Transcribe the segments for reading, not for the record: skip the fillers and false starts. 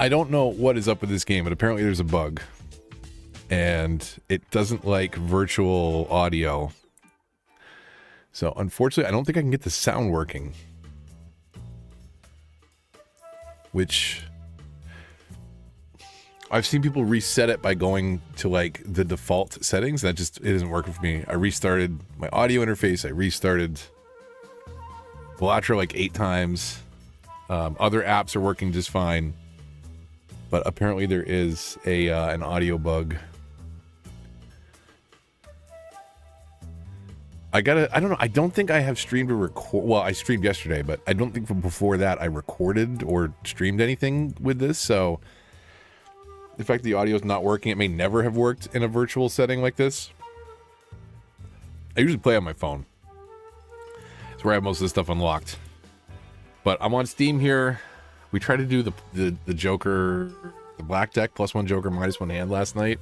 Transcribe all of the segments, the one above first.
I don't know what is up with this game, but apparently there's a bug. And it doesn't like virtual audio. So unfortunately, I don't think I can get the sound working. Which I've seen people reset it by going to like the default settings. That just, it isn't working for me. I restarted my audio interface. I restarted Balatro like 8 times. Other apps are working just fine. But apparently there is an audio bug. I don't know. I don't think I have streamed or record. Well, I streamed yesterday, but I don't think from before that I recorded or streamed anything with this. So the fact that the audio is not working, it may never have worked in a virtual setting like this. I usually play on my phone. It's where I have most of the stuff unlocked. But I'm on Steam here. We tried to do the Joker, the black deck, +1 Joker, -1 hand last night.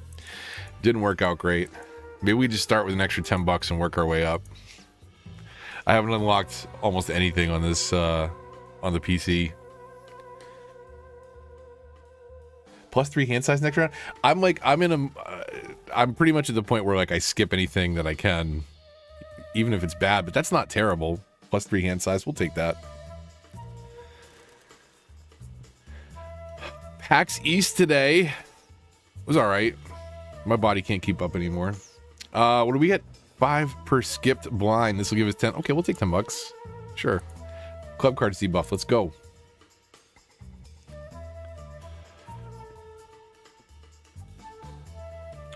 Didn't work out great. Maybe we just start with an extra $10 and work our way up. I haven't unlocked almost anything on this, on the PC. +3 hand size next round. I'm pretty much at the point where like I skip anything that I can, even if it's bad, but that's not terrible. +3 hand size, we'll take that. PAX East today was all right. My body can't keep up anymore. What do we get? 5 per skipped blind. This will give us 10. Okay, we'll take $10. Sure. Club cards debuff. Let's go.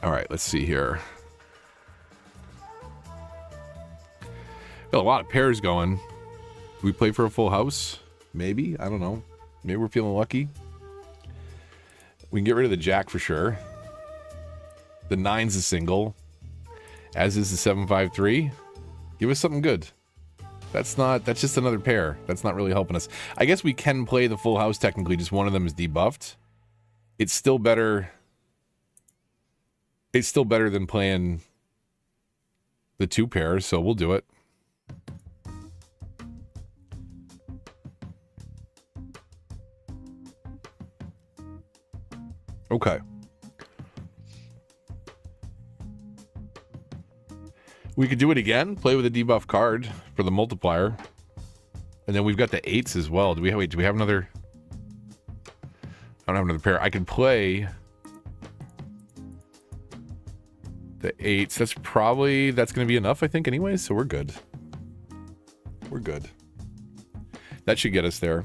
All right, let's see here. Got a lot of pairs going. Do we play for a full house? Maybe. I don't know. Maybe we're feeling lucky. We can get rid of the jack for sure. The 9's a single. As is the 7-5-3. Give us something good. That's just another pair. That's not really helping us. I guess we can play the full house technically, just one of them is debuffed. It's still better. It's still better than playing the 2 pairs, so we'll do it. Okay. We could do it again, play with a debuff card for the multiplier. And then we've got the 8s as well. Do we have another? I don't have another pair. I can play the 8s. That's going to be enough, I think, anyways. So we're good. We're good. That should get us there.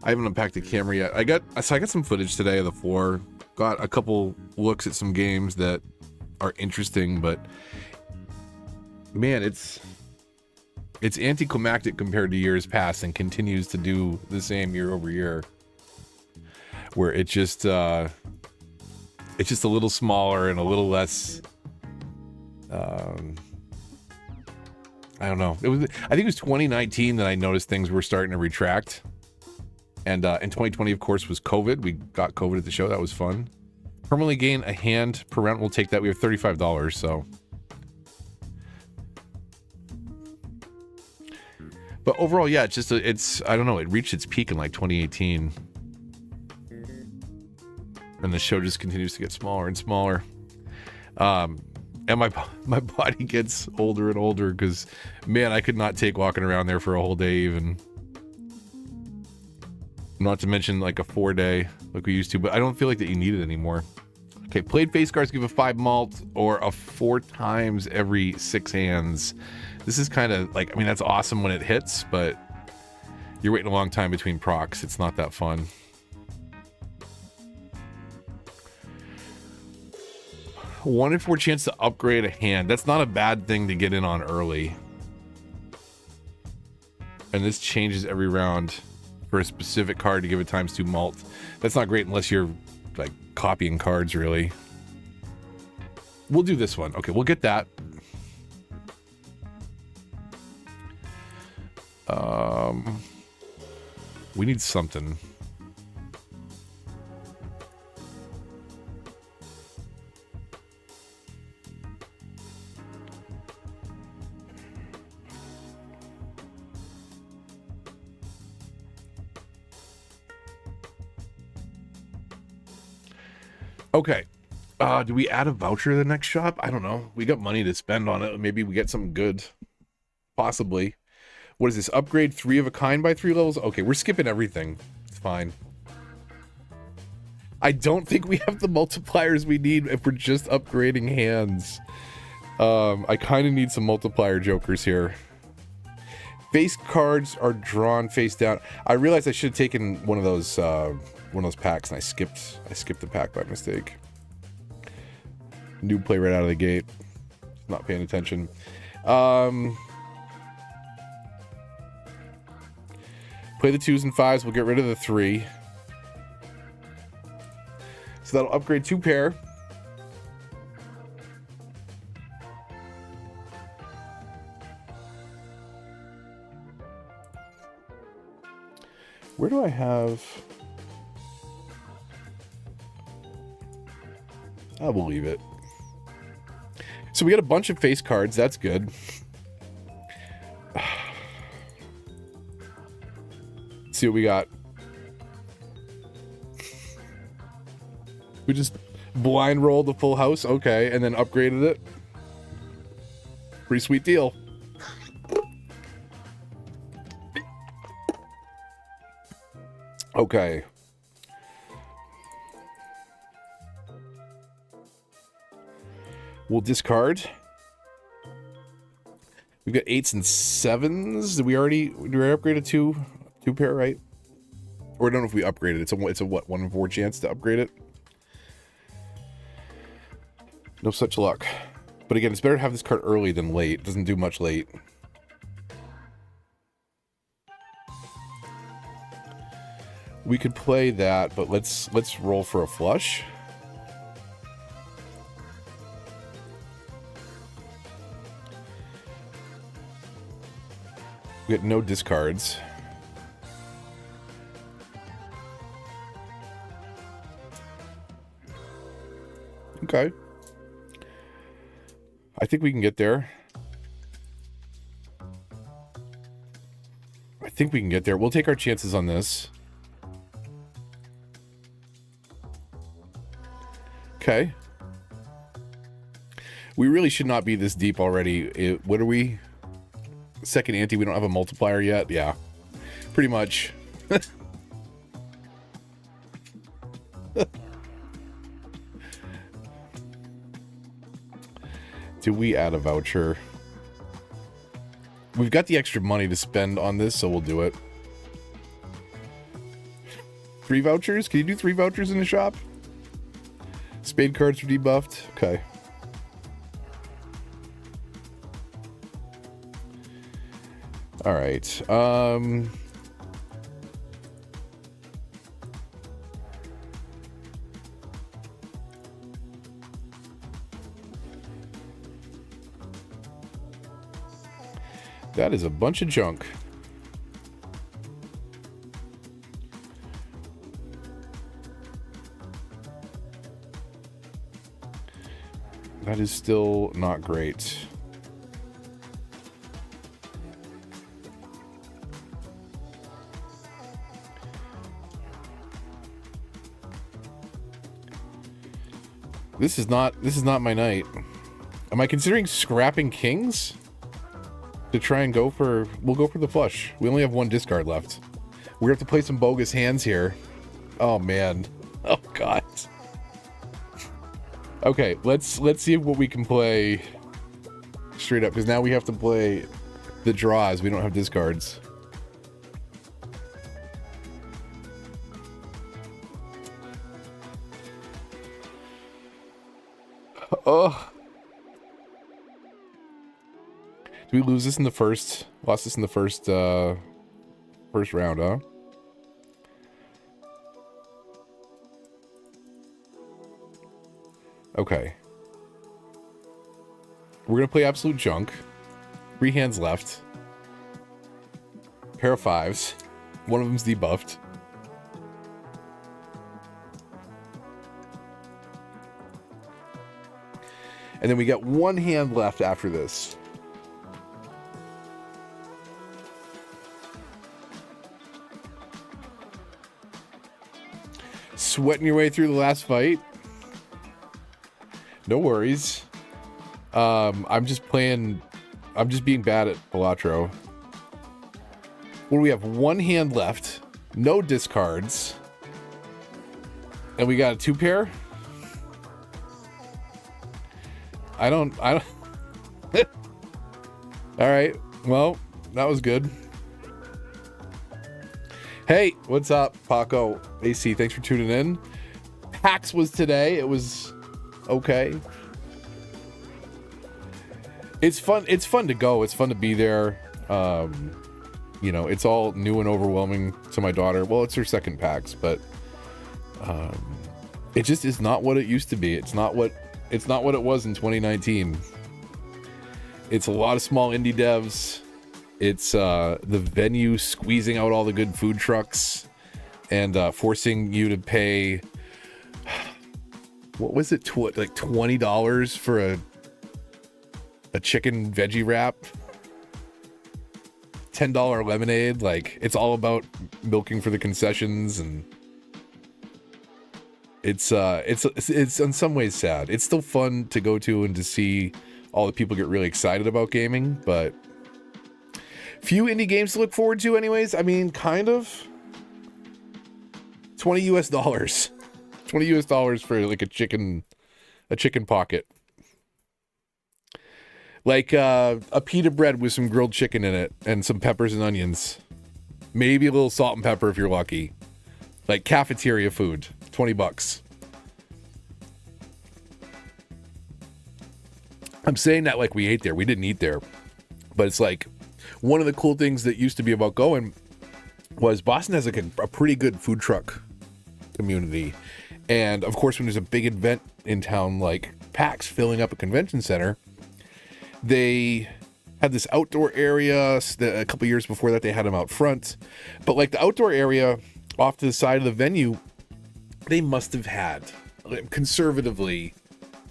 I haven't unpacked the camera yet. I got some footage today of the floor. Got a couple looks at some games that are interesting, but man, it's anticlimactic compared to years past and continues to do the same year over year. Where it's just a little smaller and a little less. I don't know. I think it was 2019 that I noticed things were starting to retract. And in 2020, of course, was COVID. We got COVID at the show. That was fun. Permanently gain a hand per round. We'll take that. We have $35, so. But overall, yeah, it's I don't know. It reached its peak in like 2018. And the show just continues to get smaller and smaller. And my body gets older and older because, man, I could not take walking around there for a whole day even. Not to mention like a 4-day like we used to, but I don't feel like that you need it anymore. Okay, played face cards give a 5 malt or a 4 times every 6 hands. This is kind of like, I mean, that's awesome when it hits, but you're waiting a long time between procs. It's not that fun. One in 4 chance to upgrade a hand. That's not a bad thing to get in on early. And this changes every round for a specific card to give it ×2 malt. That's not great unless you're like copying cards, really. We'll do this one. Okay, we'll get that. We need something. Okay. Do we add a voucher to the next shop? I don't know. We got money to spend on it. Maybe we get something good. Possibly. What is this? Upgrade 3 of a kind by 3 levels? Okay, we're skipping everything. It's fine. I don't think we have the multipliers we need if we're just upgrading hands. I kind of need some multiplier jokers here. Face cards are drawn face down. I realized I should have taken one of those packs, and I skipped the pack by mistake. Noob play right out of the gate. Not paying attention. Play the 2s and 5s. We'll get rid of the 3. So that'll upgrade 2 pair. Where do I have... I will leave it. So we got a bunch of face cards. That's good. Let's see what we got. We just blind rolled the full house. Okay, and then upgraded it. Pretty sweet deal. Okay. We'll discard. We've got 8s and 7s. Did we upgrade a 2 pair, right? Or I don't know if we upgraded. It's a what, 1 in 4 chance to upgrade it? No such luck. But again, it's better to have this card early than late. It doesn't do much late. We could play that, but let's roll for a flush. We got no discards. Okay. I think we can get there. We'll take our chances on this. Okay. We really should not be this deep already. What are we? Second ante, we don't have a multiplier yet. Yeah, pretty much. Do we add a voucher? We've got the extra money to spend on this, so we'll do it. 3 vouchers? Can you do 3 vouchers in the shop? Spade cards are debuffed. Okay. All right. That is a bunch of junk. That is still not great. This is not my night. Am I considering scrapping kings? To try and we'll go for the flush. We only have 1 discard left. We have to play some bogus hands here. Oh man. Oh god. Okay, let's see what we can play straight up, because now we have to play the draws. We don't have discards. Oh. Did we lose this in the first? Lost this in the first round, huh? Okay. We're gonna play absolute junk. 3 hands left. Pair of 5s. One of them's debuffed. And then we got 1 hand left after this. Sweating your way through the last fight. No worries. I'm just being bad at Balatro. What do we have? One hand left. No discards. And we got a 2-pair? I don't. All right. Well, that was good. Hey, what's up, Paco? AC, thanks for tuning in. PAX was today. It was okay. It's fun. It's fun to go. It's fun to be there. You know, it's all new and overwhelming to my daughter. Well, it's her second PAX, but it just is not what it used to be. It's not what it was in 2019. It's a lot of small indie devs. It's the venue squeezing out all the good food trucks and forcing you to pay, what was it, like $20 for a chicken veggie wrap, $10 lemonade. Like, it's all about milking for the concessions, and it's in some ways sad. It's still fun to go to and to see all the people get really excited about gaming, but few indie games to look forward to anyways. I mean, kind of. $20 US for like a chicken pocket. Like a pita bread with some grilled chicken in it and some peppers and onions. Maybe a little salt and pepper if you're lucky. Like cafeteria food, $20. I'm saying that like we ate there. We didn't eat there. But it's like one of the cool things that used to be about going was Boston has like a pretty good food truck community. And of course, when there's a big event in town like PAX filling up a convention center, they had this outdoor area. A couple years before that, they had them out front. But like the outdoor area off to the side of the venue, they must have had, conservatively,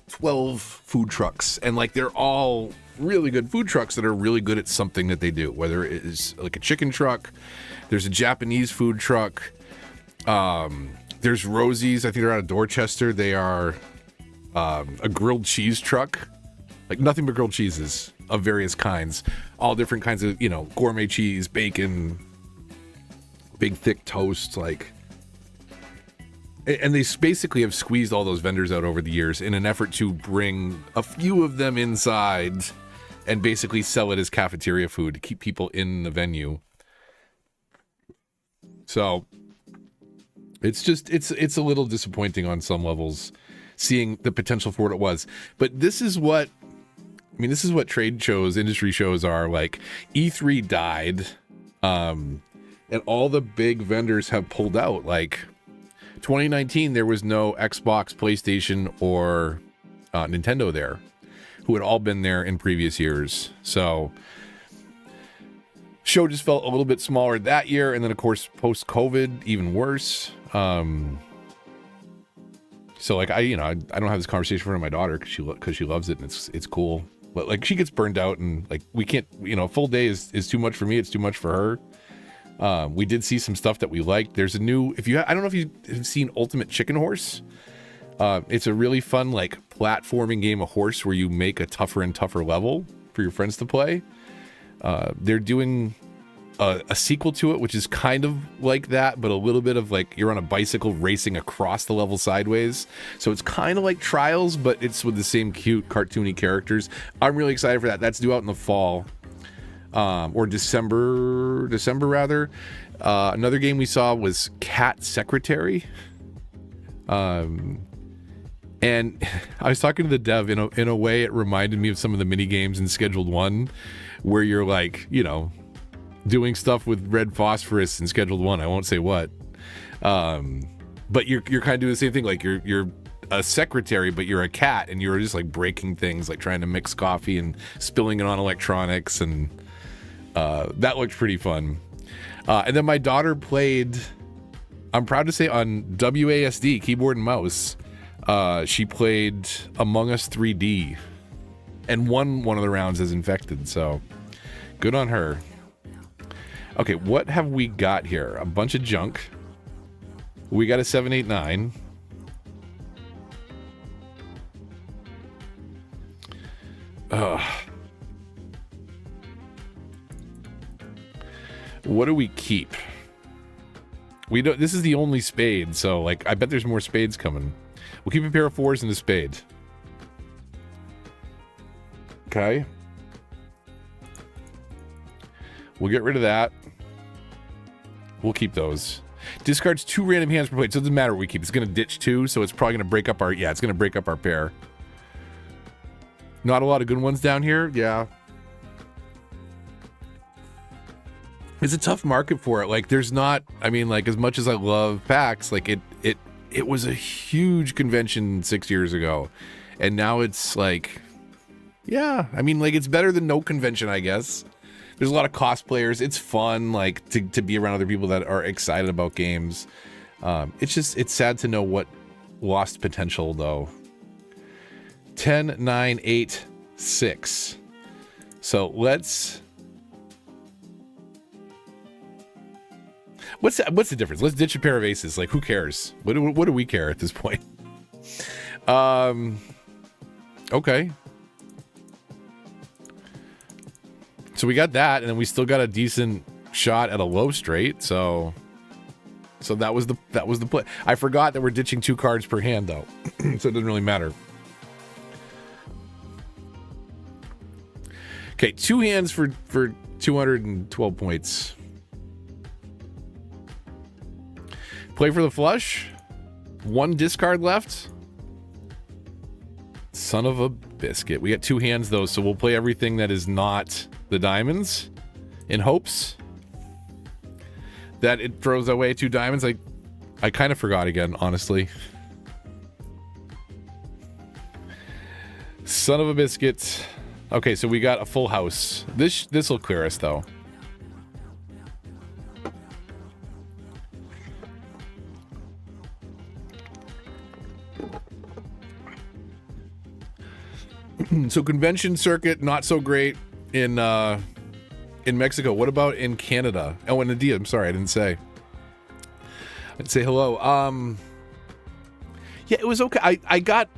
12 food trucks. And like they're all really good food trucks that are really good at something that they do, whether it is like a chicken truck, there's a Japanese food truck, there's Rosie's, I think they're out of Dorchester. They are a grilled cheese truck, like nothing but grilled cheeses of various kinds, all different kinds of, you know, gourmet cheese, bacon, big thick toast, like. And they basically have squeezed all those vendors out over the years in an effort to bring a few of them inside and basically sell it as cafeteria food to keep people in the venue. So it's just, it's a little disappointing on some levels, seeing the potential for what it was. But this is what trade shows, industry shows are like. E3 died, and all the big vendors have pulled out. Like 2019, there was no Xbox, PlayStation, or Nintendo there, who had all been there in previous years. So show just felt a little bit smaller that year, and then of course post-COVID, even worse. So like I don't have this conversation with my daughter because she loves it and it's cool, but like she gets burned out and like we can't, a full day is too much for me. It's too much for her. We did see some stuff that we liked. There's a new, I don't know if you have seen Ultimate Chicken Horse. It's a really fun, like, platforming game of horse where you make a tougher and tougher level for your friends to play. They're doing a sequel to it, which is kind of like that, but a little bit of like you're on a bicycle racing across the level sideways. So it's kind of like Trials, but it's with the same cute cartoony characters. I'm really excited for that. That's due out in the fall. Or December rather. Another game we saw was Cat Secretary. And I was talking to the dev, in a way it reminded me of some of the mini games in Scheduled 1 where you're like, doing stuff with red phosphorus in Scheduled 1. I won't say what. But you're kind of doing the same thing. Like you're a secretary, but you're a cat and you're just like breaking things, like trying to mix coffee and spilling it on electronics, and that looked pretty fun. And then my daughter played, I'm proud to say, on WASD, keyboard and mouse. She played Among Us 3D and won one of the rounds as infected, so good on her. Okay, what have we got here? A bunch of junk. We got a 789. What do we keep? We don't. This is the only spade, so like I bet there's more spades coming. We'll keep a pair of 4s and a spade. Okay. We'll get rid of that. We'll keep those. Discards 2 random hands per plate, so it doesn't matter what we keep. It's going to ditch 2, so it's probably going to break up our... Yeah, it's going to break up our pair. Not a lot of good ones down here. Yeah. It's a tough market for it. Like, there's not... I mean, like, as much as I love PAX, like, it was a huge convention 6 years ago. And now it's like... Yeah, I mean, like, it's better than no convention, I guess. There's a lot of cosplayers. It's fun, like, to be around other people that are excited about games. It's sad to know what lost potential, though. 10, 9, 8, 6. So let's... What's the difference? Let's ditch a pair of aces. Like, who cares? What do we care at this point? Okay. So we got that, and then we still got a decent shot at a low straight. So that was the play. I forgot that we're ditching 2 cards per hand, though, so it doesn't really matter. Okay, 2 hands for 212 points. Play for the flush. 1 discard left. Son of a biscuit. We got 2 hands, though, so we'll play everything that is not the diamonds in hopes that it throws away 2 diamonds. I kind of forgot again, honestly. Son of a biscuit. Okay, so we got a full house. This will clear us, though. So convention circuit, not so great in Mexico. What about in Canada? Oh, in India. I'm sorry, I didn't say. I'd say hello. Yeah, it was okay. I got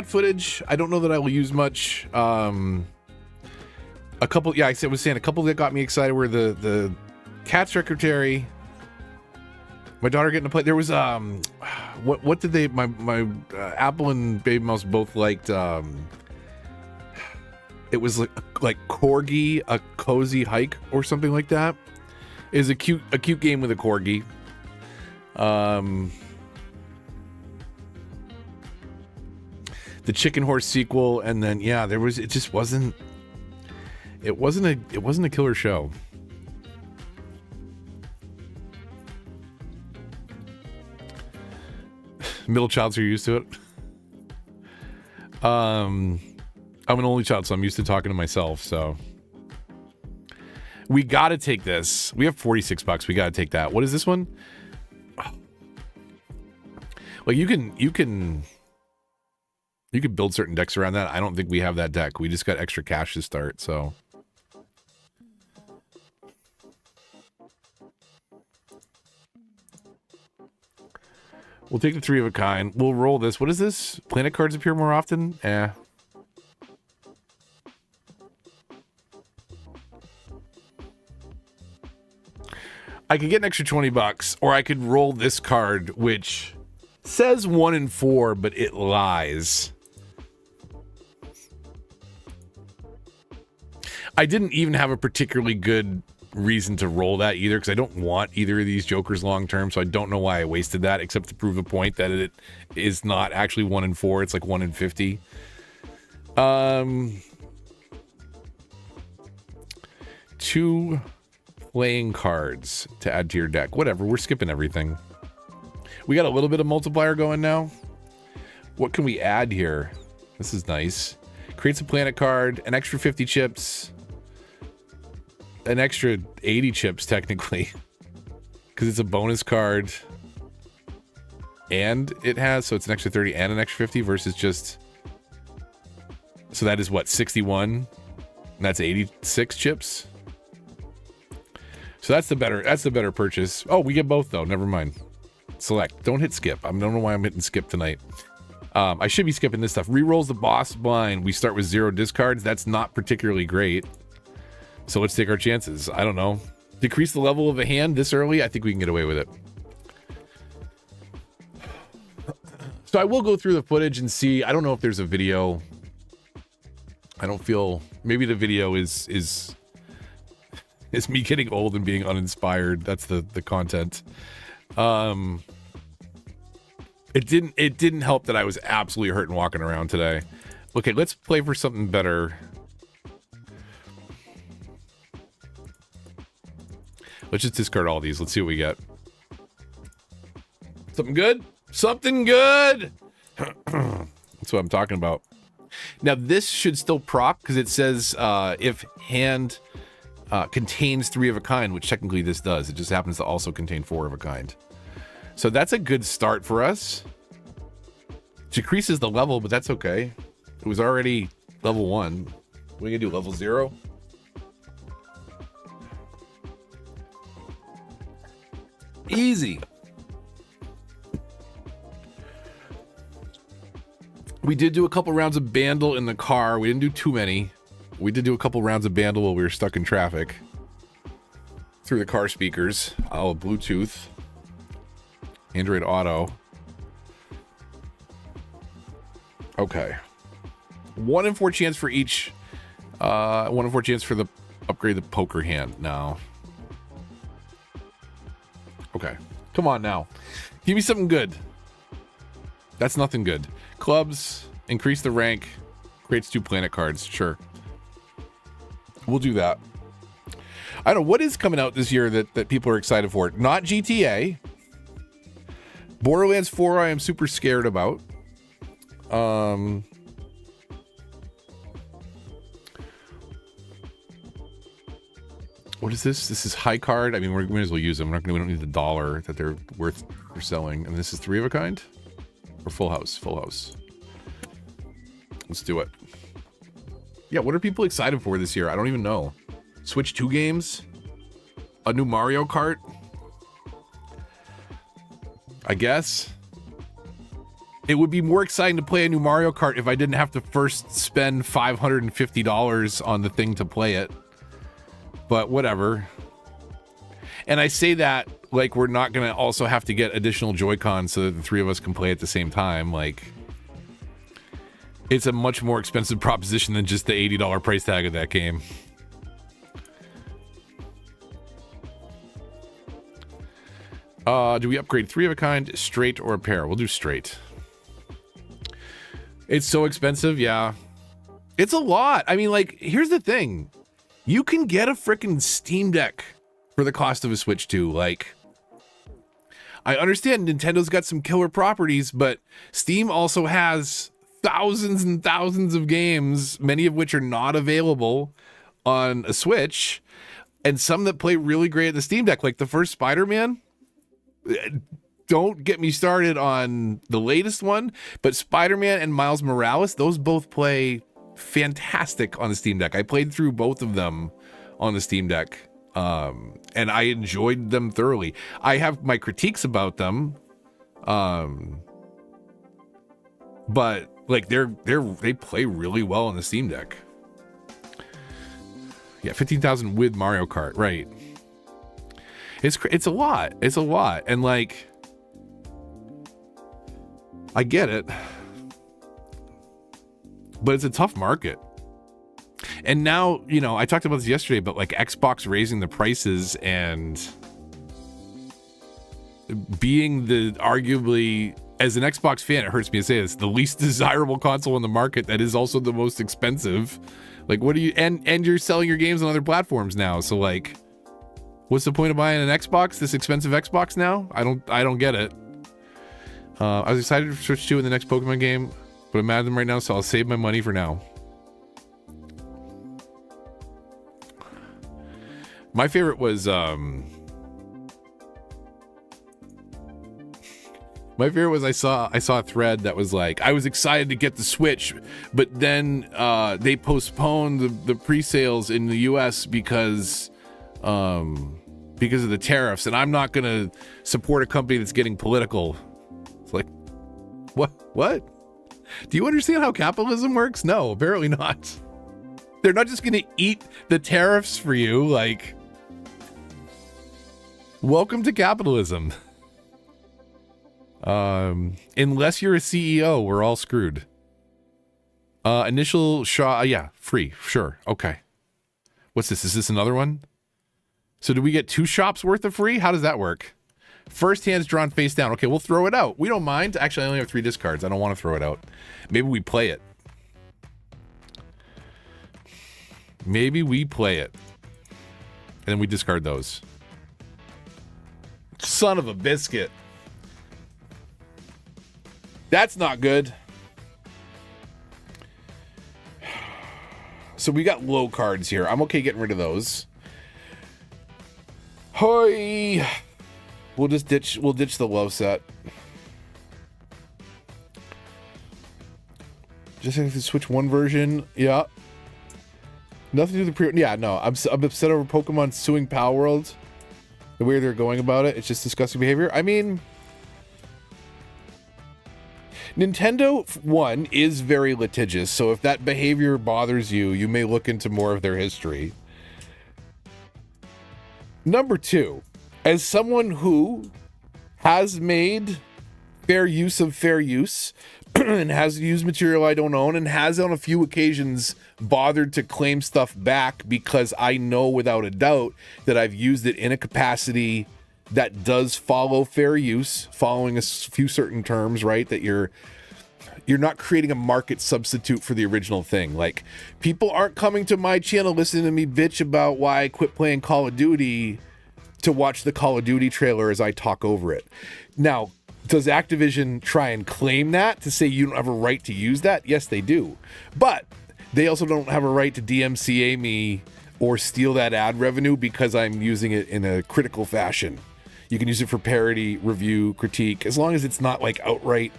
footage. I don't know that I will use much. A couple. Yeah, I was saying a couple that got me excited were the cat secretary. My daughter getting to play. There was what did they? My Apple and Baby Mouse both liked. It was like Corgi, a cozy hike or something like that. It was a cute game with a corgi. The Chicken Horse sequel, and then yeah, it just wasn't. It wasn't a killer show. Middle childs are used to it. I'm an only child, so I'm used to talking to myself, so. We gotta take this. We have $46. We gotta take that. What is this one? Oh. Well, you can build certain decks around that. I don't think we have that deck. We just got extra cash to start, so. We'll take the 3 of a kind. We'll roll this. What is this? Planet cards appear more often? Eh. I could get an extra $20, or I could roll this card, which says 1 in 4, but it lies. I didn't even have a particularly good reason to roll that either, because I don't want either of these jokers long term, so I don't know why I wasted that, except to prove a point that it is not actually 1 in 4, it's like 1 in 50. 2 playing cards to add to your deck. Whatever, we're skipping everything. We got a little bit of multiplier going now. What can we add here? This is nice. Creates a planet card, an extra 50 chips, an extra 80 chips technically, because it's a bonus card, and it has, so it's an extra 30 and an extra 50 versus just, so that is what, 61, and that's 86 chips. So that's the better purchase. Oh, we get both though. Never mind. Select. Don't hit skip. I don't know why I'm hitting skip tonight. I should be skipping this stuff. Rerolls the boss blind. We start with 0 discards. That's not particularly great. So let's take our chances. I don't know. Decrease the level of a hand this early. I think we can get away with it. So I will go through the footage and see. I don't know if there's a video. I don't feel, maybe the video is me getting old and being uninspired. That's the content. It didn't help that I was absolutely hurting walking around today. Okay, let's play for something better. Let's just discard all these. Let's see what we get. Something good? Something good! That's what I'm talking about. Now, this should still proc, because it says if hand contains 3 of a kind, which technically this does. It just happens to also contain 4 of a kind. So that's a good start for us. Decreases the level, but that's okay. It was already level 1. What are we gonna do, level 0? Easy. We did do a couple rounds of Bandle in the car. We didn't do too many. We did do a couple rounds of Bandle while we were stuck in traffic. Through the car speakers. Oh, Bluetooth. Android Auto. Okay. 1 in 4 chance for each. 1 in 4 chance for the upgrade the poker hand now. Okay. Come on now. Give me something good. That's nothing good. Clubs, increase the rank, creates 2 planet cards. Sure. We'll do that. I don't know. What is coming out this year that people are excited for? Not GTA. Borderlands 4 I am super scared about. What is this? This is high card. I mean, we might as well use them. We don't need the dollar that they're worth for selling. And this is 3 of a kind? Or full house? Full house. Let's do it. Yeah, what are people excited for this year? I don't even know. Switch 2 games? A new Mario Kart? I guess. It would be more exciting to play a new Mario Kart if I didn't have to first spend $550 on the thing to play it. But whatever. And I say that like we're not going to also have to get additional Joy-Cons so that the 3 of us can play at the same time. Like, it's a much more expensive proposition than just the $80 price tag of that game. Do we upgrade 3 of a kind, straight, or a pair? We'll do straight. It's so expensive, yeah. It's a lot. I mean, like, here's the thing. You can get a freaking Steam Deck for the cost of a Switch 2. Like, I understand Nintendo's got some killer properties, but Steam also has thousands and thousands of games, many of which are not available on a Switch, and some that play really great at the Steam Deck, like the first Spider-Man. Don't get me started on the latest one, but Spider-Man and Miles Morales, those both play fantastic on the Steam Deck. I played through both of them on the Steam Deck, and I enjoyed them thoroughly. I have my critiques about them, but like they play really well on the Steam Deck. Yeah, 15,000 with Mario Kart, right? It's a lot. It's a lot, and like, I get it, but it's a tough market. And now, you know, I talked about this yesterday, but like Xbox raising the prices and being the arguably, as an Xbox fan, it hurts me to say this, the least desirable console on the market that is also the most expensive. Like, what do you, and you're selling your games on other platforms now. So like, what's the point of buying an Xbox, this expensive Xbox now? I don't get it. I was excited to switch to in the next Pokemon game, but I'm mad at them right now, so I'll save my money for now. My favorite was I saw a thread that was like, I was excited to get the Switch, but then they postponed the pre-sales in the US because of the tariffs, and I'm not gonna support a company that's getting political. It's like, what? Do you understand how capitalism works? No, apparently not. They're not just going to eat the tariffs for you. Like, welcome to capitalism. Unless you're a CEO, we're all screwed. Initial shot, yeah, free, sure, okay. What's this? Is this another one? So do we get 2 shops worth of free? How does that work? First hand's drawn face down. Okay, we'll throw it out. We don't mind. Actually, I only have 3 discards. I don't want to throw it out. Maybe we play it. Maybe we play it. And then we discard those. Son of a biscuit. That's not good. So we got low cards here. I'm okay getting rid of those. Hoi. We'll ditch the low set. Just have to switch one version. Yeah. Nothing to do with the pre. Yeah, no. I'm upset over Pokemon suing Pal World. The way they're going about it. It's just disgusting behavior. I mean, Nintendo, one, is very litigious. So if that behavior bothers you, you may look into more of their history. Number 2, as someone who has made fair use of fair use and has used material I don't own and has on a few occasions bothered to claim stuff back because I know without a doubt that I've used it in a capacity that does follow fair use, following a few certain terms, right? That you're not creating a market substitute for the original thing. Like, people aren't coming to my channel listening to me bitch about why I quit playing Call of Duty to watch the Call of Duty trailer as I talk over it. Now, does Activision try and claim that to say you don't have a right to use that? Yes, they do. But they also don't have a right to DMCA me or steal that ad revenue because I'm using it in a critical fashion. You can use it for parody, review, critique, as long as it's not like outright,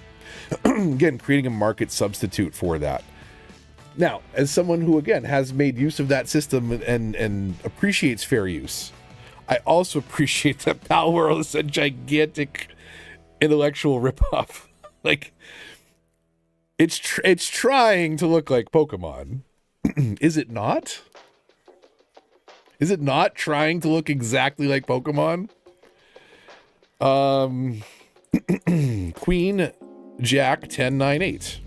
again, creating a market substitute for that. Now, as someone who, again, has made use of that system and appreciates fair use, I also appreciate that Pal World is a gigantic intellectual ripoff. Like, it's trying to look like Pokemon. Is it not? Is it not trying to look exactly like Pokemon? Queen Jack 1098.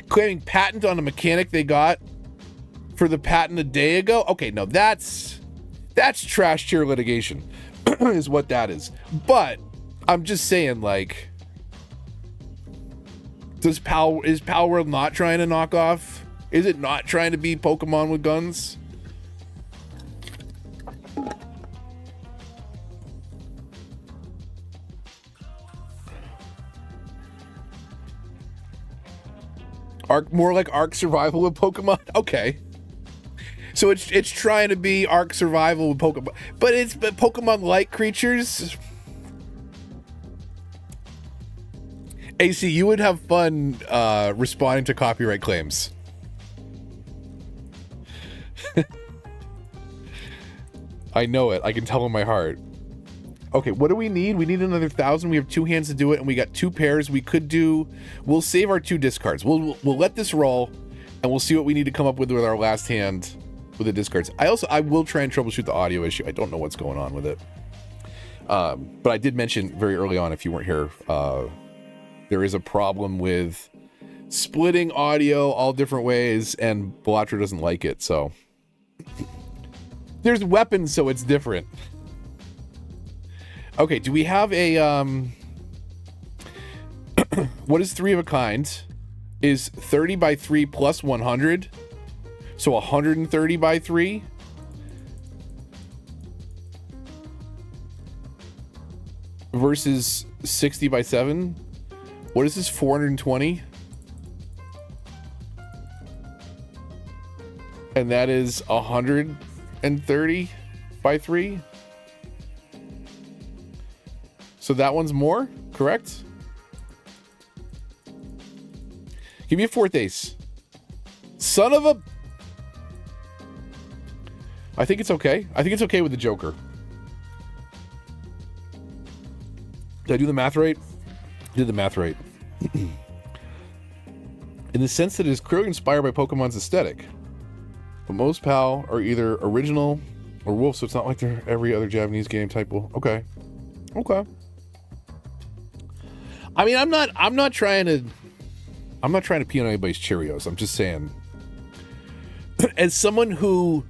Claiming patent on a mechanic they got for the patent a day ago. Okay, no, that's trash tier litigation is what that is. But I'm just saying, like, is Pal World not trying to knock off? Is it not trying to be Pokemon with guns? More like Ark Survival with Pokemon? Okay. So it's trying to be Ark Survival with Pokemon. But it's Pokemon-like creatures. AC, you would have fun responding to copyright claims. I know it. I can tell in my heart. Okay, what do we need? We need another 1,000. We have 2 hands to do it, and we got 2 pairs. We'll save our 2 discards. We'll let this roll, and we'll see what we need to come up with our last hand with the discards. I will try and troubleshoot the audio issue. I don't know what's going on with it. But I did mention very early on, if you weren't here, there is a problem with splitting audio all different ways, and Balatro doesn't like it, so there's weapons, so it's different. Okay, do we have a what is 3 of a kind? Is 30 by 3 plus 100, so 130 by 3. Versus 60 by 7. What is this? 420. And that is 130 by 3. So that one's more, correct? Give me a 4th ace. Son of a... I think it's okay. I think it's okay with the Joker. Did I do the math right? Did the math right. In the sense that it is clearly inspired by Pokemon's aesthetic. But most PAL are either original or wolf, so it's not like they're every other Japanese game type wolf. Okay. I mean, I'm not trying to pee on anybody's Cheerios. I'm just saying, as someone who,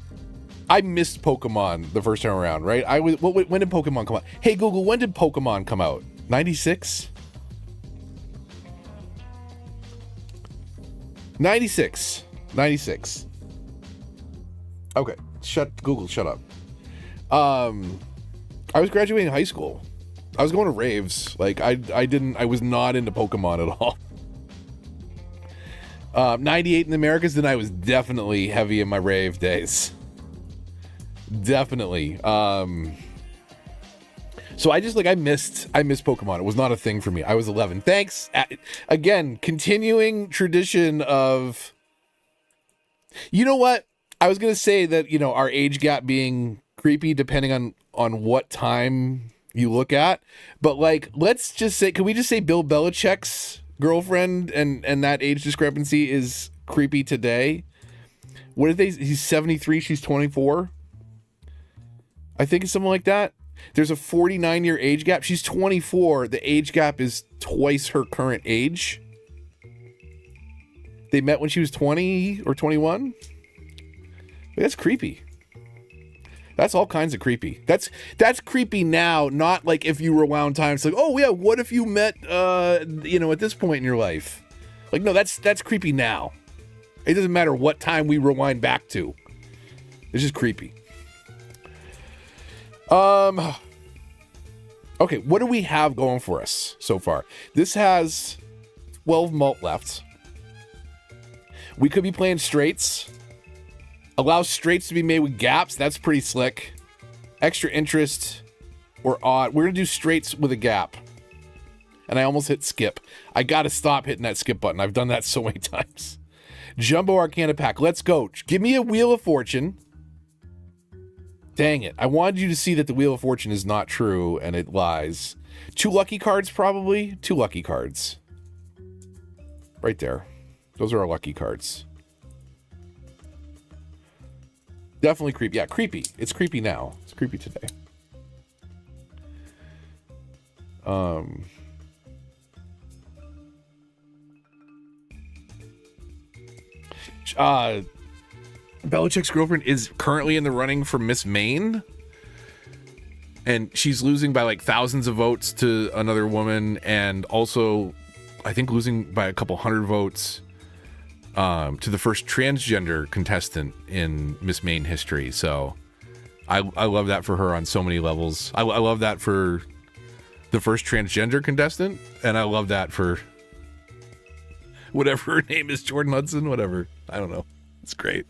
I missed Pokemon the first time around, right? When did Pokemon come out? Hey Google, when did Pokemon come out? 96? 96. Okay, Google, shut up. I was graduating high school. I was going to raves. Like, I was not into Pokemon at all. 98 in the Americas, then I was definitely heavy in my rave days. Definitely. So I missed Pokemon. It was not a thing for me. I was 11. Thanks. Again, continuing tradition of, you know what? I was going to say that, you know, our age gap being creepy depending on what time you look at. But like, let's just say, can we just say Bill Belichick's girlfriend and that age discrepancy is creepy today? What if he's 73, she's 24? I think it's something like that. There's a 49-year age gap. She's 24. The age gap is twice her current age. They met when she was 20 or 21. That's creepy. That's all kinds of creepy. That's creepy now, not like if you rewound time. It's like, oh yeah, what if you met at this point in your life? Like, no, that's creepy now. It doesn't matter what time we rewind back to. It's just creepy. Okay, what do we have going for us so far? This has 12 malt left. We could be playing straights. Allows straights to be made with gaps. That's pretty slick. Extra interest or odd. We're going to do straights with a gap. And I almost hit skip. I got to stop hitting that skip button. I've done that so many times. Jumbo Arcana Pack. Let's go. Give me a Wheel of Fortune. Dang it. I wanted you to see that the Wheel of Fortune is not true and it lies. 2 lucky cards, probably. 2 lucky cards. Right there. Those are our lucky cards. Definitely creepy. Yeah, creepy. It's creepy now. It's creepy today. Belichick's girlfriend is currently in the running for Miss Maine, and she's losing by like thousands of votes to another woman, and also I think losing by a couple hundred votes to the first transgender contestant in Miss Maine history. So I love that for her on so many levels. I love that for the first transgender contestant, and I love that for whatever her name is, Jordan Hudson, whatever. I don't know. It's great.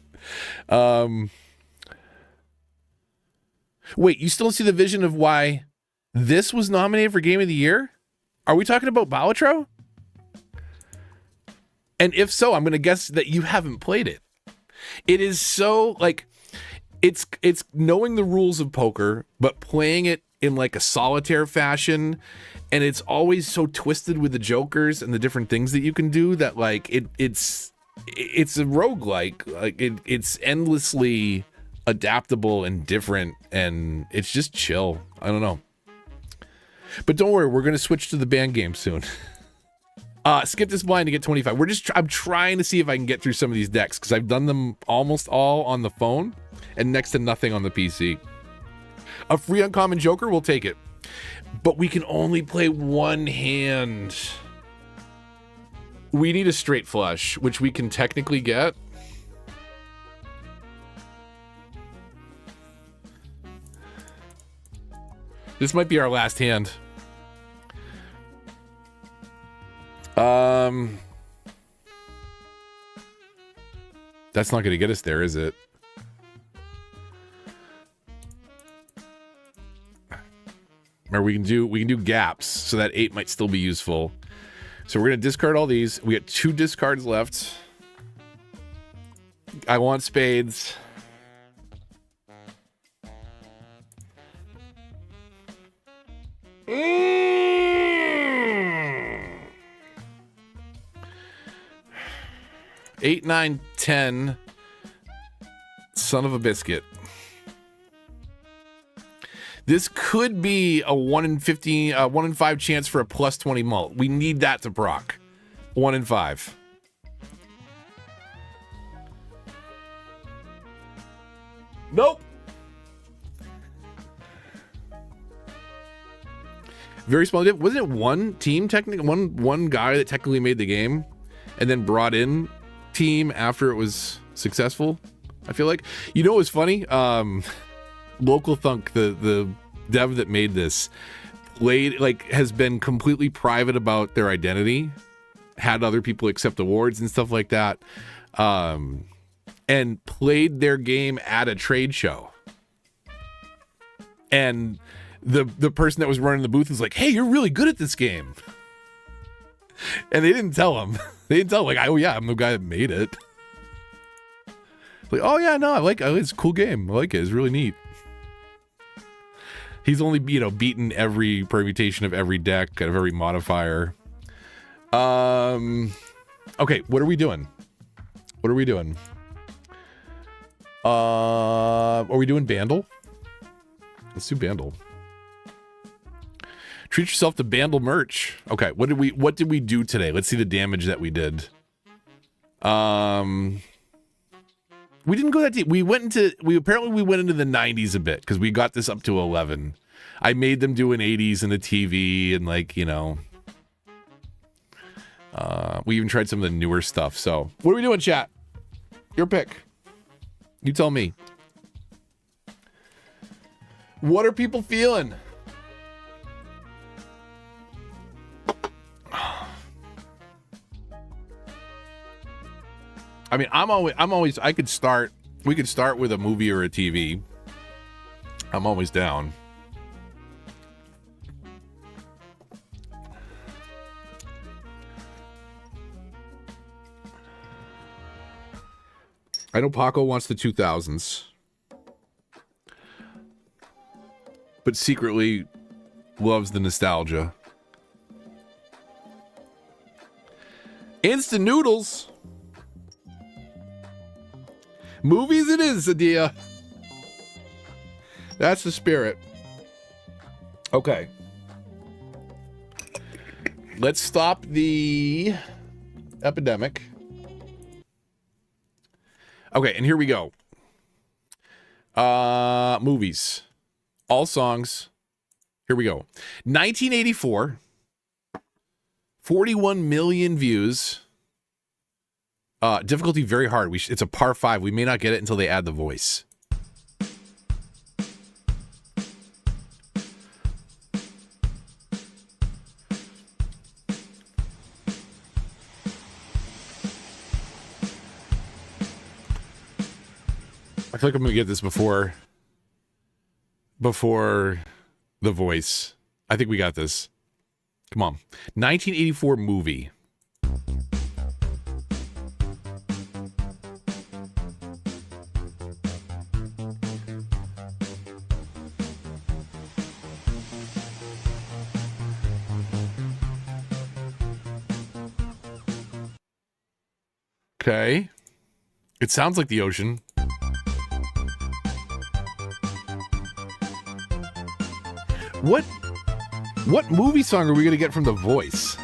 Wait, you still see the vision of why this was nominated for Game of the Year? Are we talking about Balatro? And if so, I'm going to guess that you haven't played it. It is so, like, it's knowing the rules of poker, but playing it in like a solitaire fashion. And it's always so twisted with the jokers and the different things that you can do that, like, it's a roguelike. Like, it's endlessly adaptable and different, and it's just chill. I don't know. But don't worry, we're going to switch to the band game soon. Skip this blind to get 25. I'm trying to see if I can get through some of these decks, because I've done them almost all on the phone and next to nothing on the PC. A free uncommon joker, we'll take it. But we can only play one hand. We need a straight flush, which we can technically get. This might be our last hand. That's not going to get us there, is it? Or we can do gaps, so that 8 might still be useful. So we're going to discard all these. We got 2 discards left. I want spades. 8, 9, 10. Son of a biscuit. This could be a 1 in 15, 1 in 5 chance for a plus 20 mult. We need that to proc. 1 in 5. Nope. Very small. Wasn't it one team technically? One guy that technically made the game, and then brought in team after it was successful. I feel like, you know, it was funny. Local Thunk, the dev that made this, has been completely private about their identity, had other people accept awards and stuff like that, and played their game at a trade show. And the person that was running the booth was like, "Hey, you're really good at this game." And they didn't tell him. They didn't tell him, like, "Oh yeah, I'm the guy that made it." Like, "Oh yeah, no, it's a cool game. I like it. It's really neat." He's only, beaten every permutation of every deck, of every modifier. Okay, what are we doing? Are we doing Bandle? Let's do Bandle. Treat yourself to Bandle merch. Okay, what did we do today? Let's see the damage that we did. We didn't go that deep. We went into the 90s a bit because we got this up to 11. I made them do an 80s and a TV and we even tried some of the newer stuff. So what are we doing, chat? Your pick. You tell me. What are people feeling? I mean, we could start with a movie or a TV. I'm always down. I know Paco wants the 2000s, but secretly loves the nostalgia. Instant noodles. Movies it is, Adia. That's the spirit. Okay. Let's stop the epidemic. Okay, and here we go. Movies. All songs. Here we go. 1984. 41 million views. Difficulty very hard. It's a par 5. We may not get it until they add the voice. I feel like I'm gonna get this before the voice. I think we got this. Come on. 1984 movie. Okay. It sounds like the ocean. What movie song are we going to get from The Voice?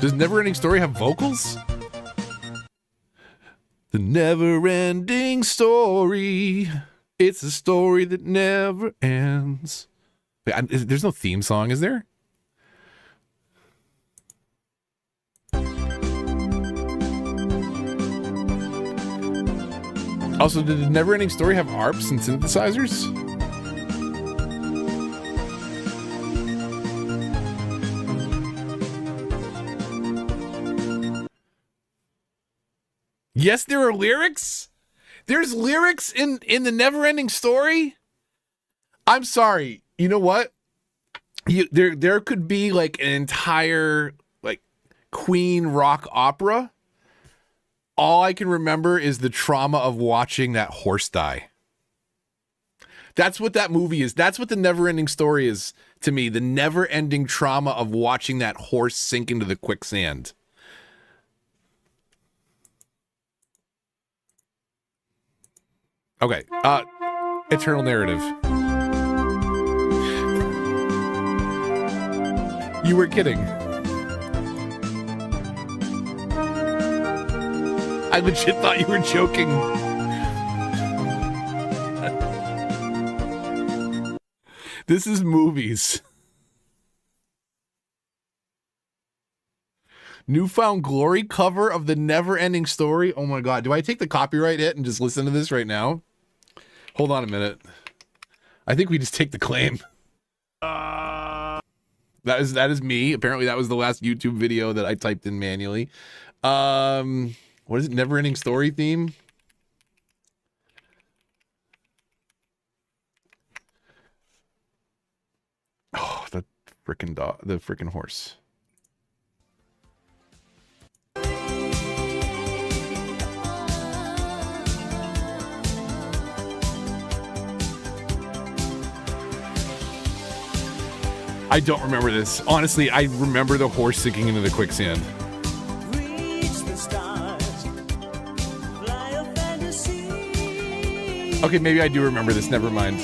Does Neverending Story have vocals? The never-ending story. It's a story that never ends. There's no theme song, is there? Also, did the Neverending Story have ARPs and synthesizers? Yes, there are lyrics. There's lyrics in the Neverending Story. I'm sorry. You know what? There could be like an entire Queen rock opera. All I can remember is the trauma of watching that horse die. That's what that movie is. That's what the never-ending story is to me. The never-ending trauma of watching that horse sink into the quicksand. Okay. Eternal Narrative. You were kidding. I legit thought you were joking. This is movies. Newfound Glory cover of the never-ending story. Oh my god. Do I take the copyright hit and just listen to this right now? Hold on a minute. I think we just take the claim. That is me. Apparently that was the last YouTube video that I typed in manually. What is it? Never-ending story theme? Oh, the freaking dog, the freaking horse. I don't remember this. Honestly, I remember the horse sinking into the quicksand. Okay, maybe I do remember this. Never mind.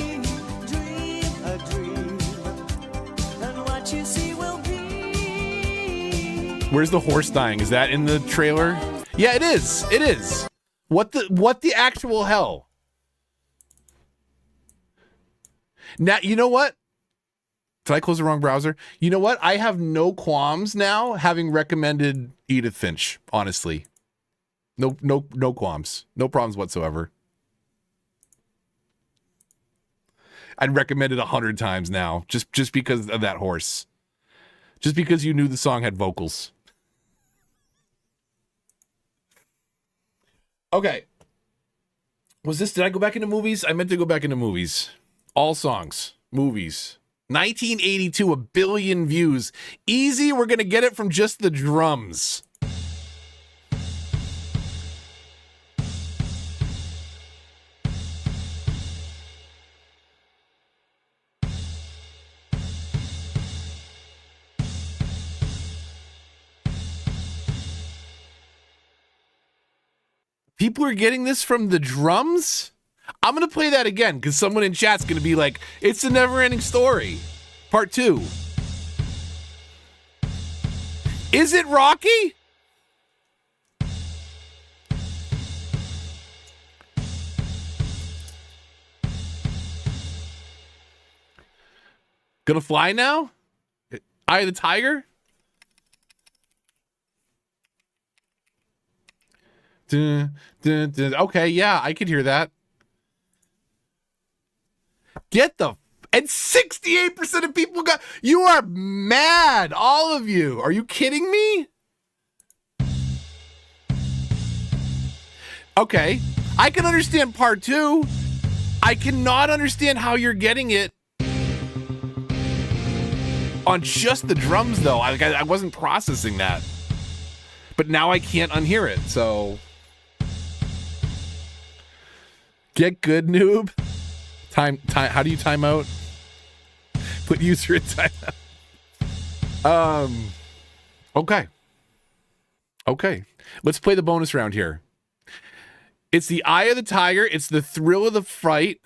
Where's the horse dying? Is that in the trailer? Yeah, it is. It is. What the actual hell? Now, you know what? Did I close the wrong browser? You know what? I have no qualms now having recommended Edith Finch, honestly. No qualms. No problems whatsoever. I'd recommend it 100 times now, just because of that horse. Just because you knew the song had vocals. Okay. Did I go back into movies? I meant to go back into movies. All songs. Movies. 1982, 1 billion views. Easy, we're going to get it from just the drums. People are getting this from the drums? I'm going to play that again because someone in chat's going to be like, it's a never-ending story. Part 2. Is it Rocky? Gonna fly now? Eye of the Tiger? Dun, dun, dun. Okay, yeah, I could hear that. Get the... And 68% of people got... You are mad, all of you. Are you kidding me? Okay, I can understand part 2. I cannot understand how you're getting it on just the drums, though. I wasn't processing that. But now I can't unhear it, so... Get good, noob. Time. How do you time out? Put user in timeout. Okay. Let's play the bonus round here. It's the Eye of the Tiger. It's the thrill of the fight.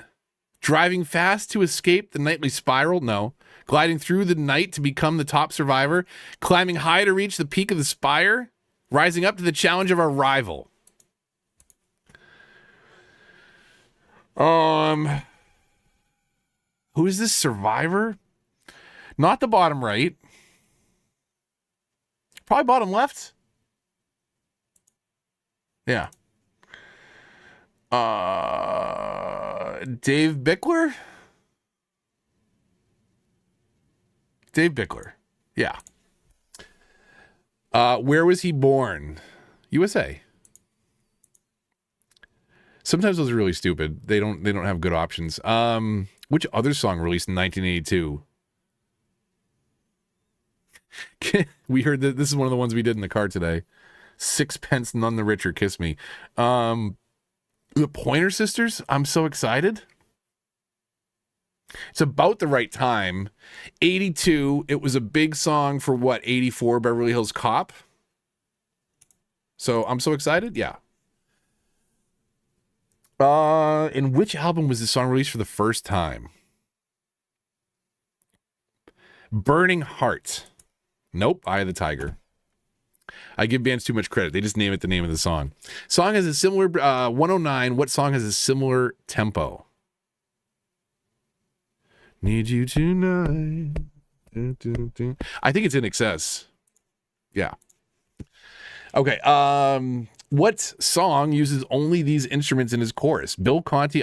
Driving fast to escape the nightly spiral. No. Gliding through the night to become the top survivor. Climbing high to reach the peak of the spire. Rising up to the challenge of our rival. Who is this survivor? Not the bottom right. Probably bottom left. Yeah. Dave Bickler? Dave Bickler. Yeah. Where was he born? USA. Sometimes those are really stupid. They don't have good options. Which other song released in 1982? We heard that this is one of the ones we did in the car today. Sixpence None the Richer, Kiss Me. The Pointer Sisters. I'm so excited. It's about the right time. 82, it was a big song for what, 84 Beverly Hills Cop? So I'm so excited. Yeah. In which album was this song released for the first time? Burning Heart. Nope, Eye of the Tiger. I give bands too much credit. They just name it the name of the song. Song has a similar 109. What song has a similar tempo? Need you tonight. I think it's In Excess. Yeah. Okay. What song uses only these instruments in his chorus? Bill Conti,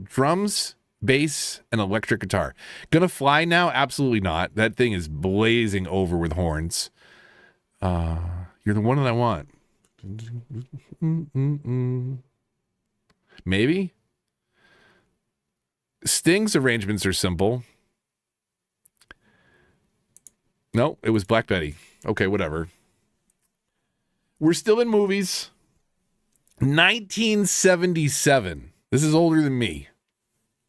drums, bass, and electric guitar. Gonna Fly Now? Absolutely not. That thing is blazing over with horns. You're the one that I want. Maybe? Sting's arrangements are simple. No, it was Black Betty. Okay, whatever. We're still in movies. 1977. This is older than me.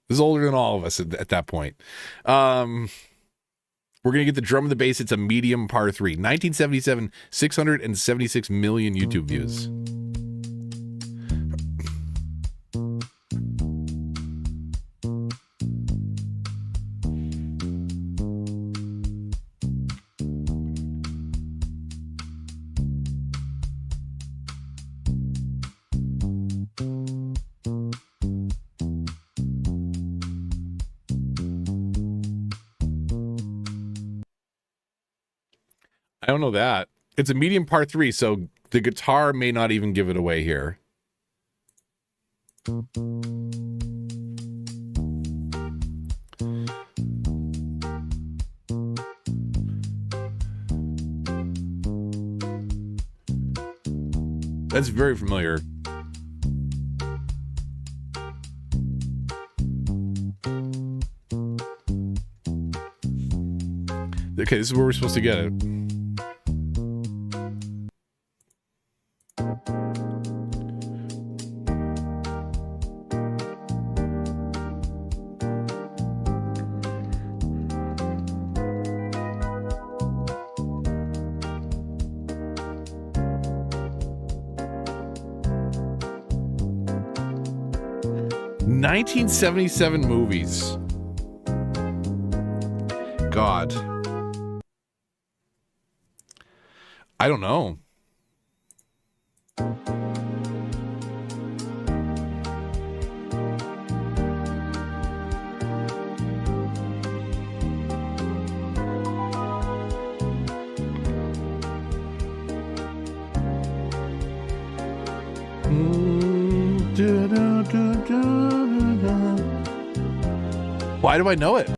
This is older than all of us at that point. We're going to get the drum and the bass. It's a medium par 3. 1977, 676 million YouTube views. I don't know that. It's a medium par 3, so the guitar may not even give it away here. That's very familiar. Okay, this is where we're supposed to get it. $1977 movies. God. I don't know. Why do I know it?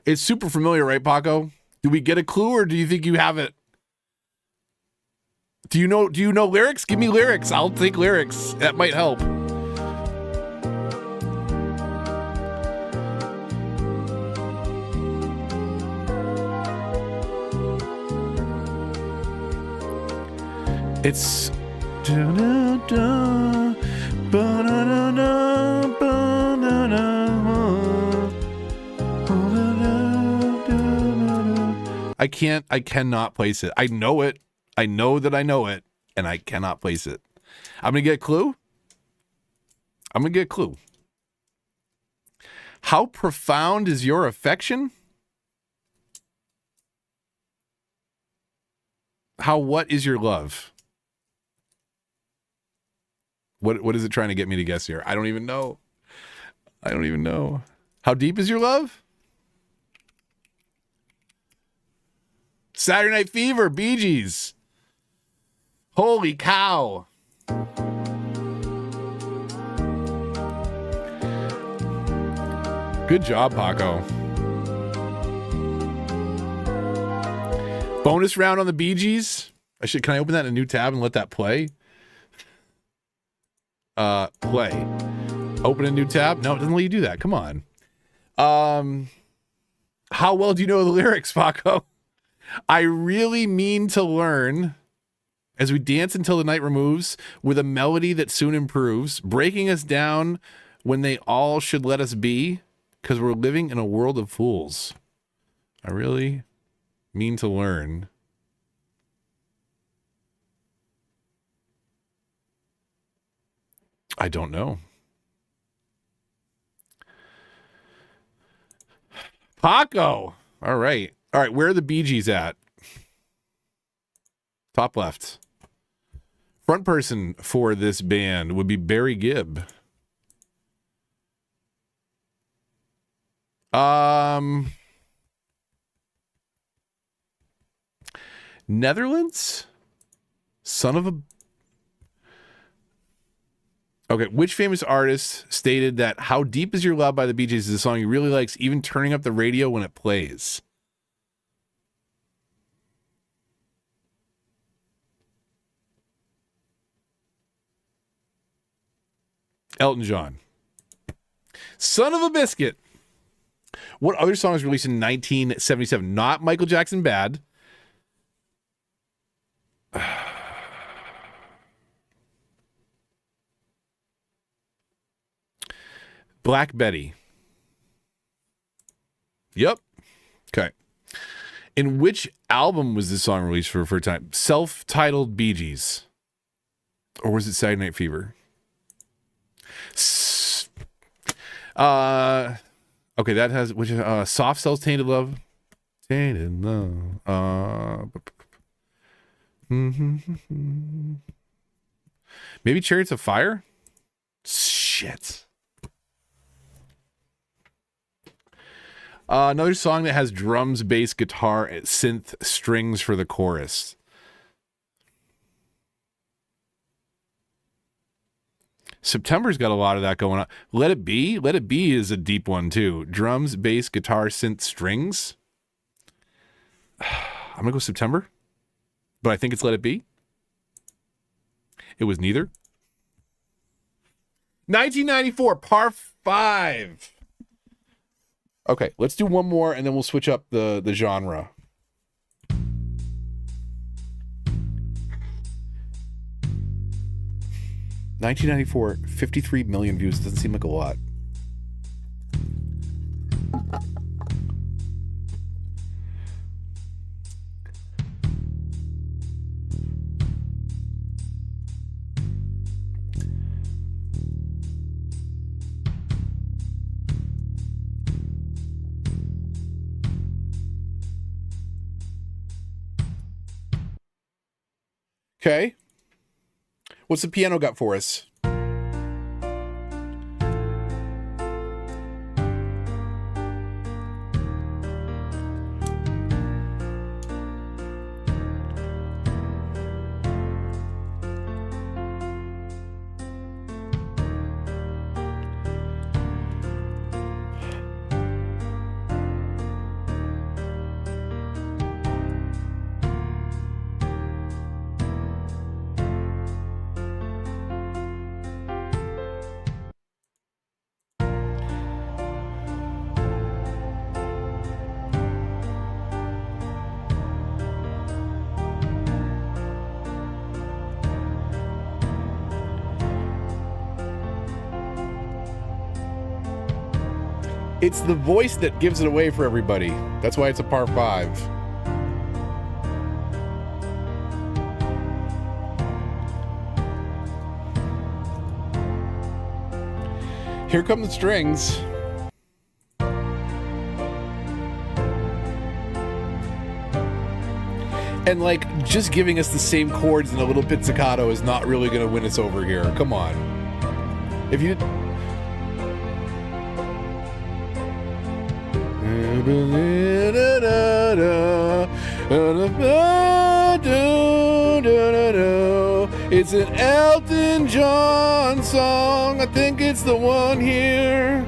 It's super familiar, right, Paco? Do we get a clue, or do you think you have it? Do you know lyrics? Give me lyrics. I'll take lyrics. That might help. It's I cannot place it. I know it. I know that I know it, and I cannot place it. I'm going to get a clue. How profound is your affection? What is your love? What is it trying to get me to guess here? I don't even know. How deep is your love? Saturday Night Fever, Bee Gees. Holy cow. Good job, Paco. Bonus round on the Bee Gees. Can I open that in a new tab and let that play? Play. Open a new tab? No, it doesn't let you do that. Come on. How well do you know the lyrics, Paco? I really mean to learn as we dance until the night removes with a melody that soon improves, breaking us down when they all should let us be, because we're living in a world of fools. I really mean to learn. I don't know. Paco. All right. Where are the Bee Gees at? Top left. Front person for this band would be Barry Gibb. Netherlands? Son of a... Okay, which famous artist stated that How Deep Is Your Love by the Bee Gees is a song he really likes, even turning up the radio when it plays? Elton John. Son of a biscuit. What other song was released in 1977? Not Michael Jackson Bad. Black Betty. Yep. Okay. In which album was this song released for the first time? Self-titled Bee Gees. Or was it Saturday Night Fever? Okay, that has which Soft Cells, Tainted Love. Tainted Love. Maybe Chariots of Fire? Shit. Another song that has drums, bass, guitar, synth, strings for the chorus. September's got a lot of that going on. Let It Be? Let It Be is a deep one, too. Drums, bass, guitar, synth, strings. I'm going to go September. But I think it's Let It Be. It was neither. 1994, par 5. Okay, let's do one more and then we'll switch up the genre. $1994, 53 million views. Doesn't seem like a lot. Okay. What's the piano got for us? It's the voice that gives it away for everybody. That's why it's a par 5. Here come the strings. And like, just giving us the same chords and a little pizzicato is not really going to win us over here. Come on. If you... It's an Elton John song. I think it's the one here.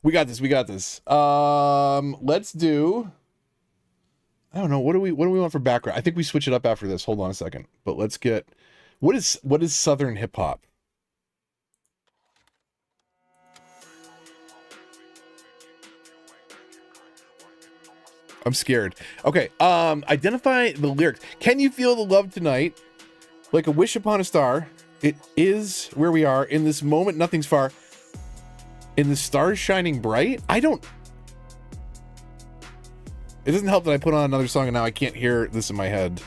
We got this. We got this. Let's do. I don't know. What do we want for background? I think we switch it up after this. Hold on a second. But let's get. What is Southern hip hop? I'm scared. Okay. Identify the lyrics. Can you feel the love tonight? Like a wish upon a star. It is where we are. In this moment, nothing's far. In the stars shining bright? I don't... It doesn't help that I put on another song and now I can't hear this in my head.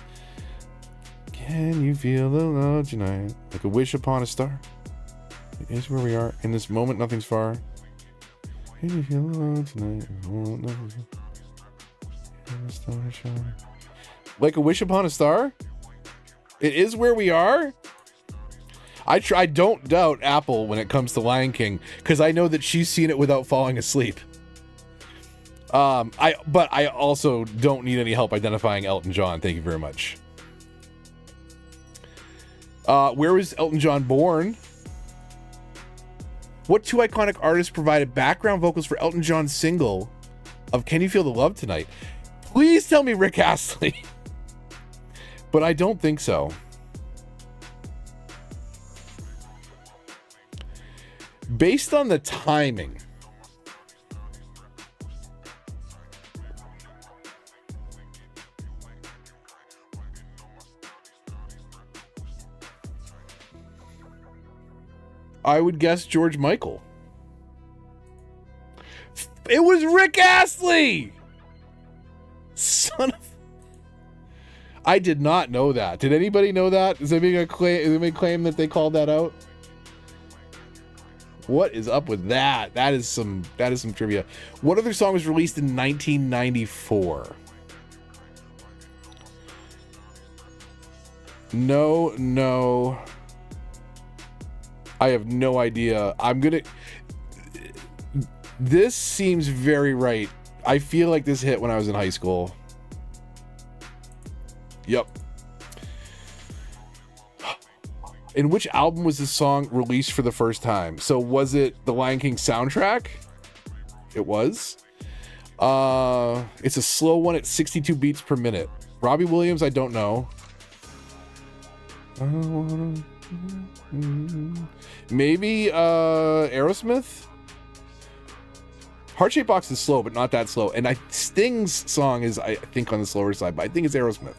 Can you feel the love tonight? Like a wish upon a star. It is where we are. In this moment, nothing's far. Can you feel the love tonight? Like a wish upon a star? It is where we are? I don't doubt Apple when it comes to Lion King, because I know that she's seen it without falling asleep. But I also don't need any help identifying Elton John. Thank you very much. Where was Elton John born? What two iconic artists provided background vocals for Elton John's single of Can You Feel the Love Tonight? Please tell me Rick Astley. But I don't think so. Based on the timing, I would guess George Michael. It was Rick Astley! Son of... I did not know that. Did anybody know that? Is anybody claim that they called that out? What is up with that? That is some trivia. What other song was released in 1994? No. I have no idea. This seems very right. I feel like this hit when I was in high school. Yep. In which album was this song released for the first time? So was it the Lion King soundtrack? It was. It's a slow one at 62 beats per minute. Robbie Williams, I don't know. Maybe Aerosmith? Heart-Shaped Box is slow, but not that slow. And Sting's song is, I think, on the slower side, but I think it's Aerosmith.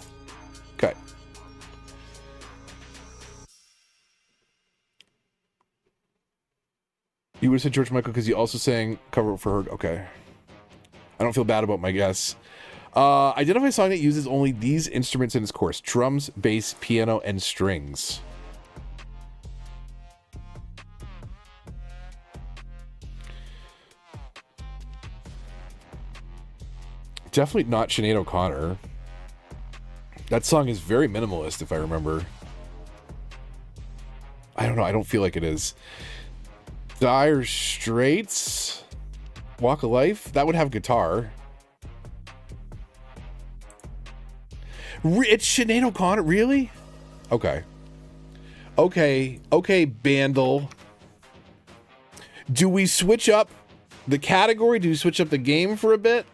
Okay. You would have said George Michael because he also sang cover for her. Okay. I don't feel bad about my guess. Identify a song that uses only these instruments in its chorus: drums, bass, piano, and strings. Definitely not Sinead O'Connor. That song is very minimalist, if I remember. I don't know. I don't feel like it is. Dire Straits? Walk of Life? That would have guitar. It's Sinead O'Connor? Really? Okay. Okay, Bandle. Do we switch up the category? Do we switch up the game for a bit?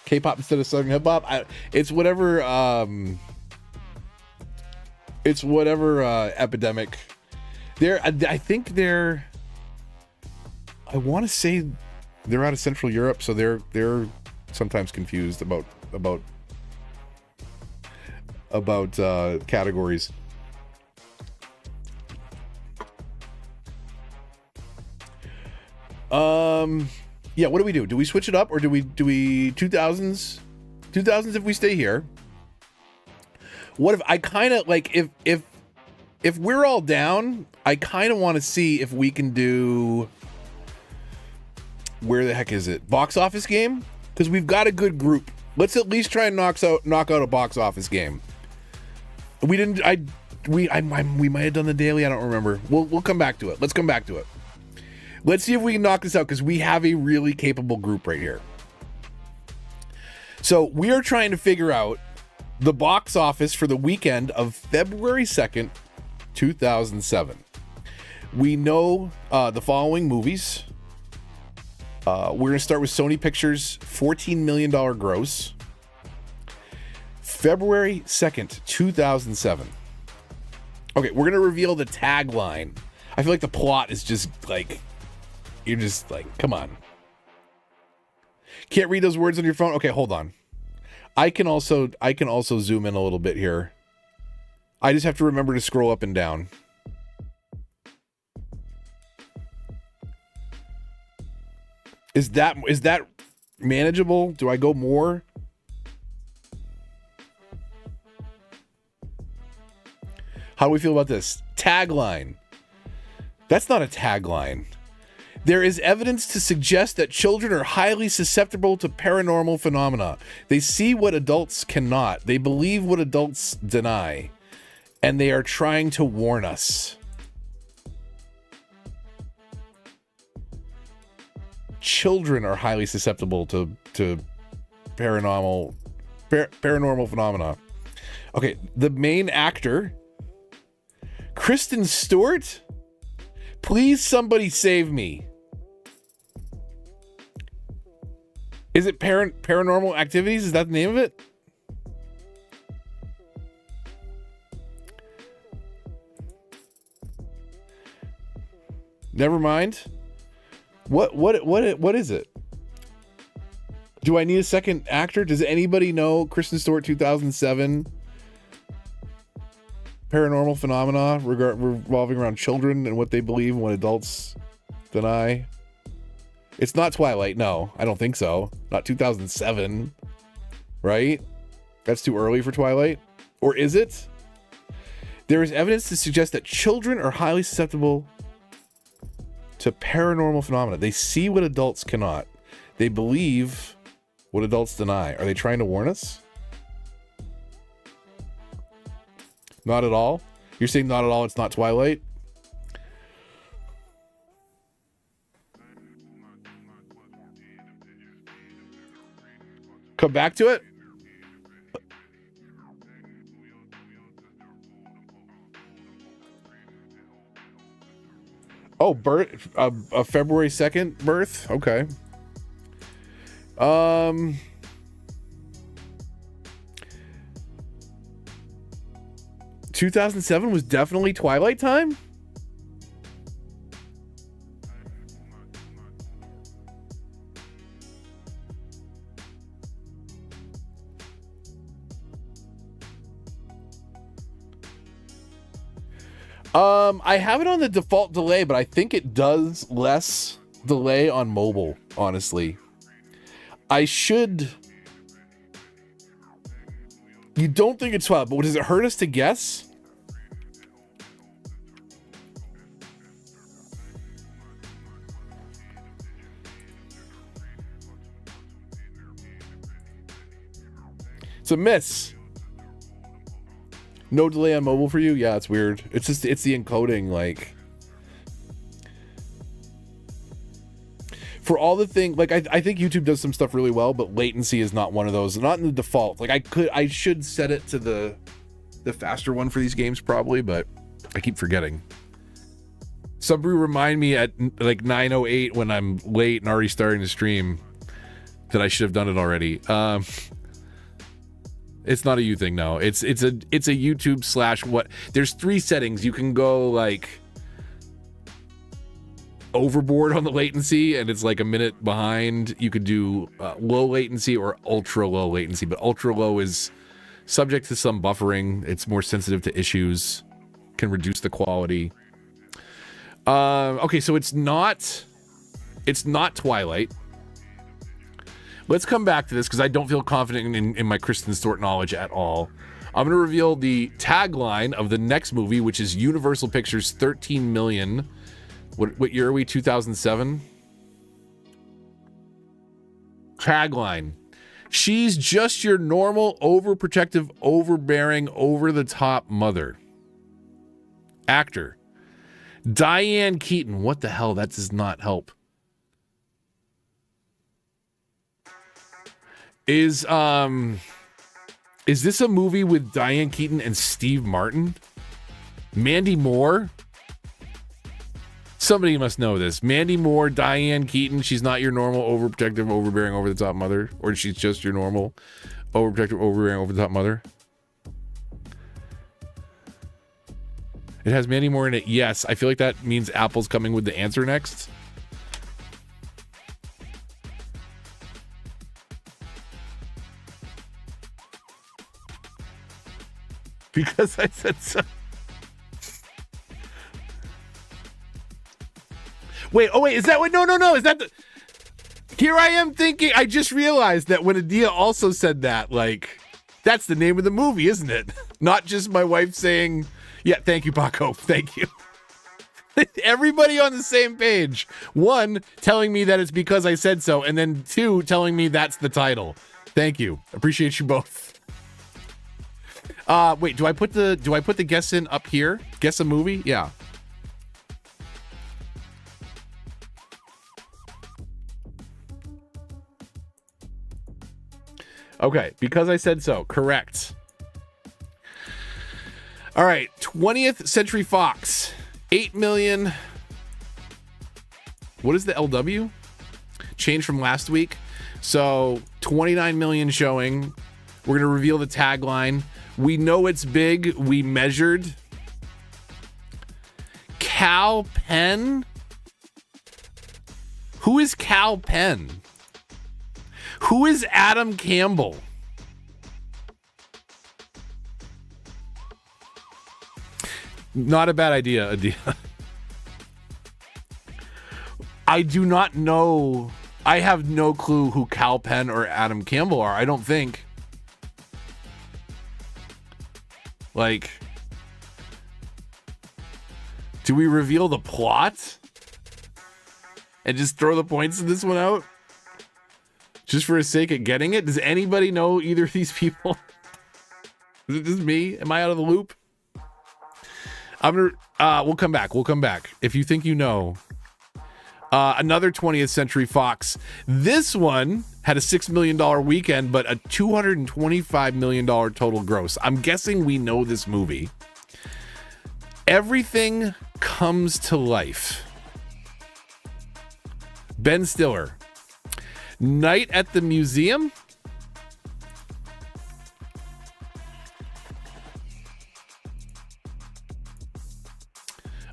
K-pop instead of Southern hip hop? It's whatever epidemic. I think they're, I want to say they're out of Central Europe, so they're sometimes confused about categories. Yeah, what do we do? Do we switch it up, or do we 2000s if we stay here? What if I kind of like, if we're all down, I kind of want to see if we can do, where the heck is it? Box office game? Because we've got a good group. Let's at least try and knock out a box office game. We might have done the daily. I don't remember. We'll come back to it. Let's come back to it. Let's see if we can knock this out, because we have a really capable group right here. So we are trying to figure out the box office for the weekend of February 2nd, 2007. We know the following movies. We're going to start with Sony Pictures' $14 million gross. February 2nd, 2007. Okay, we're going to reveal the tagline. I feel like the plot is just like, you're just like, come on. Can't read those words on your phone? Okay, hold on. I can also zoom in a little bit here. I just have to remember to scroll up and down. Is that manageable? Do I go more? How do we feel about this? Tagline. That's not a tagline. There is evidence to suggest that children are highly susceptible to paranormal phenomena. They see what adults cannot. They believe what adults deny. And they are trying to warn us. Children are highly susceptible to paranormal phenomena. Okay, the main actor, Kristen Stewart. Please, somebody save me. Is it Paranormal Activities? Is that the name of it? Never mind. What is it? Do I need a second actor? Does anybody know Kristen Stewart 2007 paranormal phenomena revolving around children and what they believe and what adults deny? It's not Twilight. No, I don't think so. Not 2007, right? That's too early for Twilight. Or is it? There is evidence to suggest that children are highly susceptible to paranormal phenomena. They see what adults cannot. They believe what adults deny. Are they trying to warn us? Not at all? You're saying not at all, it's not Twilight? Come back to it? Oh, birth, a February 2nd birth? Okay. 2007 was definitely Twilight time? I have it on the default delay, but I think it does less delay on mobile, honestly. I should... You don't think it's 12, but does it hurt us to guess? It's a miss. No delay on mobile for you? Yeah, it's weird. It's just, it's the encoding, like... For all the thing, like, I think YouTube does some stuff really well, but latency is not one of those. Not in the default. Like, I should set it to the faster one for these games, probably, but I keep forgetting. Somebody remind me at, like, 9:08 when I'm late and already starting to stream that I should have done it already. It's not a you thing, no. It's a YouTube / what. There's 3 settings. You can go like overboard on the latency, and it's like a minute behind. You could do low latency or ultra low latency, but ultra low is subject to some buffering. It's more sensitive to issues, can reduce the quality. Okay, so it's not Twilight. Let's come back to this because I don't feel confident in my Kristen Stewart knowledge at all. I'm going to reveal the tagline of the next movie, which is Universal Pictures' $13 million. What year are we? 2007? Tagline. She's just your normal, overprotective, overbearing, over-the-top mother. Actor. Diane Keaton. What the hell? That does not help. Is this a movie with Diane Keaton and Steve Martin? Mandy Moore? Somebody must know this. Mandy Moore, Diane Keaton. She's not your normal overprotective, overbearing, over the top mother, or she's just your normal overprotective, overbearing, over the top mother. It has Mandy Moore in it. Yes, I feel like that means Apple's coming with the answer next. Because I said so. Wait, is that what? No. Is that the... Here I am thinking, I just realized that when Adia also said that, like, that's the name of the movie, isn't it? Not just my wife saying, yeah, thank you, Paco, thank you. Everybody on the same page. One, telling me that it's because I said so, and then two, telling me that's the title. Thank you. Appreciate you both. Wait, do I put the guess in up here? Guess a movie? Yeah. Okay, because I said so. Correct. All right, 20th Century Fox. 8 million. What is the LW? Change from last week. So 29 million showing. We're going to reveal the tagline. We know it's big. We measured. Cal Penn? Who is Cal Penn? Who is Adam Campbell? Not a bad idea, Adia. I do not know. I have no clue who Cal Penn or Adam Campbell are. I don't think. Like, do we reveal the plot and just throw the points in this one out? Just for the sake of getting it? Does anybody know either of these people? Is it just me? Am I out of the loop? We'll come back. If you think you know. Another 20th Century Fox. This one had a $6 million weekend, but a $225 million total gross. I'm guessing we know this movie. Everything Comes to Life. Ben Stiller. Night at the Museum.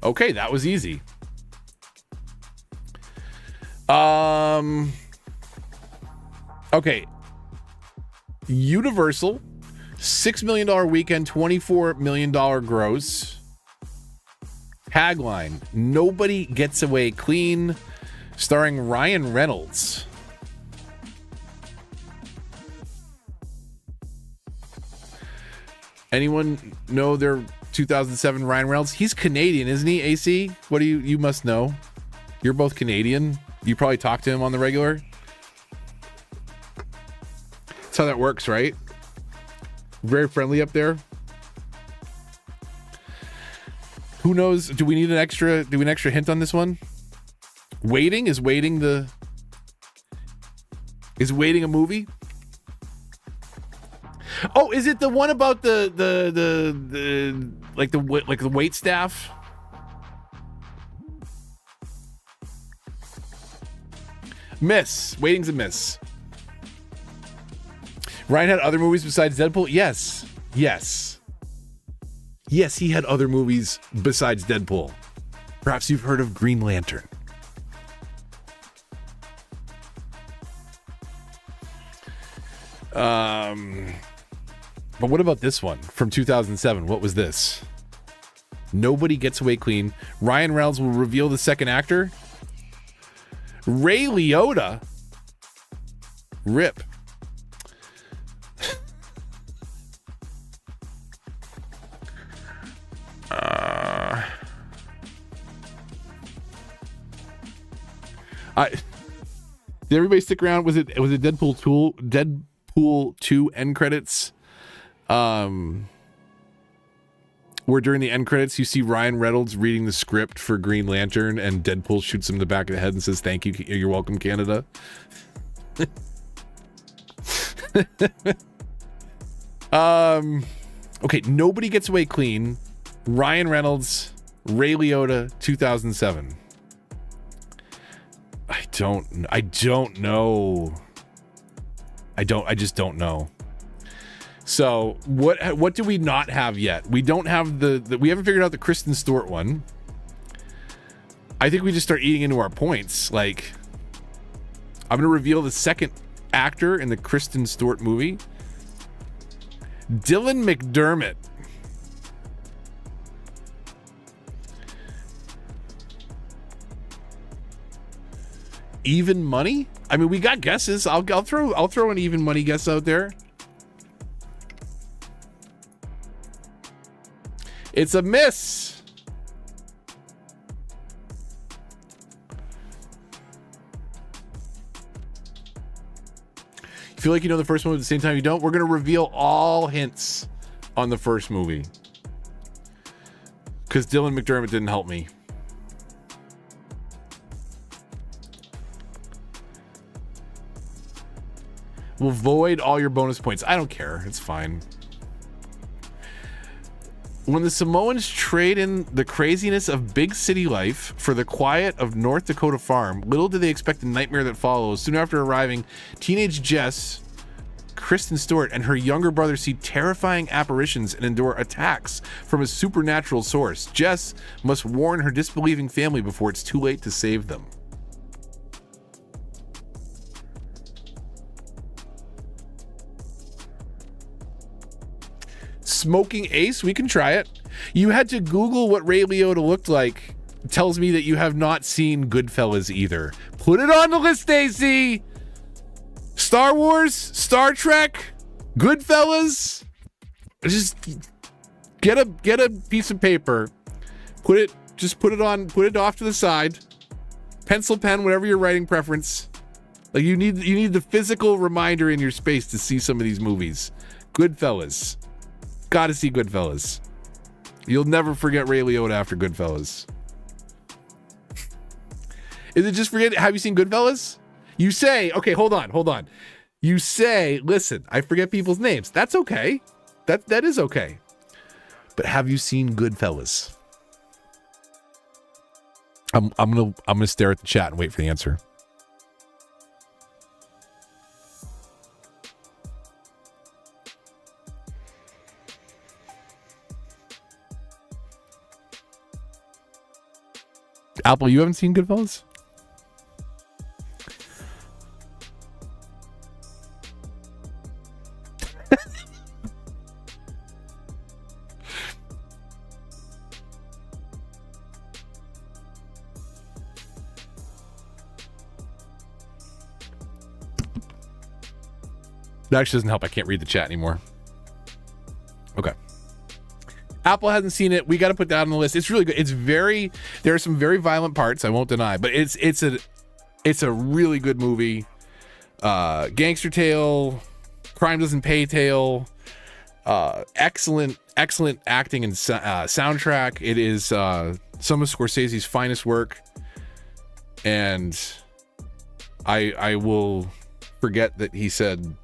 Okay, that was easy. Okay. Universal, $6 million weekend, $24 million gross. Tagline, Nobody Gets Away Clean, starring Ryan Reynolds. Anyone know their 2007 Ryan Reynolds? He's Canadian, isn't he, AC? What do you must know? You're both Canadian. You probably talk to him on the regular. That's how that works, right? Very friendly up there. Who knows? Do we need an extra hint on this one? Waiting? Is Waiting a movie? Oh, is it the one about the wait staff? Miss. Waiting's a miss. Ryan had other movies besides Deadpool? Yes. Yes, he had other movies besides Deadpool. Perhaps you've heard of Green Lantern. But what about this one from 2007? What was this? Nobody Gets Away Clean. Ryan Reynolds will reveal the second actor. Ray Liotta. RIP. Did everybody stick around? Was it Deadpool 2 end credits? Where during the end credits you see Ryan Reynolds reading the script for Green Lantern and Deadpool shoots him in the back of the head and says, "Thank you, you're welcome, Canada." Okay, Nobody Gets Away Clean. Ryan Reynolds, Ray Liotta, 2007. don't know. I just don't know. So what do we not have yet? We don't have we haven't figured out the Kristen Stewart one. I think we just start eating into our points. Like, I'm going to reveal the second actor in the Kristen Stewart movie. Dylan McDermott. Even money? I mean, we got guesses. I'll throw an even money guess out there. It's a miss. You feel like you know the first one at the same time you don't? We're going to reveal all hints on the first movie. Because Dylan McDermott didn't help me. We'll void all your bonus points. I don't care. It's fine. When the Samoans trade in the craziness of big city life for the quiet of North Dakota farm, little do they expect the nightmare that follows. Soon after arriving, teenage Jess, Kristen Stewart, and her younger brother see terrifying apparitions and endure attacks from a supernatural source. Jess must warn her disbelieving family before it's too late to save them. Smoking Ace, we can try it. You had to Google what Ray Liotta looked like. Tells me that you have not seen Goodfellas either. Put it on the list, AC. Star Wars, Star Trek, Goodfellas. Just get a piece of paper. Put it off to the side. Pencil, pen, whatever your writing preference. Like you need the physical reminder in your space to see some of these movies. Goodfellas. Gotta see Goodfellas. You'll never forget Ray Liotta after Goodfellas. Is it just forget? Have you seen Goodfellas? You say, okay, hold on. You say, listen, I forget people's names. That's okay. That is okay. But have you seen Goodfellas? I'm gonna stare at the chat and wait for the answer. Apple, you haven't seen Goodfellas? That actually doesn't help. I can't read the chat anymore. Okay. Apple hasn't seen it. We got to put that on the list. It's really good. There are some very violent parts, I won't deny, but it's a really good movie. Gangster tale, crime doesn't pay tale. Excellent acting and soundtrack. It is some of Scorsese's finest work, and I will forget that he said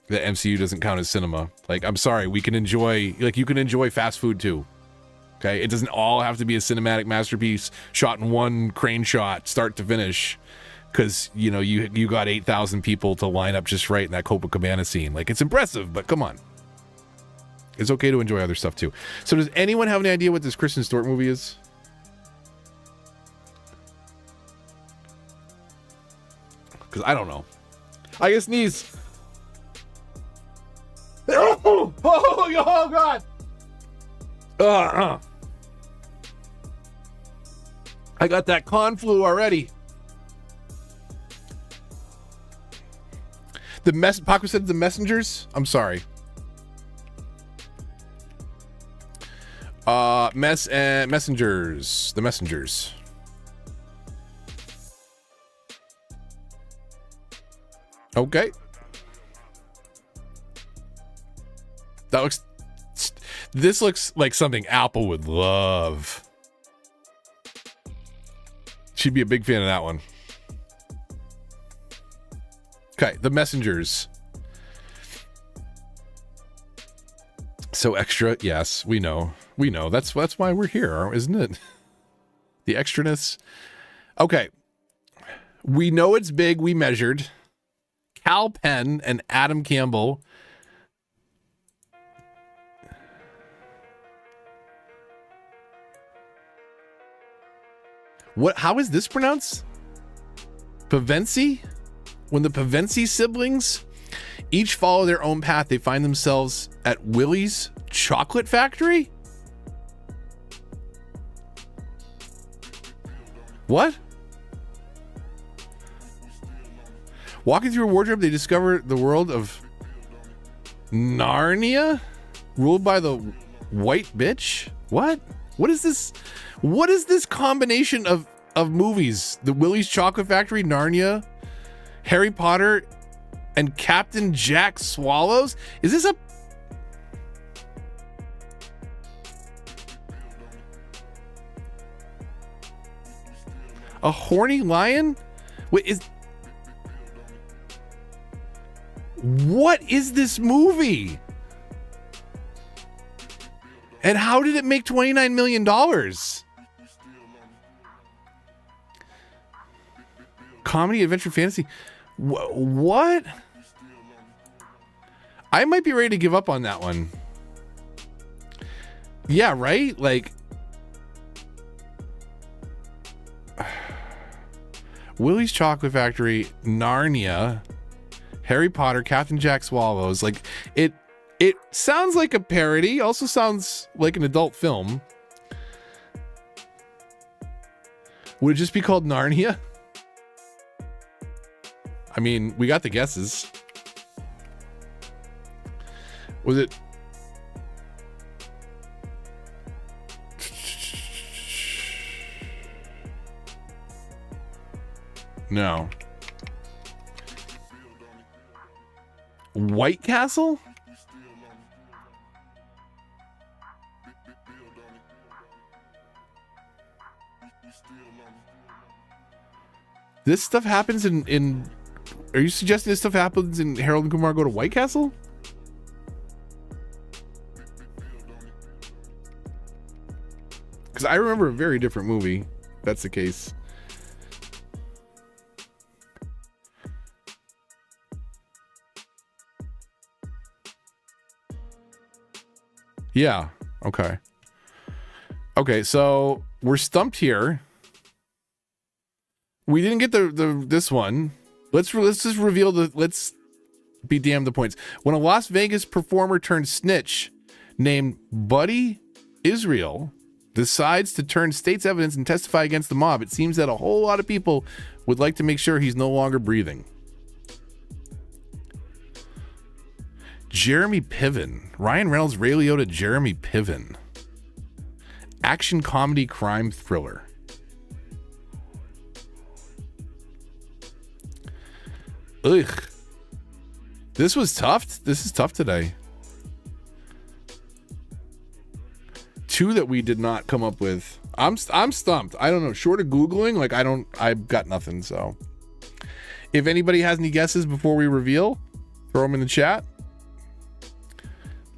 that MCU doesn't count as cinema. Like, I'm sorry, you can enjoy fast food too. Okay, it doesn't all have to be a cinematic masterpiece shot in one crane shot, start to finish, because you got 8,000 people to line up just right in that Copacabana scene. Like, it's impressive, but come on, it's okay to enjoy other stuff too. So, does anyone have any idea what this Kristen Stewart movie is? Because I don't know. I guess sneeze. Oh God! I got that con flu already. Paco said the Messengers. I'm sorry. Messengers. The Messengers. Okay. This looks like something Apple would love. She'd be a big fan of that one. Okay, The Messengers. So extra, yes, we know. That's why we're here, isn't it? The extraness. Okay. We know it's big. We measured. Cal Penn and Adam Campbell. What? How is this pronounced? Pevensie? When the Pevensie siblings each follow their own path, they find themselves at Willie's Chocolate Factory? What? Walking through a wardrobe, they discover the world of Narnia, ruled by the white bitch. What? What is this? What is this combination of movies? The Willie's Chocolate Factory, Narnia, Harry Potter, and Captain Jack Swallows? Is this a horny lion? Wait, what is this movie? And how did it make $29 million? Comedy, adventure, fantasy. What? I might be ready to give up on that one. Yeah, right? Like, Willie's Chocolate Factory, Narnia, Harry Potter, Captain Jack Swallows. Like, it sounds like a parody, also sounds like an adult film. Would it just be called Narnia? I mean, we got the guesses. Was it? No. White Castle? This stuff happens in are you suggesting this stuff happens in Harold and Kumar Go to White Castle? Because I remember a very different movie, if that's the case. Yeah. Okay. Okay, so we're stumped here. We didn't get the this one. Let's just reveal let's be damned the points. When a Las Vegas performer turned snitch named Buddy Israel decides to turn state's evidence and testify against the mob, it seems that a whole lot of people would like to make sure he's no longer breathing. Jeremy Piven. Ryan Reynolds, Ray Liotta, Jeremy Piven. Action comedy crime thriller. Ugh. This was tough. This is tough today. Two that we did not come up with. I'm stumped. I don't know. Short of Googling, like I've got nothing. So if anybody has any guesses before we reveal, throw them in the chat.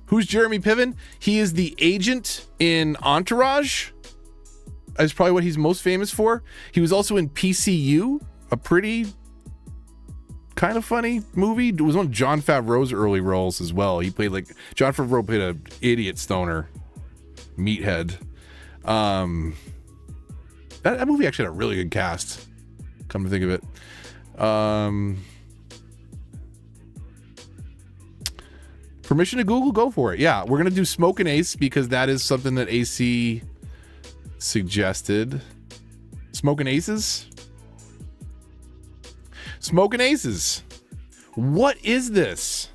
Who's Jeremy Piven? He is the agent in Entourage. That's probably what he's most famous for. He was also in PCU, a pretty kind of funny movie. It was one of Jon Favreau's early roles as well. He played Jon Favreau played an idiot stoner meathead. That movie actually had a really good cast, come to think of it. Permission to Google, go for it. Yeah, we're gonna do Smokin' Ace because that is something that AC suggested. Smokin' Aces? Smokin' Aces. What is this?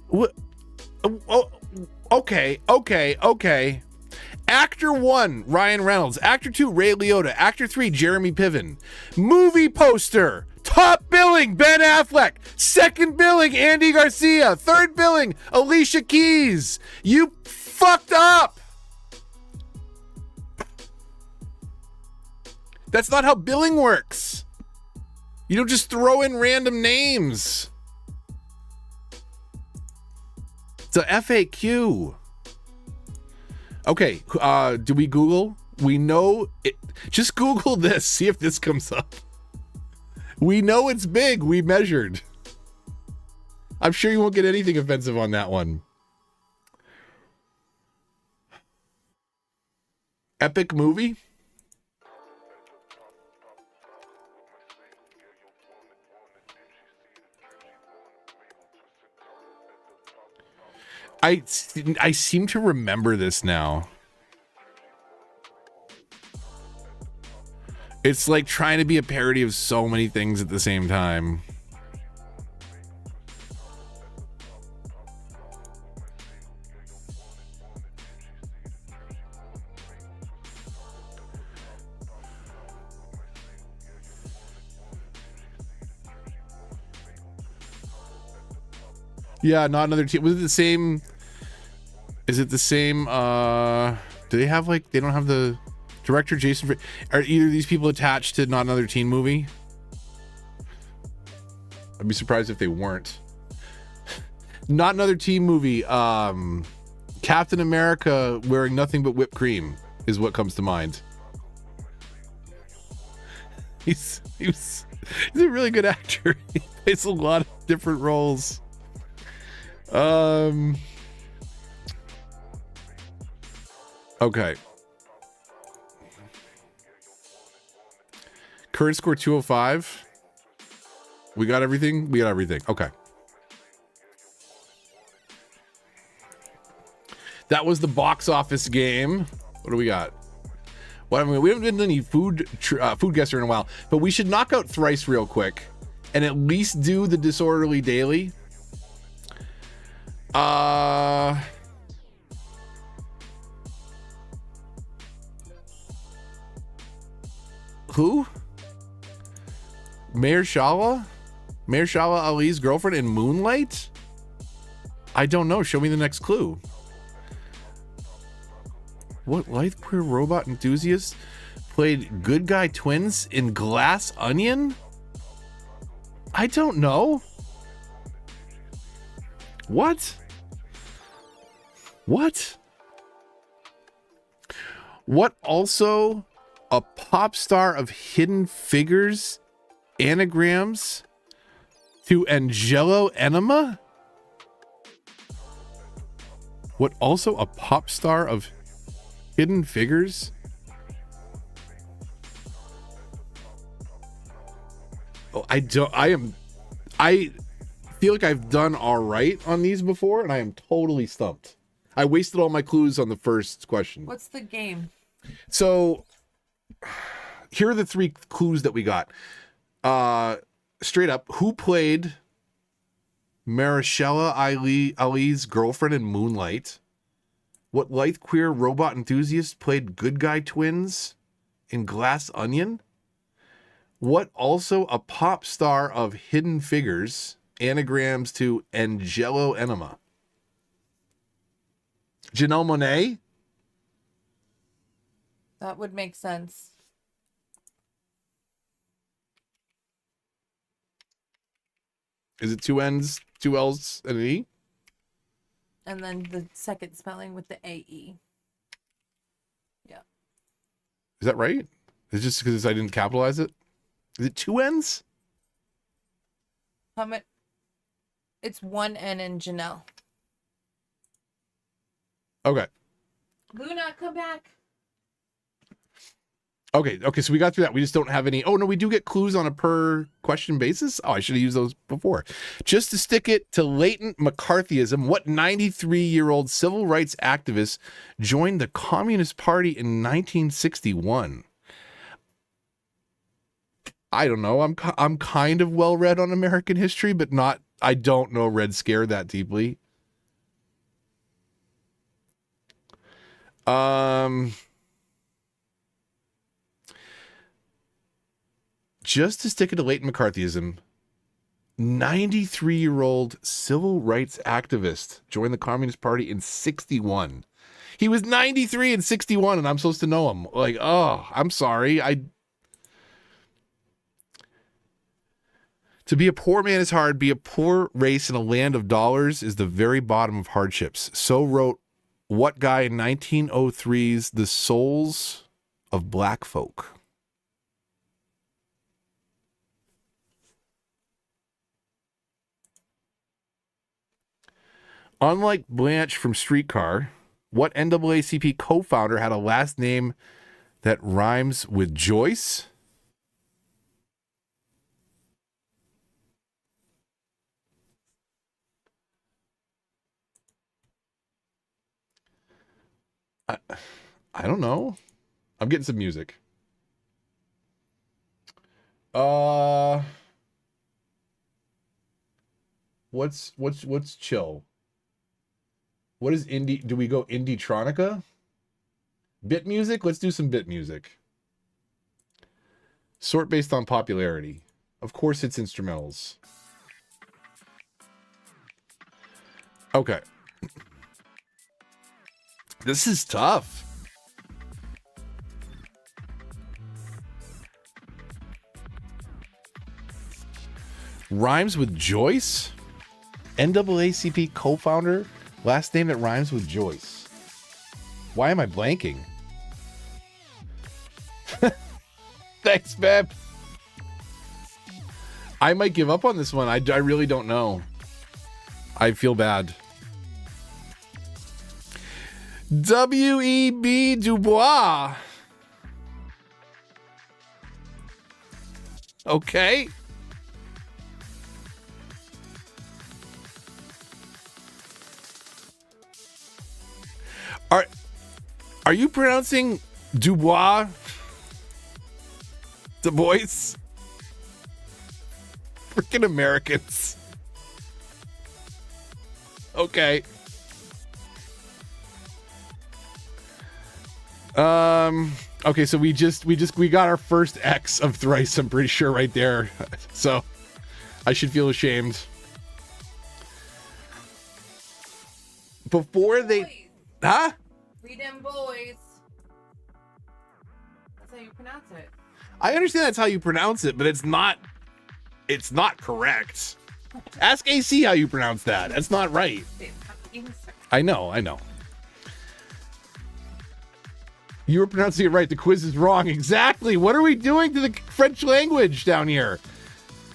What? Oh, okay. Actor 1, Ryan Reynolds. Actor 2, Ray Liotta. Actor 3, Jeremy Piven. Movie poster. Top billing, Ben Affleck. Second billing, Andy Garcia. Third billing, Alicia Keys. You fucked up. That's not how billing works. You don't just throw in random names. It's a FAQ. Okay, do we Google? We know it. Just Google this. See if this comes up. We know it's big. We measured. I'm sure you won't get anything offensive on that one. Epic movie? I seem to remember this now. It's like trying to be a parody of so many things at the same time. Yeah, not another team. Was it the same? Is it the same? Do they have like, they don't have the director Jason? Are either of these people attached to Not Another Teen Movie? I'd be surprised if they weren't. Not Another Teen Movie. Captain America wearing nothing but whipped cream is what comes to mind. He's a really good actor. He plays a lot of different roles. Okay. Current score 205. We got everything? We got everything. Okay. That was the box office game. What do we got? Well, I mean, we haven't done any FoodGuessr in a while, but we should knock out Thrice real quick and at least do the Disorderly Daily. Who? Mahershala Ali's girlfriend in Moonlight? I don't know. Show me the next clue. What lithe queer robot enthusiast played good guy twins in Glass Onion? I don't know. What? What also a pop star of Hidden Figures anagrams to Angelo Enema? What also a pop star of Hidden Figures? Oh, I feel like I've done all right on these before, and I am totally stumped. I wasted all my clues on the first question. What's the game? So, here are the three clues that we got. Straight up, who played Mahershala Ali's girlfriend in Moonlight? What lithe queer robot enthusiast played good guy twins in Glass Onion? What also a pop star of Hidden Figures anagrams to Angelo Enema? Janelle Monáe? That would make sense. Is it two N's, two L's, and an E? And then the second spelling with the AE. Yeah. Is that right? Is it just because I didn't capitalize it? Is it two N's? It's one N in Janelle. Okay. Luna, come back. Okay, so we got through that. We just don't have any. Oh, no, we do get clues on a per question basis. Oh, I should have used those before. Just to stick it to latent McCarthyism, what 93-year-old civil rights activist joined the Communist Party in 1961? I don't know. I'm kind of well read on American history, but not. I don't know Red Scare that deeply. Just to stick it to latent McCarthyism, 93-year-old civil rights activist joined the Communist Party in 61. He was 93 and 61, and I'm supposed to know him. Like, oh, I'm sorry. To be a poor man is hard. Be a poor race in a land of dollars is the very bottom of hardships. So wrote what guy in 1903's The Souls of Black Folk? Unlike Blanche from Streetcar, what NAACP co-founder had a last name that rhymes with Joyce? I don't know. I'm getting some music. What's chill? What is indie? Do we go indie-tronica? Bit music? Let's do some bit music. Sort based on popularity. Of course it's instrumentals. Okay. This is tough. Rhymes with Joyce? NAACP co-founder? Last name that rhymes with Joyce. Why am I blanking? Thanks, man. I might give up on this one. I really don't know. I feel bad. W.E.B. Du Bois. Okay. Are you pronouncing Dubois? Du Bois? Freaking Americans. Okay. Okay, so we got our first X of thrice, I'm pretty sure, right there. So I should feel ashamed. Before they Boys. Huh? Read them boys. That's how you pronounce it. I understand that's how you pronounce it, but it's not correct. Ask AC how you pronounce that. That's not right. I know. You were pronouncing it right. The quiz is wrong. Exactly. What are we doing to the French language down here?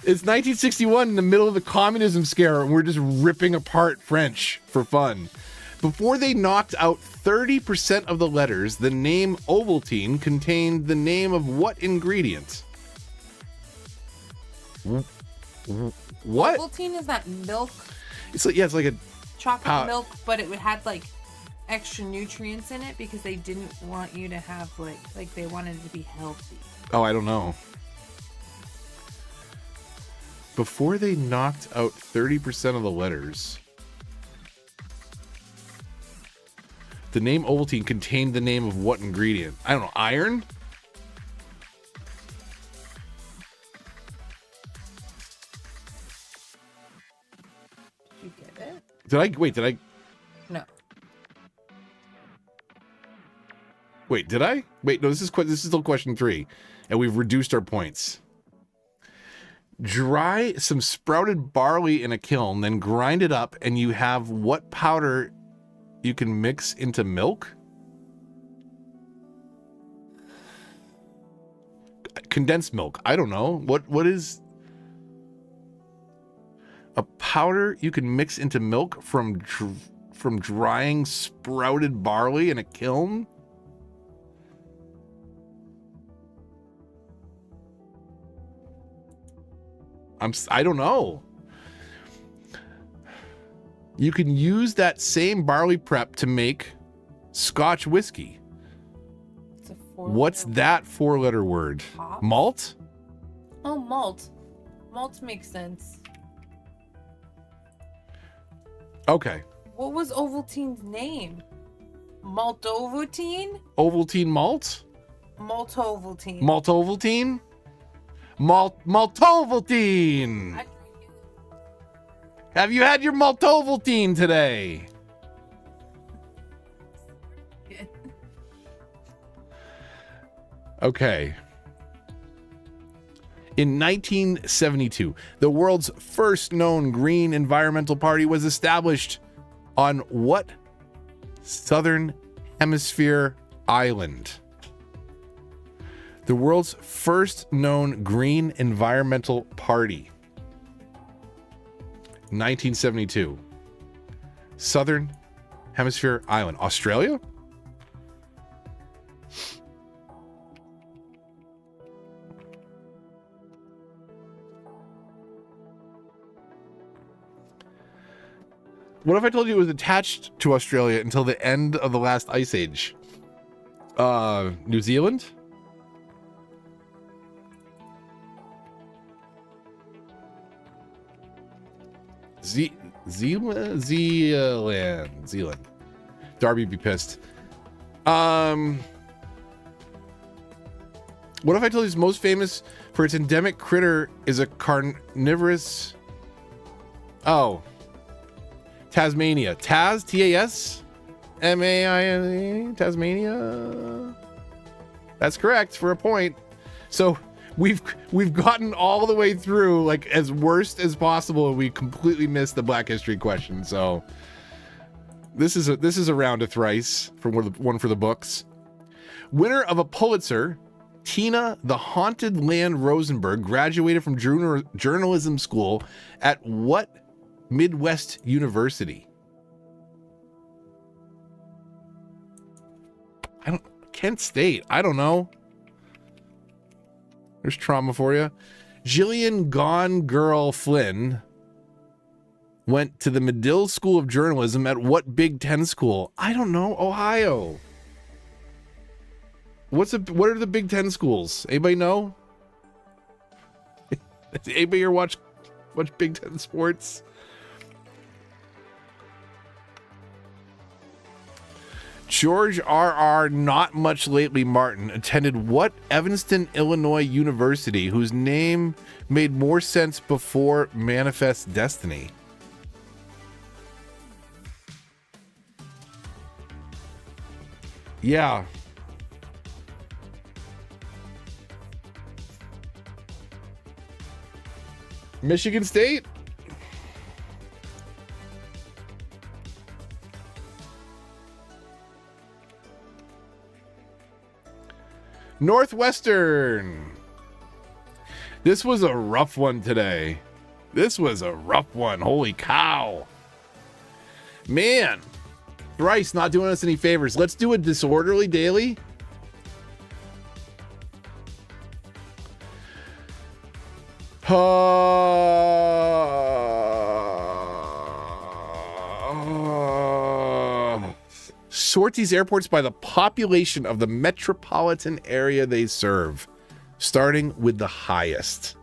It's 1961 in the middle of the communism scare, and we're just ripping apart French for fun. Before they knocked out 30% of the letters, the name Ovaltine contained the name of what ingredient? What? Ovaltine is that milk? It's like a Chocolate milk, but it had like extra nutrients in it because they didn't want you to have like they wanted it to be healthy. Oh, I don't know. Before they knocked out 30% of the letters, the name Ovaltine contained the name of what ingredient? I don't know. Iron? Did you get it? Did I? No. Wait, did I? Wait, no, this is still question 3. And we've reduced our points. Dry some sprouted barley in a kiln, then grind it up, and you have what powder you can mix into milk? Condensed milk. I don't know. What is a powder you can mix into milk from drying sprouted barley in a kiln? I don't know. You can use that same barley prep to make Scotch whiskey. It's a What's that 4-letter word? Hops? Malt? Oh, malt. Malt makes sense. Okay. What was Ovaltine's name? Maltovaltine? Ovaltine malt? Maltovaltine. Maltovaltine? Maltovaltine! I drink Have you had your Maltovaltine today? it. Okay. In 1972, the world's first known green environmental party was established on what Southern Hemisphere island? The world's first known green environmental party. 1972. Southern Hemisphere island. Australia? What if I told you it was attached to Australia until the end of the last ice age? New Zealand? Zealand. Darby be pissed. What if I told you it's most famous for its endemic critter is a carnivorous? Oh. Tasmania. T-A-S? M-A-I-N-E? Tasmania? That's correct for a point. So we've gotten all the way through like as worst as possible, and we completely missed the Black History question. So this is a round of thrice for one for the books. Winner of a Pulitzer, Tina the Haunted Land Rosenberg graduated from journalism school at what Midwest University? Kent State. I don't know. There's trauma for you. Gillian Gone Girl Flynn went to the Medill School of Journalism at what Big Ten school? I don't know. Ohio. What are the Big Ten schools? Anybody know? Anybody here watch Big Ten sports? George R.R. Not Much Lately Martin attended what Evanston, Illinois University, whose name made more sense before Manifest Destiny? Yeah. Michigan State? Northwestern. This was a rough one today. This was a rough one. Holy cow. Man. Thrice not doing us any favors. Let's do a disorderly daily. Sort these airports by the population of the metropolitan area they serve, starting with the highest.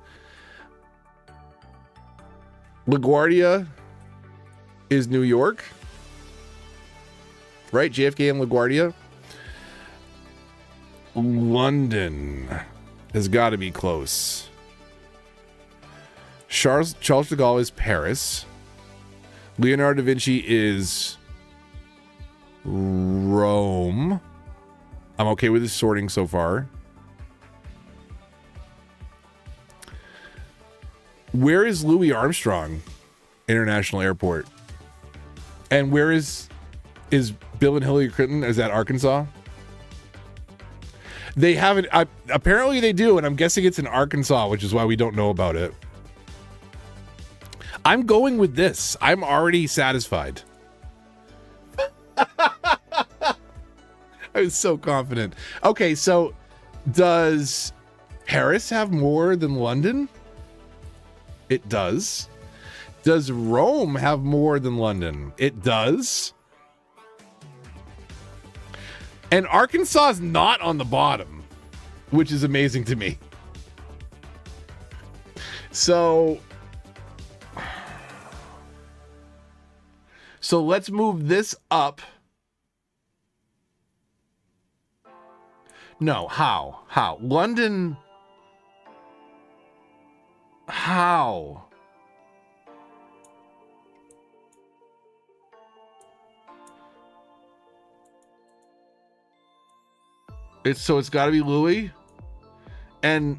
LaGuardia is New York, right? JFK and LaGuardia. London has got to be close. Charles de Gaulle is Paris. Leonardo da Vinci is Rome. I'm okay with this sorting so far. Where is Louis Armstrong International Airport? And where is Bill and Hillary Clinton? Is that Arkansas? They haven't. Apparently they do, and I'm guessing it's in Arkansas, which is why we don't know about it. I'm going with this. I'm already satisfied. I was so confident. Okay, so does Paris have more than London? It does. Does Rome have more than London? It does. And Arkansas is not on the bottom, which is amazing to me. So let's move this up. No, how? London, how? It's got to be Louis, and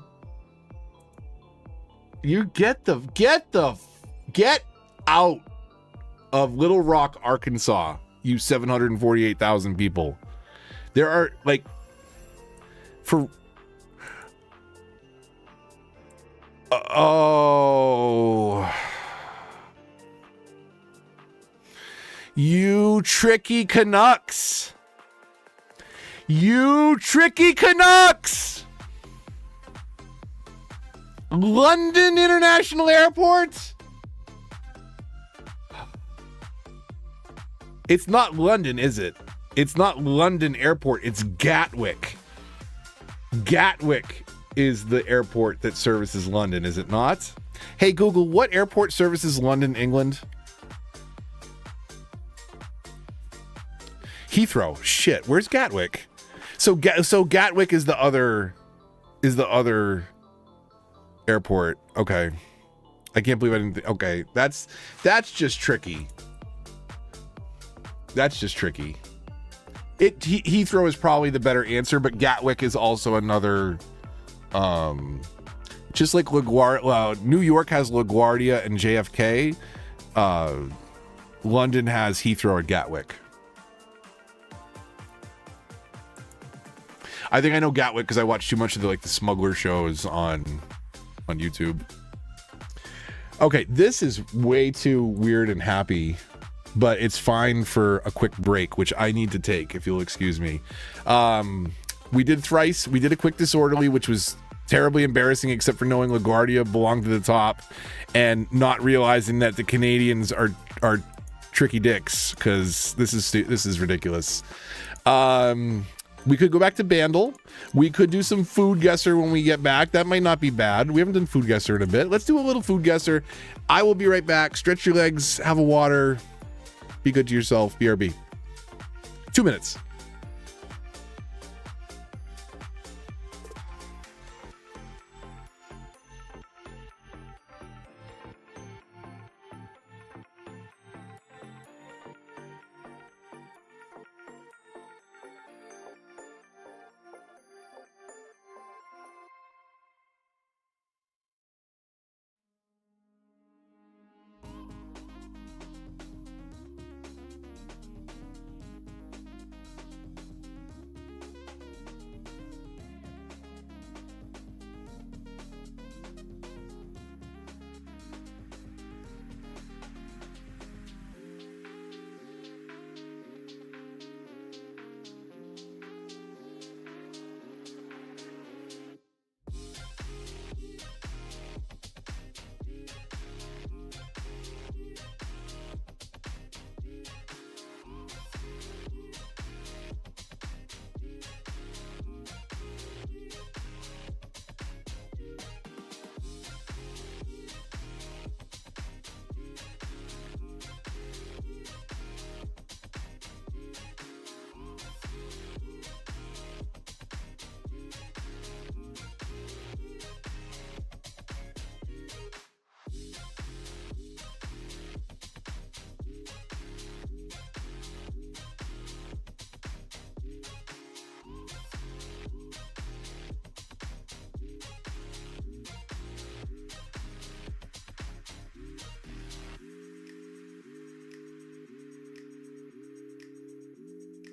you get out of Little Rock, Arkansas. you 748,000 people. There are like for you tricky Canucks. You tricky Canucks. London International Airport. It's not London, is it? It's not London Airport. It's Gatwick. Gatwick is the airport that services London, is it not? Hey, Google, what airport services London, England? Heathrow. Shit, where's Gatwick? So Gatwick is the other airport. Okay. I can't believe I didn't okay, that's just tricky. That's just tricky. Heathrow is probably the better answer, but Gatwick is also another just like New York has LaGuardia and JFK. London has Heathrow and Gatwick. I think I know Gatwick because I watch too much of the smuggler shows on YouTube. Okay, this is way too weird and happy, but it's fine for a quick break, which I need to take, if you'll excuse me. We did thrice. We did a quick disorderly, which was terribly embarrassing, except for knowing LaGuardia belonged to the top and not realizing that the Canadians are tricky dicks, because this is ridiculous. We could go back to Bandle. We could do some FoodGuessr when we get back. That might not be bad. We haven't done FoodGuessr in a bit. Let's do a little FoodGuessr. I will be right back. Stretch your legs, have a water, be good to yourself. BRB. 2 minutes.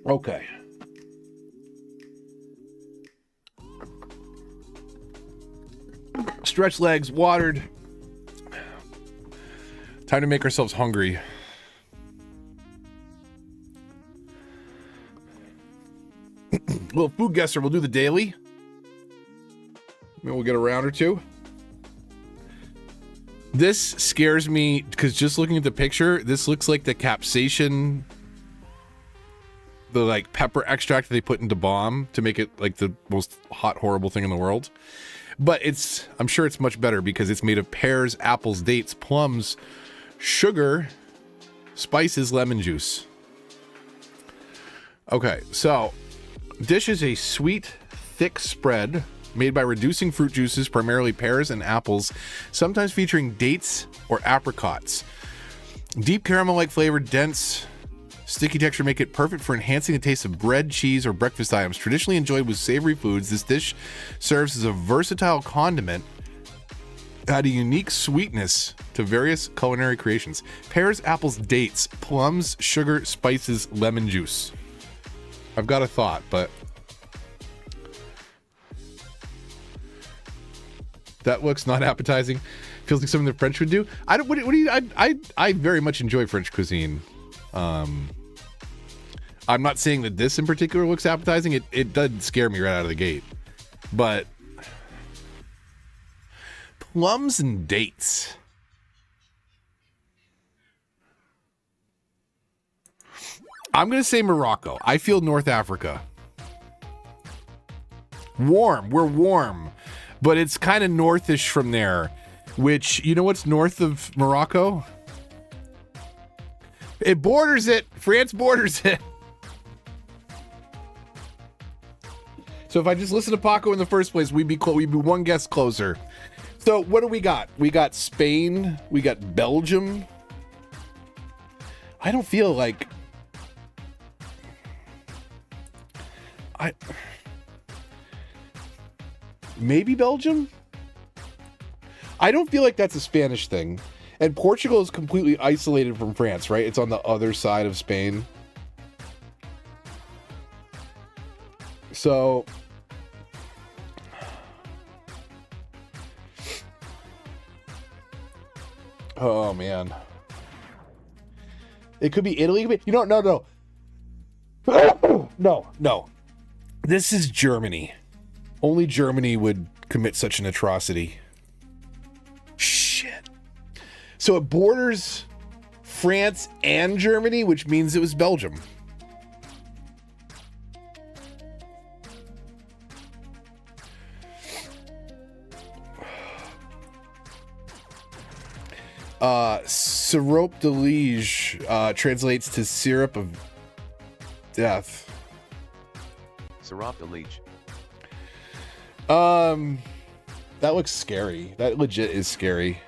Okay. Stretch legs, watered. Time to make ourselves hungry. Well, FoodGuessr, we'll do the daily. Maybe we'll get a round or two. This scares me because just looking at the picture, this looks like the capsaicin, the pepper extract that they put into bomb to make it the most hot, horrible thing in the world. But I'm sure it's much better because it's made of pears, apples, dates, plums, sugar, spices, lemon juice. Okay, so dish is a sweet, thick spread made by reducing fruit juices, primarily pears and apples, sometimes featuring dates or apricots. Deep caramel-like flavor, dense, sticky texture make it perfect for enhancing the taste of bread, cheese, or breakfast items. Traditionally enjoyed with savory foods, this dish serves as a versatile condiment add a unique sweetness to various culinary creations. Pears, apples, dates, plums, sugar, spices, lemon juice. I've got a thought, but that looks not appetizing. Feels like something the French would do. I don't. What do you? I very much enjoy French cuisine. I'm not saying that this in particular looks appetizing. It does scare me right out of the gate, but plums and dates. I'm gonna say Morocco. I feel North Africa. Warm. We're warm, but it's kind of northish from there. Which, you know what's north of Morocco? It borders it. France borders it. So if I just listen to Paco in the first place, we'd be one guess closer. So what do we got? We got Spain. We got Belgium. I don't feel like... Maybe Belgium? I don't feel like that's a Spanish thing. And Portugal is completely isolated from France, right? It's on the other side of Spain. So... Oh, man. It could be Italy. No. No. This is Germany. Only Germany would commit such an atrocity. Shit. So it borders France and Germany, which means it was Belgium. Syrup de Liege translates to syrup of death. Syrup de Liege. That looks scary. That legit is scary.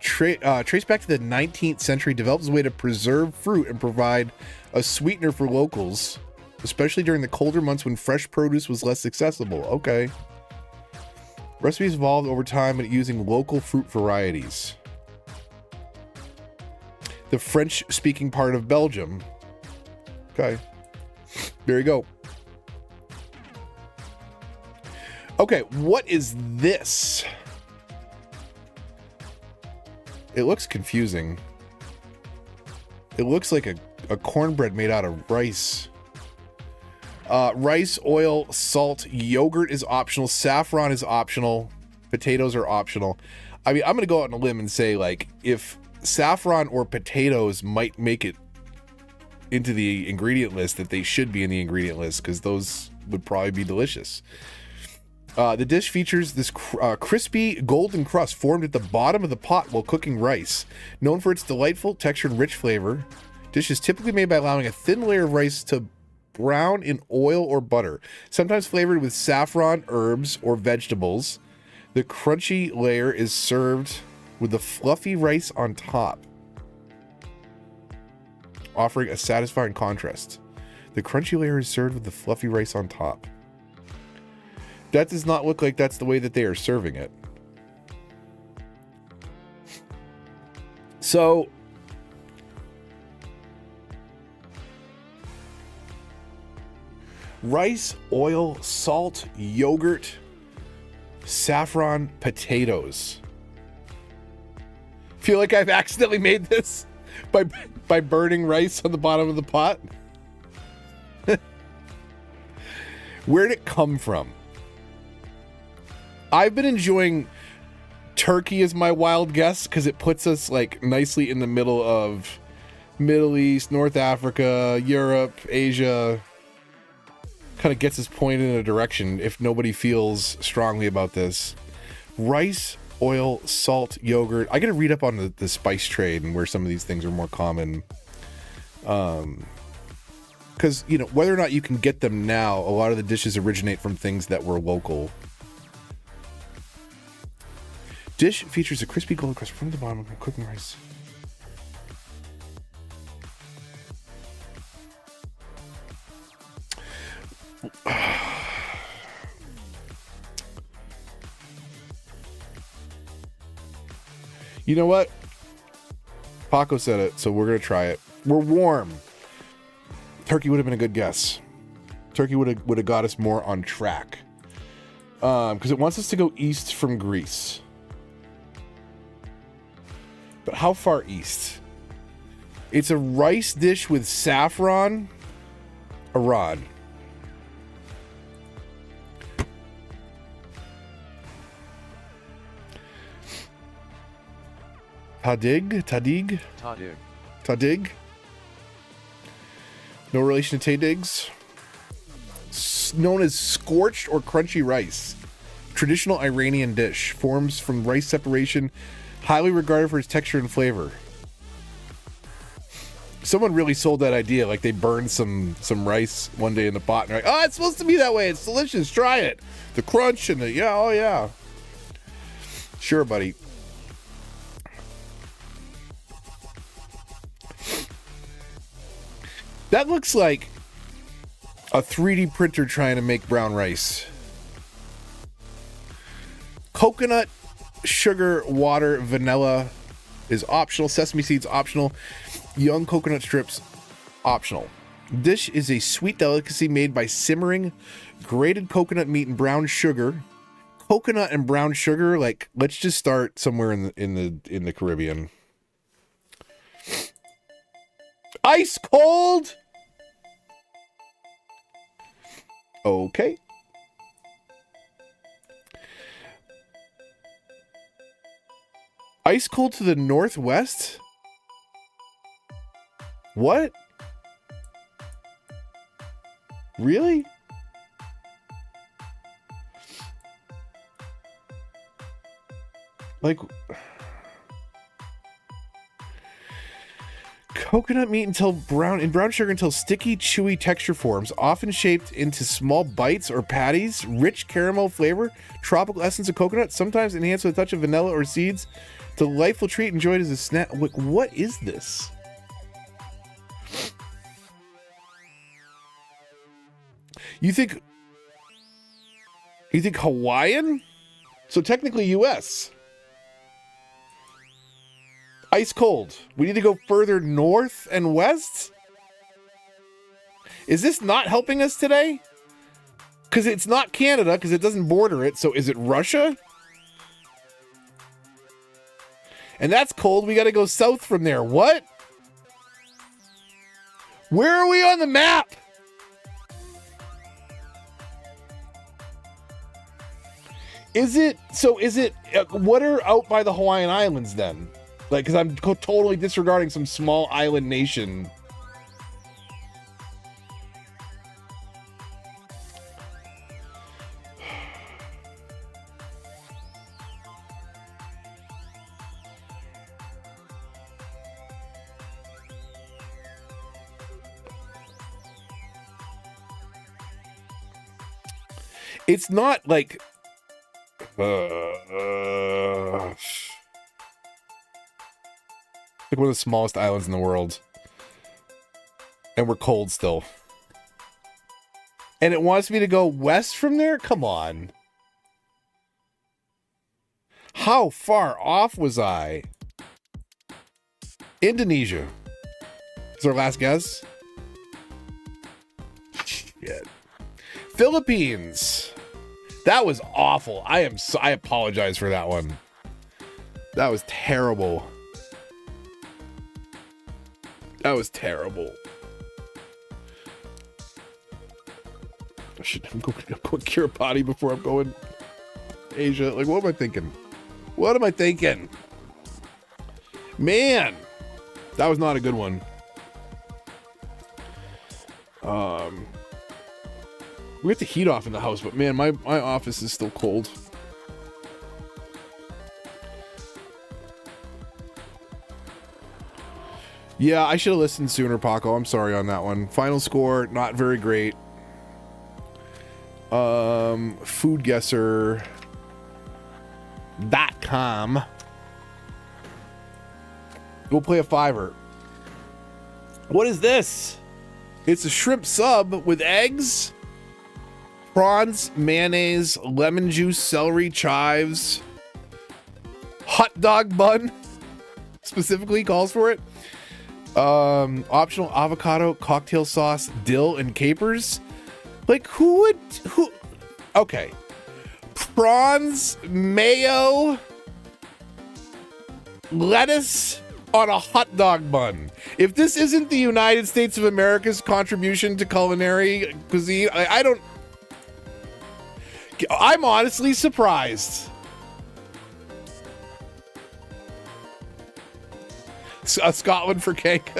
Trace back to the 19th century, develops a way to preserve fruit and provide a sweetener for locals, especially during the colder months when fresh produce was less accessible. Okay. Recipes evolved over time using local fruit varieties. The French-speaking part of Belgium. Okay. There you go. Okay, what is this? It looks confusing. It looks like a cornbread made out of rice. Rice, oil, salt, yogurt is optional. Saffron is optional. Potatoes are optional. I mean, I'm going to go out on a limb and say, like, if saffron or potatoes might make it into the ingredient list, that they should be in the ingredient list, because those would probably be delicious. The dish features this crispy golden crust formed at the bottom of the pot while cooking rice. Known for its delightful texture and rich flavor, dish is typically made by allowing a thin layer of rice to brown in oil or butter, sometimes flavored with saffron, herbs, or vegetables. The crunchy layer is served with the fluffy rice on top, offering a satisfying contrast. The crunchy layer is served with the fluffy rice on top. That does not look like that's the way that they are serving it. So, rice, oil, salt, yogurt, saffron, potatoes. Feel like I've accidentally made this by burning rice on the bottom of the pot? Where'd it come from? I've been enjoying Turkey as my wild guess because it puts us like nicely in the middle of Middle East, North Africa, Europe, Asia. Kind of gets us pointed in a direction if nobody feels strongly about this. Rice, oil, salt, yogurt. I got to read up on the spice trade and where some of these things are more common. Because, you know, whether or not you can get them now, a lot of the dishes originate from things that were local. Dish features a crispy golden crust from the bottom of cooking rice. You know what? Paco said it, so we're gonna try it. We're warm. Turkey would have been a good guess. Turkey would have got us more on track. Because it wants us to go east from Greece. But how far east? It's a rice dish with saffron. Iran. Tadig? Tadig? No relation to Tadigs. Known as scorched or crunchy rice. Traditional Iranian dish. Forms from rice separation. Highly regarded for its texture and flavor. Someone really sold that idea. Like they burned some rice one day in the pot. And they're like, oh, it's supposed to be that way. It's delicious. Try it. The crunch and the, yeah, oh yeah. Sure, buddy. That looks like a 3D printer trying to make brown rice. Coconut, sugar, water, vanilla is optional. Sesame seeds optional. Young coconut strips optional. Dish is a sweet delicacy made by simmering grated coconut meat and brown sugar. Coconut and brown sugar, like let's just start somewhere in the Caribbean. Ice cold. Okay. Ice cold to the northwest? What? Really? Like coconut meat until brown sugar until sticky, chewy texture forms, often shaped into small bites or patties, rich caramel flavor, tropical essence of coconut, sometimes enhanced with a touch of vanilla or seeds. Delightful treat enjoyed as a snack. Like, what is this? You think Hawaiian? So technically US. Ice cold. We need to go further north and west? Is this not helping us today? Because it's not Canada, because it doesn't border it. So is it Russia? And that's cold. We got to go south from there. What? Where are we on the map? Is it what are out by the Hawaiian Islands then? Like, because I'm totally disregarding some small island nation. It's not like like one of the smallest islands in the world. And we're cold still. And it wants me to go west from there? Come on. How far off was I? Indonesia. Is our last guess? Shit. Philippines. That was awful. I apologize for that one. That was terrible. That was terrible. I'm going Kiribati before I'm going Asia. Like, what am I thinking? What am I thinking? Man, that was not a good one. We have the heat off in the house, but man, my office is still cold. Yeah, I should have listened sooner, Paco. I'm sorry on that one. Final score, not very great. FoodGuessr.com. We'll play a $5. What is this? It's a shrimp sub with eggs, prawns, mayonnaise, lemon juice, celery, chives, hot dog bun. specifically calls for it. Optional avocado, cocktail sauce, dill, and capers. Like, who? Okay. Prawns, mayo, lettuce on a hot dog bun. If this isn't the United States of America's contribution to culinary cuisine, I don't... I'm honestly surprised. Scotland for cake.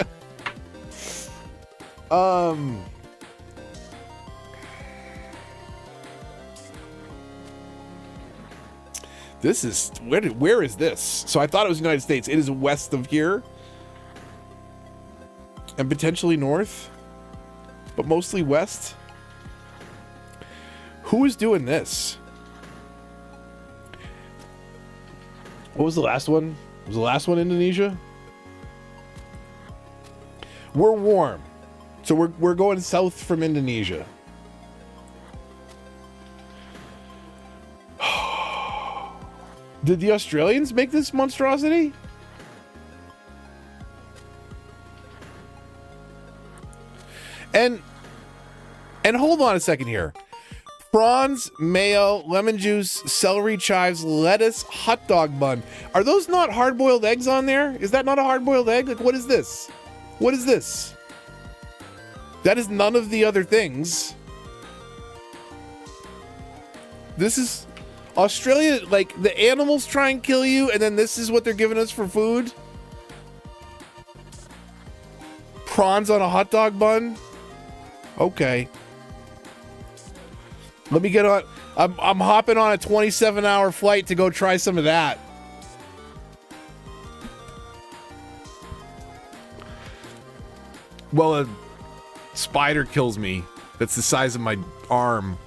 This is where is this? So I thought it was United States. It is west of here and potentially north, but mostly west. Who is doing this? What was the last one? Was the last one Indonesia? We're warm, so we're going south from Indonesia. Did the Australians make this monstrosity? And hold on a second here. Prawns, mayo, lemon juice, celery chives, lettuce, hot dog bun. Are those not hard-boiled eggs on there? Is that not a hard-boiled egg? Like, what is this? What is this? That is none of the other things. This is Australia, like, the animals try and kill you, and then this is what they're giving us for food? Prawns on a hot dog bun? Okay. Let me get on. I'm hopping on a 27-hour flight to go try some of that. Well, a spider kills me. That's the size of my arm.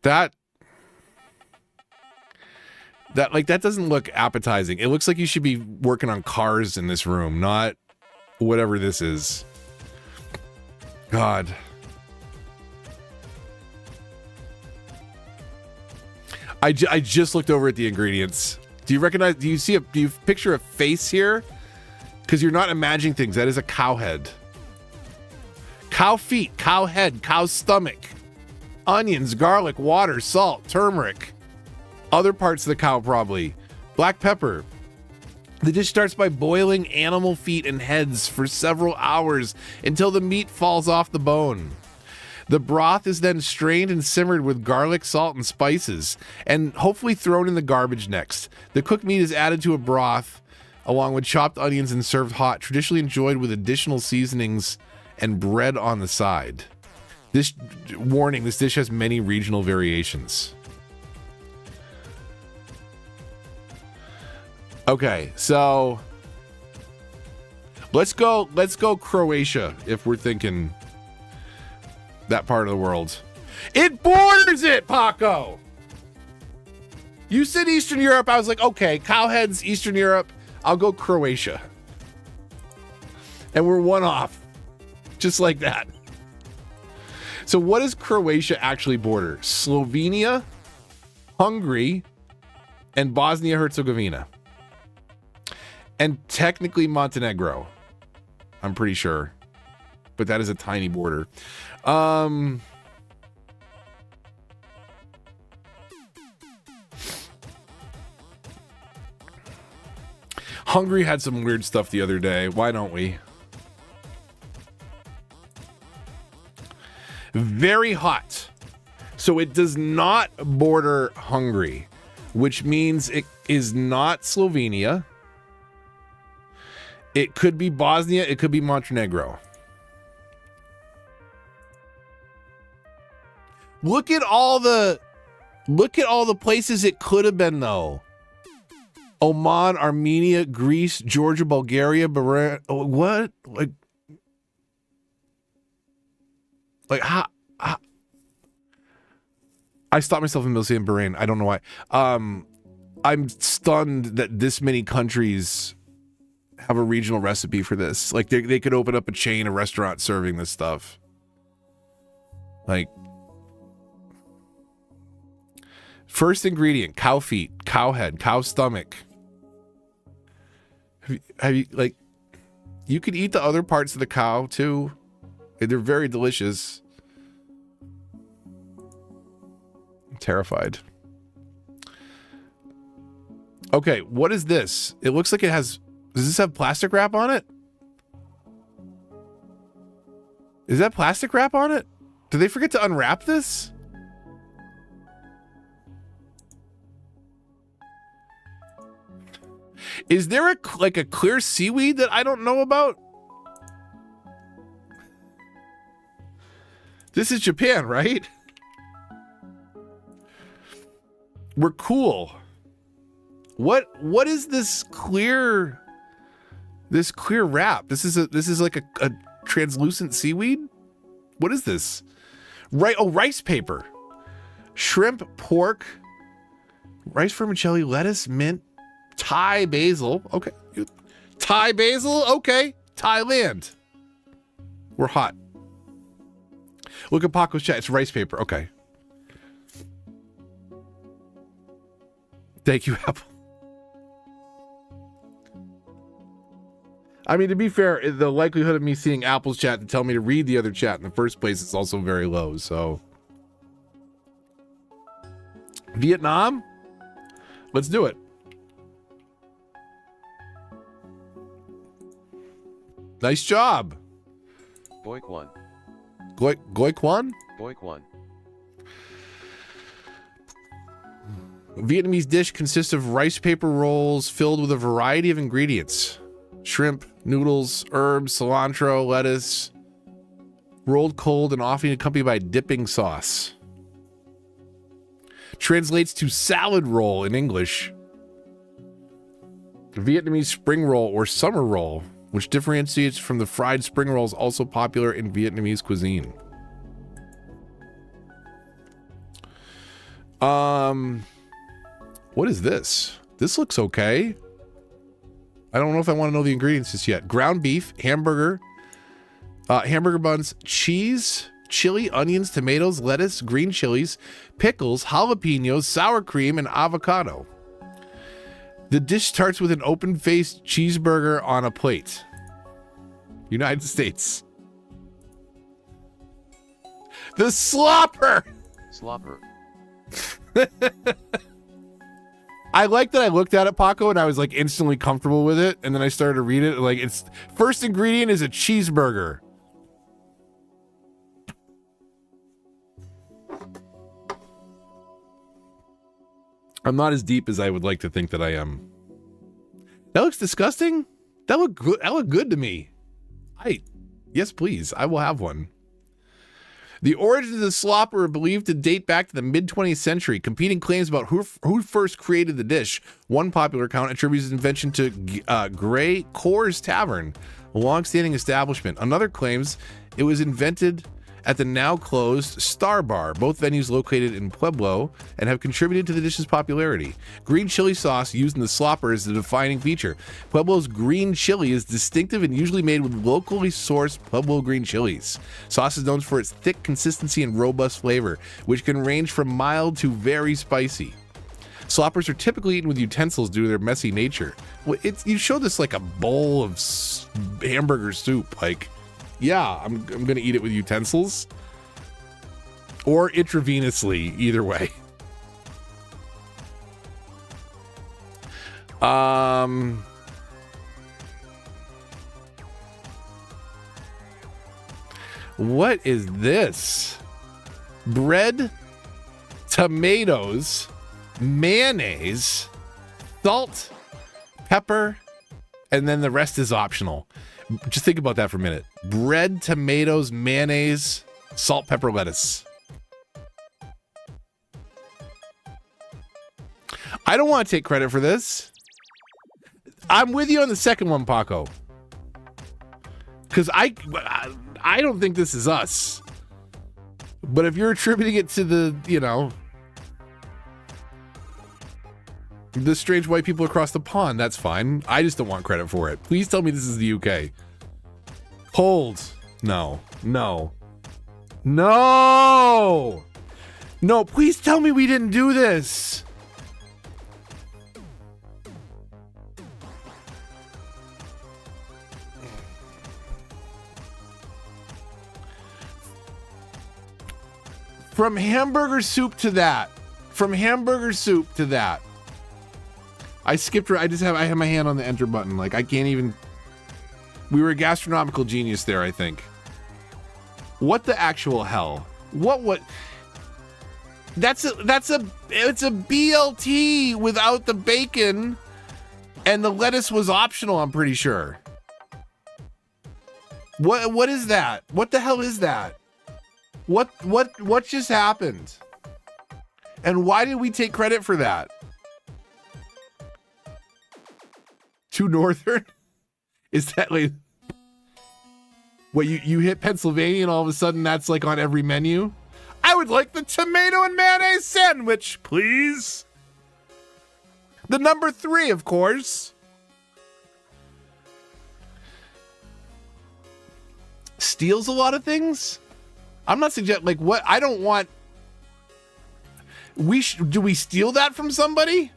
That doesn't look appetizing. It looks like you should be working on cars in this room, not whatever this is. God. I just looked over at the ingredients. Do you picture a face here? Because you're not imagining things. That is a cow head. Cow feet, cow head, cow stomach. Onions, garlic, water, salt, turmeric. Other parts of the cow probably. Black pepper. The dish starts by boiling animal feet and heads for several hours until the meat falls off the bone. The broth is then strained and simmered with garlic, salt, and spices, and hopefully thrown in the garbage next. The cooked meat is added to a broth along with chopped onions and served hot, traditionally enjoyed with additional seasonings and bread on the side. This dish has many regional variations. Okay, so let's go Croatia if we're thinking that part of the world. It borders it, Paco. You said Eastern Europe. I was like, okay, cowheads, Eastern Europe. I'll go Croatia. And we're one off. Just like that. So what does Croatia actually border? Slovenia, Hungary, and Bosnia-Herzegovina. And technically Montenegro. I'm pretty sure. But that is a tiny border. Hungary had some weird stuff the other day. Why don't we? Very hot. So it does not border Hungary, which means it is not Slovenia. It could be Bosnia. It could be Montenegro. Look at all the places it could have been, though. Oman, Armenia, Greece, Georgia, Bulgaria, Bahrain. What? Like how? I stopped myself in the middle of saying Bahrain. I don't know why. I'm stunned that this many countries have a regional recipe for this. Like they could open up a chain of restaurants serving this stuff. Like First ingredient, cow feet, cow head, cow stomach. Have you like, you could eat the other parts of the cow too. They're very delicious. I'm terrified. Okay, what is this? It looks like it has, does this have plastic wrap on it? Is that plastic wrap on it? Did they forget to unwrap this? Is there a clear seaweed that I don't know about? This is Japan, right? We're cool. What is this clear wrap? This is like a translucent seaweed? What is this? Right, oh, rice paper. Shrimp, pork, rice vermicelli, lettuce, mint, Thai basil. Okay. Thai basil? Okay. Thailand. We're hot. Look at Paco's chat. It's rice paper. Okay. Thank you, Apple. I mean, to be fair, the likelihood of me seeing Apple's chat to tell me to read the other chat in the first place is also very low, so. Vietnam? Let's do it. Nice job. Boykwan. Goikwan? Boykwan. Vietnamese dish consists of rice paper rolls filled with a variety of ingredients. Shrimp, noodles, herbs, cilantro, lettuce, rolled cold and often accompanied by dipping sauce. Translates to salad roll in English. Vietnamese spring roll or summer roll, which differentiates from the fried spring rolls also popular in Vietnamese cuisine. What is this? This looks okay. I don't know if I want to know the ingredients just yet. Ground beef, hamburger buns, cheese, chili, onions, tomatoes, lettuce, green chilies, pickles, jalapenos, sour cream, and avocado. The dish starts with an open-faced cheeseburger on a plate. United States. The slopper! Slopper. I like that I looked at it, Paco, and I was like instantly comfortable with it, and then I started to read it. Like, its first ingredient is a cheeseburger. I'm not as deep as I would like to think that I am. That looks disgusting. That looked good. That looked good to me. Yes, please. I will have one. The origins of the slopper are believed to date back to the mid-20th century. Competing claims about who first created the dish. One popular account attributes its invention to Grey Coors Tavern, a long-standing establishment. Another claims it was invented at the now-closed Star Bar, both venues located in Pueblo, and have contributed to the dish's popularity. Green chili sauce used in the slopper is the defining feature. Pueblo's green chili is distinctive and usually made with locally sourced Pueblo green chilies. Sauce is known for its thick consistency and robust flavor, which can range from mild to very spicy. Sloppers are typically eaten with utensils due to their messy nature. Well, you showed this like a bowl of hamburger soup, like... Yeah, I'm gonna eat it with utensils or intravenously, either way. What is this? Bread, tomatoes, mayonnaise, salt, pepper, and then the rest is optional. Just think about that for a minute. Bread, tomatoes, mayonnaise, salt, pepper, lettuce. I don't want to take credit for this. I'm with you on the second one, Paco. Because I don't think this is us. But if you're attributing it to the, the strange white people across the pond, that's fine. I just don't want credit for it. Please tell me this is the UK. Cold. No. No, please tell me we didn't do this. From hamburger soup to that. From hamburger soup to that. I skipped. I have my hand on the enter button. Like I can't even. We were a gastronomical genius there, I think. What the actual hell? What? It's a BLT without the bacon, and the lettuce was optional. I'm pretty sure. What is that? What the hell is that? What just happened? And why did we take credit for that? Too northern? Is that like what you hit Pennsylvania and all of a sudden that's like on every menu? I would like the tomato and mayonnaise sandwich, please. The number 3, of course. Steals a lot of things? I'm not suggesting, like, what? I don't want... Do we steal that from somebody?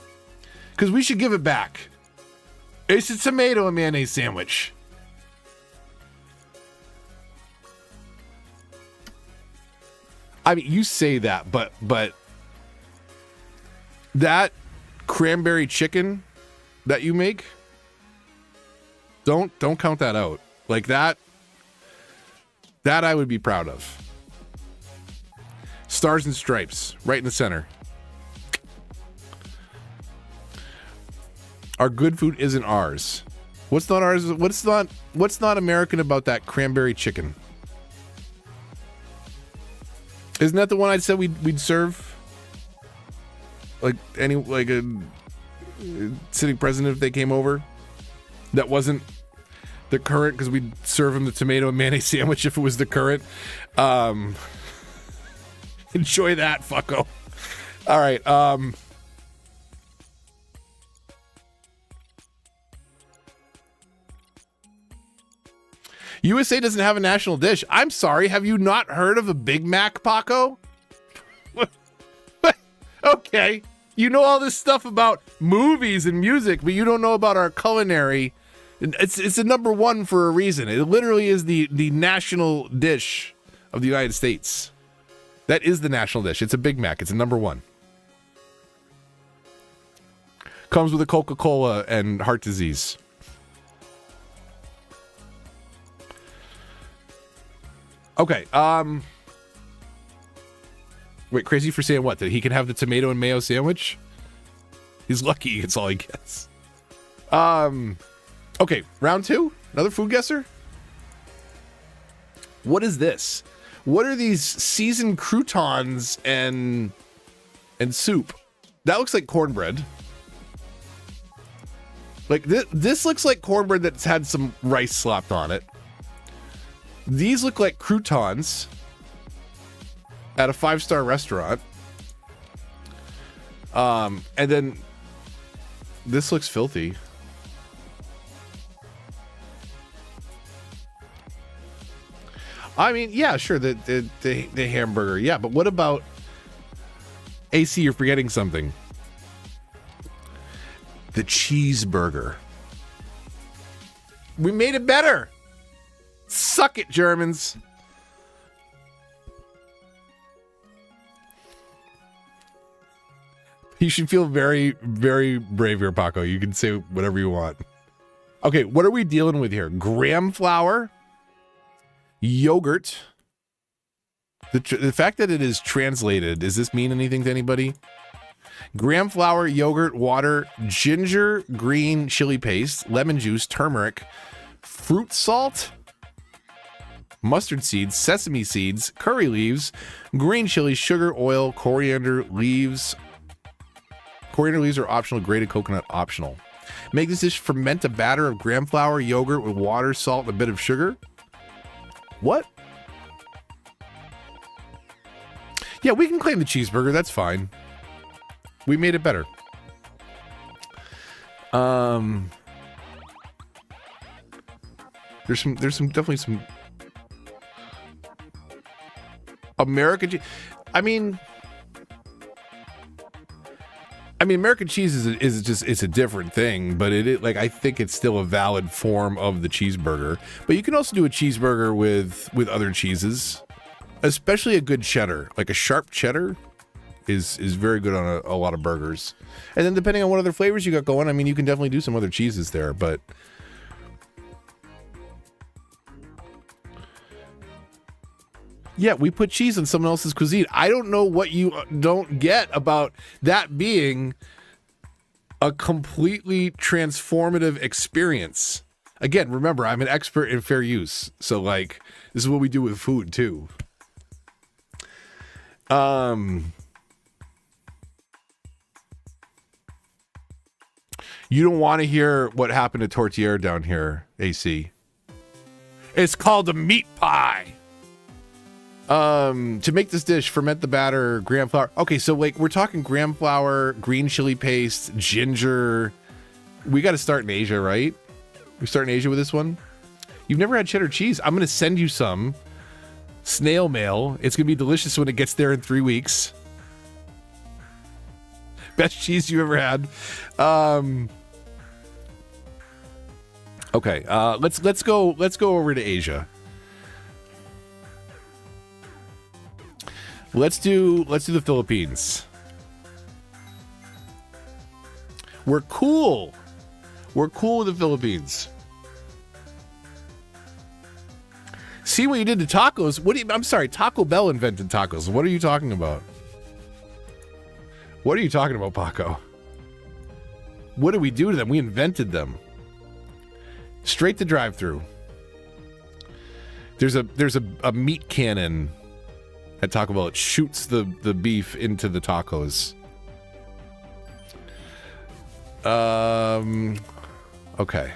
Because we should give it back. It's a tomato and mayonnaise sandwich. I mean, you say that, but that cranberry chicken that you make, don't count that out. Like that I would be proud of. Stars and stripes, right in the center. Our good food isn't ours. What's not ours? What's not American about that cranberry chicken? Isn't that the one I said we'd serve? Like a sitting president if they came over? That wasn't the current, because we'd serve them the tomato and mayonnaise sandwich if it was the current. Enjoy that, fucko. All right. USA doesn't have a national dish. I'm sorry. Have you not heard of a Big Mac, Paco? Okay. You know all this stuff about movies and music, but you don't know about our culinary. It's a number 1 for a reason. It literally is the national dish of the United States. That is the national dish. It's a Big Mac. It's a number 1. Comes with a Coca-Cola and heart disease. Okay. Wait, crazy for saying what? That he can have the tomato and mayo sandwich? He's lucky. It's all he gets. Okay, round 2. Another food guesser. What is this? What are these seasoned croutons and soup? That looks like cornbread. Like this looks like cornbread that's had some rice slapped on it. These look like croutons at a 5-star restaurant. And then this looks filthy. I mean, yeah, sure, the hamburger, yeah, but what about AC? You're forgetting something. The cheeseburger. We made it better. Suck it, Germans. You should feel very, very brave here, Paco. You can say whatever you want. Okay, what are we dealing with here? Graham flour, yogurt. The fact that it is translated, does this mean anything to anybody? Graham flour, yogurt, water, ginger, green chili paste, lemon juice, turmeric, fruit salt, mustard seeds, sesame seeds, curry leaves, green chili, sugar, oil, coriander leaves. Coriander leaves are optional, grated coconut optional. Make this dish, ferment a batter of graham flour, yogurt with water, salt, and a bit of sugar. What? Yeah, we can claim the cheeseburger. That's fine. We made it better. There's definitely some American. I mean, I mean, American cheese is just it's a different thing, but like I think it's still a valid form of the cheeseburger. But you can also do a cheeseburger with other cheeses, especially a good cheddar. Like a sharp cheddar is very good on a lot of burgers. And then depending on what other flavors you got going, I mean, you can definitely do some other cheeses there, but yeah, we put cheese on someone else's cuisine. I don't know what you don't get about that being a completely transformative experience. Again, remember, I'm an expert in fair use. So, like, this is what we do with food, too. You don't want to hear what happened to Tortillere down here, AC. It's called a meat pie. To make this dish, ferment the batter, gram flour. Okay, so like we're talking gram flour, green chili paste, ginger. We got to start in Asia, right? We start in Asia with this one. You've never had cheddar cheese? I'm going to send you some snail mail. It's going to be delicious when it gets there in 3 weeks. Best cheese you ever had. Okay, let's go over to Asia. Let's do the Philippines. We're cool. We're cool with the Philippines. See what you did to tacos? I'm sorry, Taco Bell invented tacos. What are you talking about? What are you talking about, Paco? What did we do to them? We invented them. Straight to drive-through. There's a meat cannon at Taco Bell. It shoots the beef into the tacos. Okay.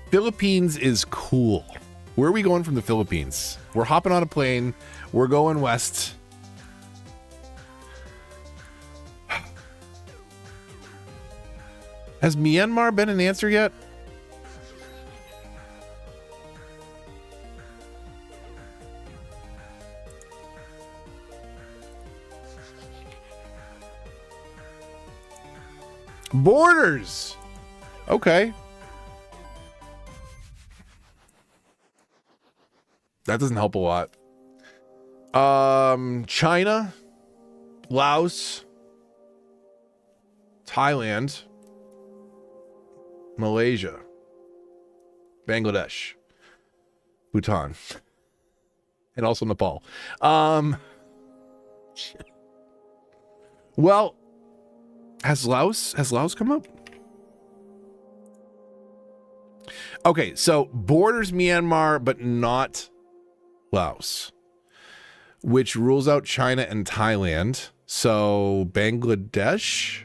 Philippines is cool. Where are we going from the Philippines? We're hopping on a plane. We're going west. Has Myanmar been an answer yet? Borders. Okay. That doesn't help a lot. China, Laos, Thailand, Malaysia, Bangladesh, Bhutan, and also Nepal. Well, has Laos come up? Okay, so borders Myanmar, but not Laos, which rules out China and Thailand. So Bangladesh.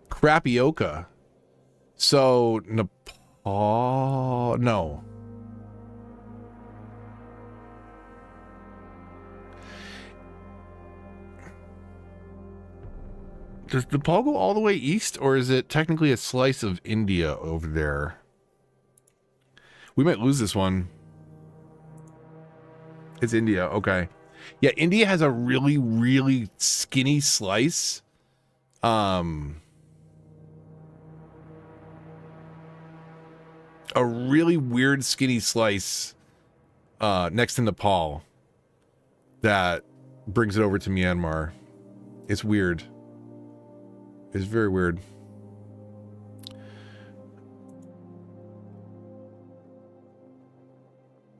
Crapioca. So Nepal. No. Does Nepal go all the way east, or is it technically a slice of India over there? We might lose this one. It's India. Okay. Yeah, India has a really, really skinny slice. A really weird skinny slice next to Nepal that brings it over to Myanmar. It's weird. It's very weird.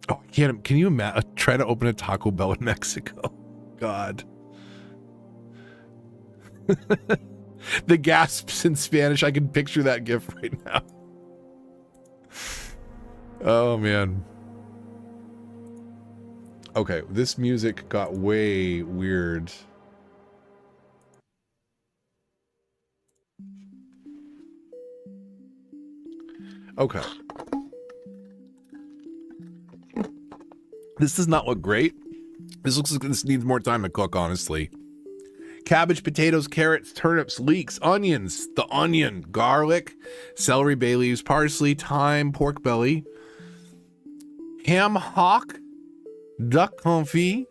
Oh, can you imagine? Try to open a Taco Bell in Mexico. God. The gasps in Spanish. I can picture that gif right now. Oh, man. Okay, this music got way weird. Okay. This does not look great. This looks like this needs more time to cook, honestly. Cabbage, potatoes, carrots, turnips, leeks, onions, the onion, garlic, celery, bay leaves, parsley, thyme, pork belly, ham hock, duck confit,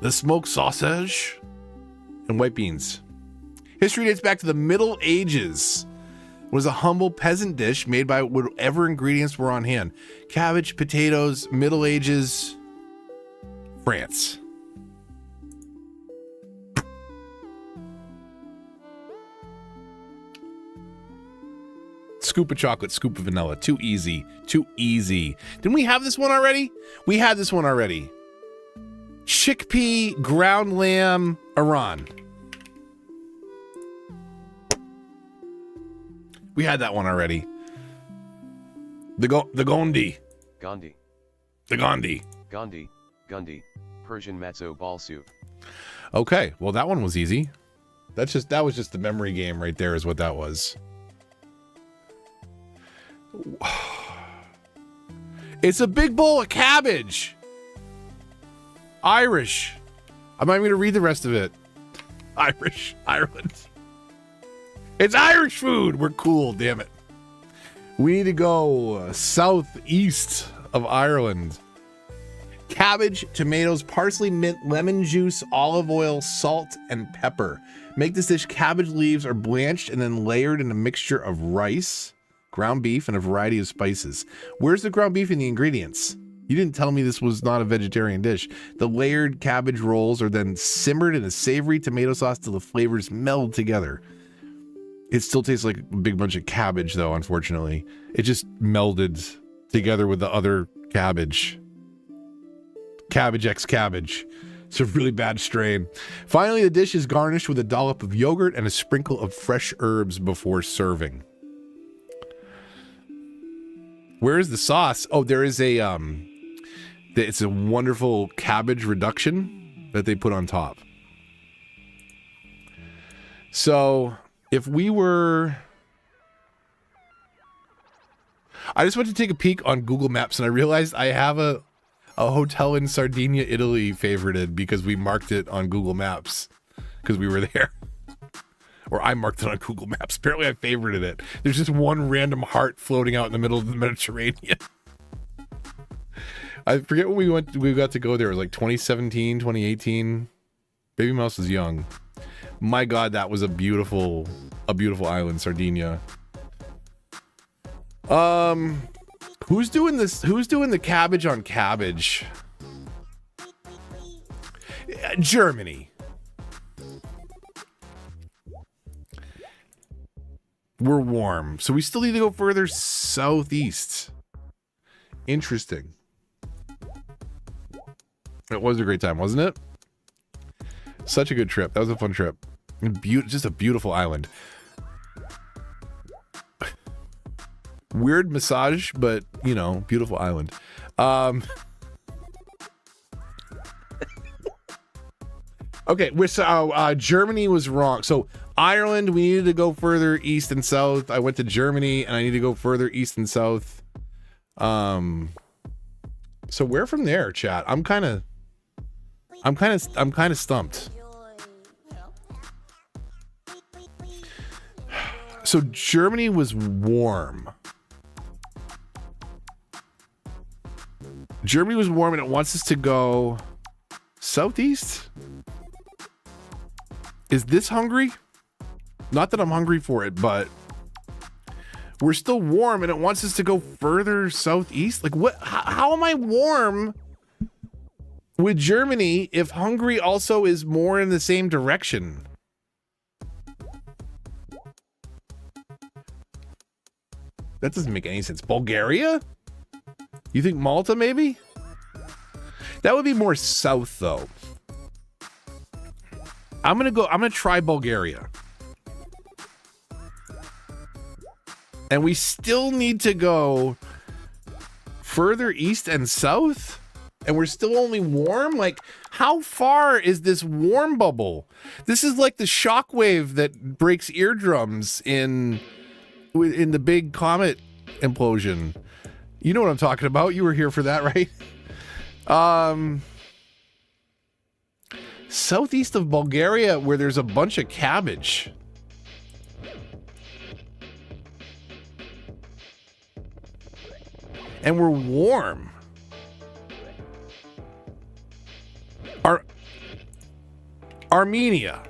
the smoked sausage, and white beans. History dates back to the Middle Ages. It was a humble peasant dish made by whatever ingredients were on hand. Cabbage, potatoes, Middle Ages, France. Scoop of chocolate, scoop of vanilla. Too easy. Too easy. Didn't we have this one already? We had this one already. Chickpea, ground lamb, Iran. We had that one already. The Gondi. Gandhi. The Gandhi. Gundi. Persian matzo ball soup. Okay, well that one was easy. That was just the memory game right there is what that was. It's a big bowl of cabbage. Irish. I'm not even going to read the rest of it. Irish. Ireland. It's Irish food. We're cool, damn it. We need to go southeast of Ireland. Cabbage, tomatoes, parsley, mint, lemon juice, olive oil, salt, and pepper. Make this dish. Cabbage leaves are blanched and then layered in a mixture of rice, ground beef, and a variety of spices. Where's the ground beef in the ingredients? You didn't tell me this was not a vegetarian dish. The layered cabbage rolls are then simmered in a savory tomato sauce till the flavors meld together. It still tastes like a big bunch of cabbage, though, unfortunately. It just melded together with the other cabbage. Cabbage X cabbage. It's a really bad strain. Finally, the dish is garnished with a dollop of yogurt and a sprinkle of fresh herbs before serving. Where is the sauce? Oh, there is it's a wonderful cabbage reduction that they put on top. So if we were, I just went to take a peek on Google Maps and I realized I have a hotel in Sardinia, Italy favorited because we marked it on Google Maps because we were there. Or I marked it on Google Maps. Apparently I favorited it. There's just one random heart floating out in the middle of the Mediterranean. I forget when we got to go there. It was like 2017, 2018. Baby Mouse was young. My God, that was a beautiful island, Sardinia. Who's doing this? Who's doing the cabbage on cabbage? Germany. We're warm, so we still need to go further southeast. Interesting. It was a great time, wasn't it? Such a good trip. That was a fun trip. Just a beautiful island. Weird massage, but, you know, beautiful island. Okay, Germany was wrong. So Ireland, we needed to go further east and south. I went to Germany, and I need to go further east and south. So where from there, chat? I'm kind of stumped. So Germany was warm. Germany was warm, and it wants us to go southeast. Is this Hungary? Not that I'm hungry for it, but we're still warm, and it wants us to go further southeast. Like, what? How am I warm with Germany if Hungary also is more in the same direction? That doesn't make any sense. Bulgaria? You think Malta, maybe? That would be more south, though. I'm gonna try Bulgaria. And we still need to go further east and south? And we're still only warm? Like, how far is this warm bubble? This is like the shockwave that breaks eardrums in the big comet implosion. You know what I'm talking about. You were here for that, right? Southeast of Bulgaria, where there's a bunch of cabbage. And we're warm. Armenia,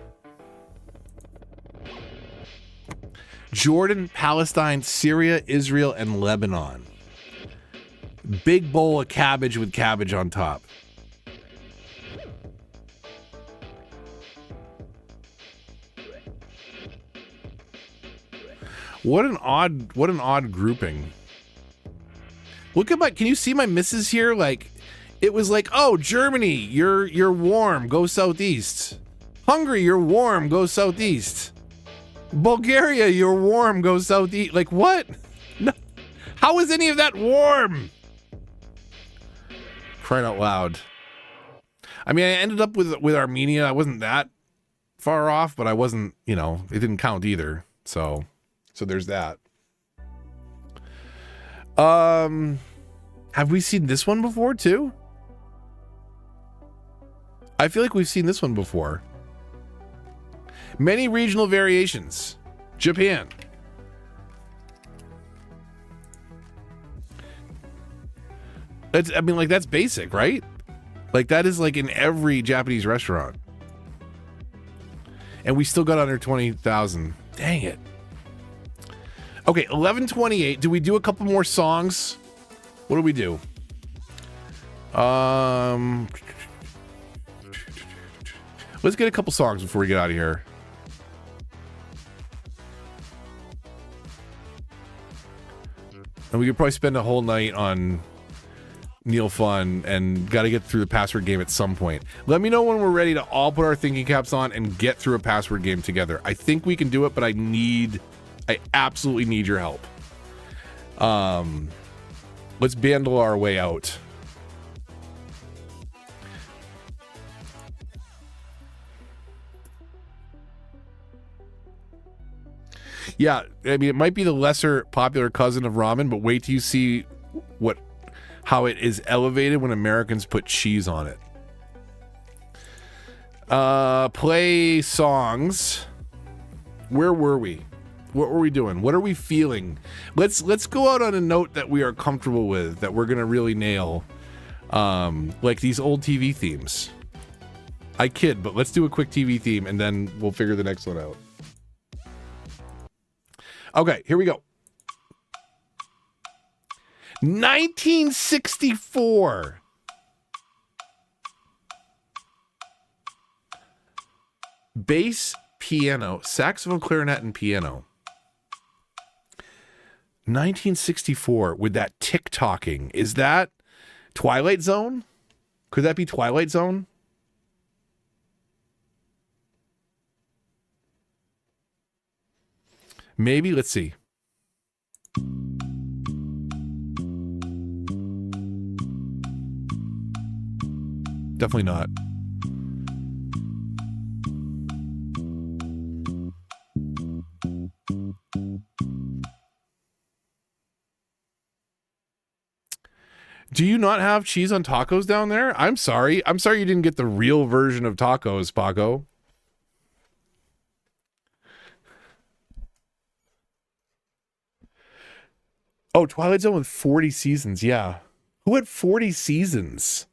Jordan, Palestine, Syria, Israel, and Lebanon. Big bowl of cabbage with cabbage on top. What an odd grouping. Look at can you see my misses here? Like, it was like, oh, Germany, you're warm, go southeast. Hungary, you're warm, go southeast. Bulgaria, you're warm, go southeast. Like, what? No. How is any of that warm? Crying out loud. I mean, I ended up with Armenia. I wasn't that far off, but I wasn't, it didn't count either. So there's that. Have we seen this one before too? I feel like we've seen this one before. Many regional variations. Japan. That's basic, right? Like, that is like in every Japanese restaurant. And we still got under 20,000. Dang it. Okay, 11:28. Do we do a couple more songs? What do we do? Let's get a couple songs before we get out of here. And we could probably spend a whole night on Neil Fun and got to get through the password game at some point. Let me know when we're ready to all put our thinking caps on and get through a password game together. I think we can do it, but I absolutely need your help. Let's bandle our way out. Yeah, I mean, it might be the lesser popular cousin of ramen, but wait till you see how it is elevated when Americans put cheese on it. Play songs. Where were we? What were we doing? What are we feeling? Let's go out on a note that we are comfortable with, that we're gonna really nail. Like these old TV themes. I kid, but let's do a quick TV theme and then we'll figure the next one out. Okay, here we go. 1964. Bass, piano, saxophone, clarinet, and piano. 1964 with that tick-tocking. Is that Twilight Zone? Could that be Twilight Zone? Maybe. Let's see. Definitely not. Do you not have cheese on tacos down there? I'm sorry. I'm sorry you didn't get the real version of tacos, Paco. Oh, Twilight Zone with 40 seasons. Yeah. Who had 40 seasons?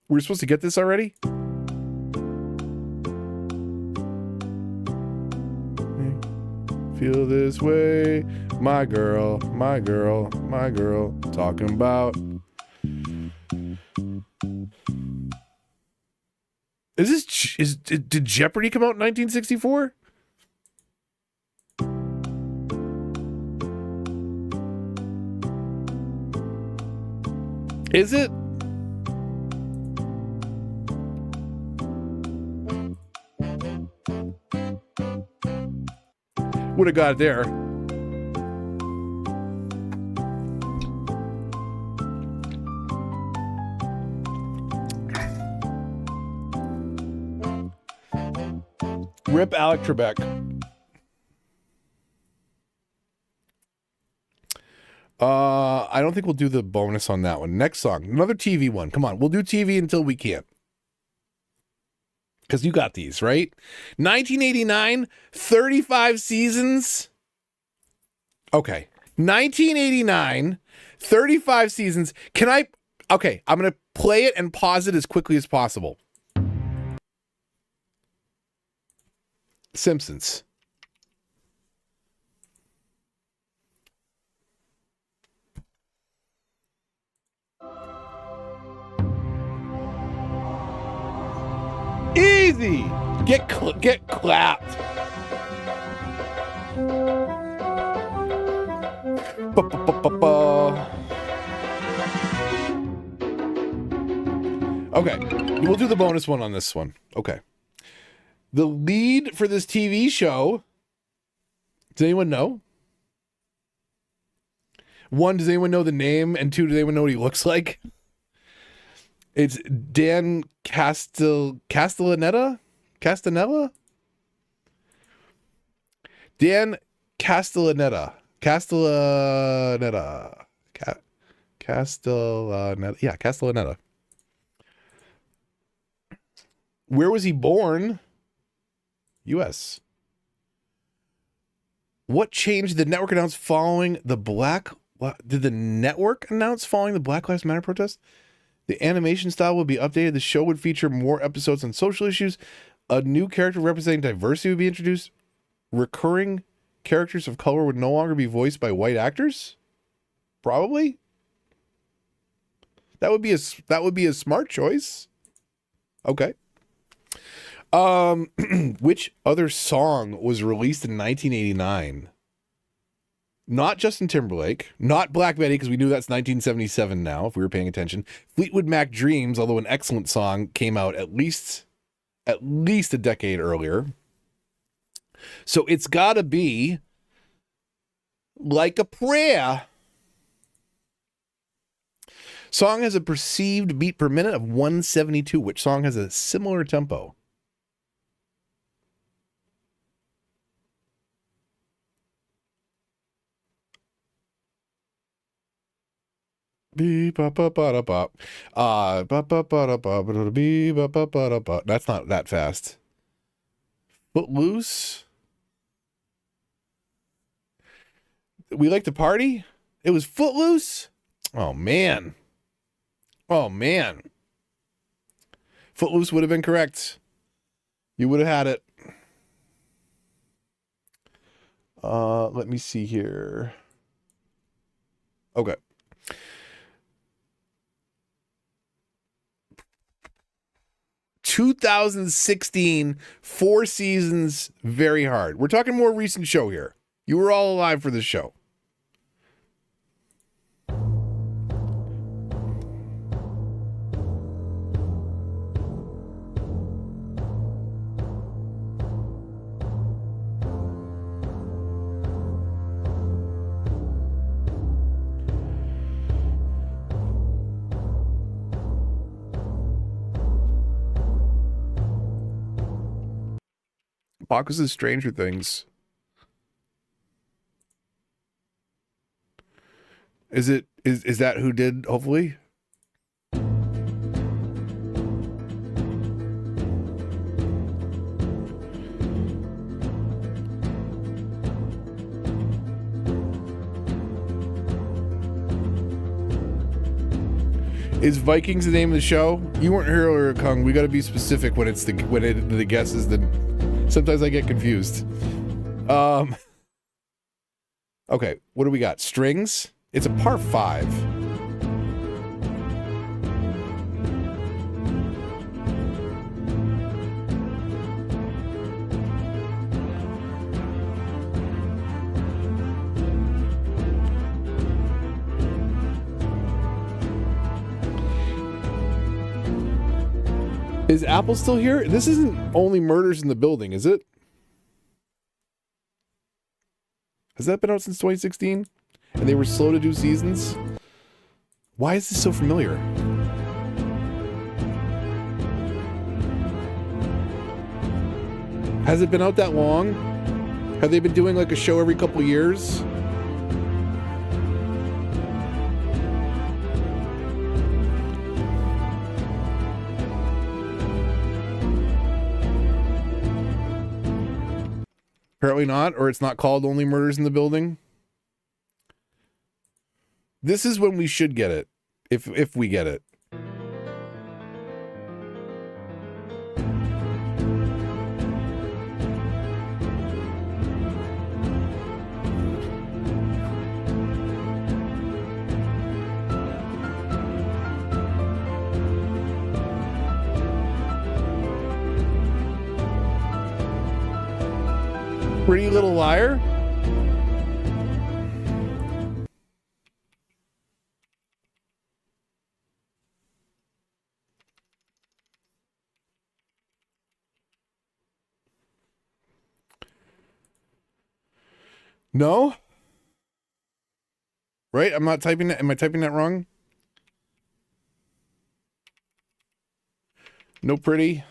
We're supposed to get this already? Feel this way, my girl, my girl, my girl, talking about. Did Jeopardy come out in 1964? Is it? Would have got it there. Rip Alec Trebek. I don't think we'll do the bonus on that one. Next song, another TV one. Come on, we'll do TV until we can't. Because you got these, right? 1989, 35 seasons. Okay. 1989, 35 seasons. Can I? Okay, I'm going to play it and pause it as quickly as possible. Simpsons. Easy. Get clapped. Okay, we'll do the bonus one on this one. Okay. The lead for this TV show, does anyone know? 1, does anyone know the name? And 2, does anyone know what he looks like? It's Dan Castellaneta? Castanella? Dan Castellaneta. Castellaneta. Castellaneta. Yeah, Castellaneta. Where was he born? U.S. What changed the network announced following the Did the network announce following the Black Lives Matter protest? The animation style would be updated. The show would feature more episodes on social issues. A new character representing diversity would be introduced. Recurring characters of color would no longer be voiced by white actors. Probably. That would be a smart choice. Okay. Which other song was released in 1989? Not Justin Timberlake, not Black Betty, because we knew that's 1977 now, if we were paying attention. Fleetwood Mac Dreams, although an excellent song, came out at least a decade earlier. So it's got to be Like a Prayer. Song has a perceived beat per minute of 172. Which song has a similar tempo? That's not that fast. Footloose. We Like to Party. It was Footloose. Oh man. Footloose would have been correct. You would have had it. Let me see here. Okay. 2016, 4 seasons, very hard. We're talking more recent show here. You were all alive for this show. Bacchus' Stranger Things. Is that who did Hopefully? Is Vikings the name of the show? You weren't here earlier, Kung. We got to be specific when the guess is the. Sometimes I get confused. Okay, what do we got? Strings? It's a par 5. Is Apple still here? This isn't Only Murders in the Building, is it? Has that been out since 2016? And they were slow to do seasons? Why is this so familiar? Has it been out that long? Have they been doing like a show every couple years? Apparently not, or it's not called Only Murders in the Building. This is when we should get it. If we get it. Pretty Little Liar? No? Right? I'm not typing that. Am I typing that wrong? No Pretty?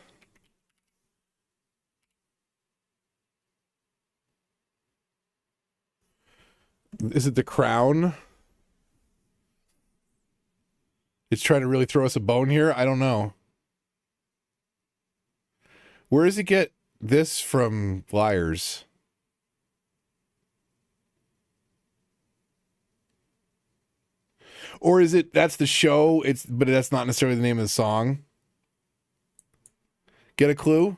Is it The Crown? It's trying to really throw us a bone here? I don't know. Where does it get this from Liars? Or is it that's the show, but that's not necessarily the name of the song? Get a clue?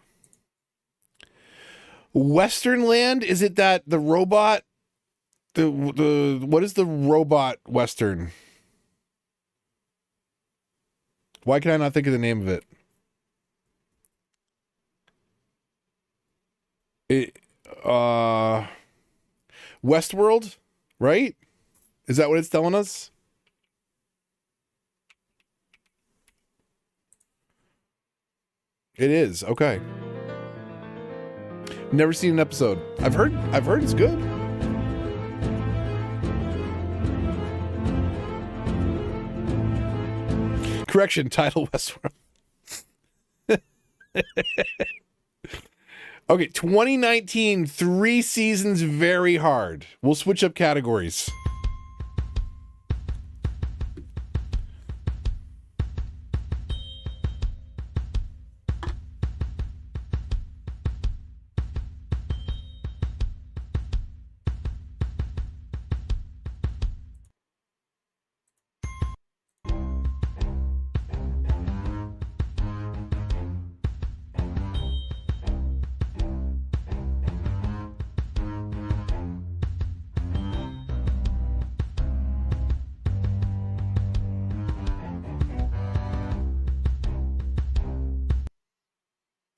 Western Land? Is it that the robot? The what is the robot Western? Why can I not think of the name of it? Westworld, right? Is that what it's telling us? It is. Okay. Never seen an episode. I've heard it's good. Correction, title Westworld. Okay, 2019, 3 seasons, very hard. We'll switch up categories.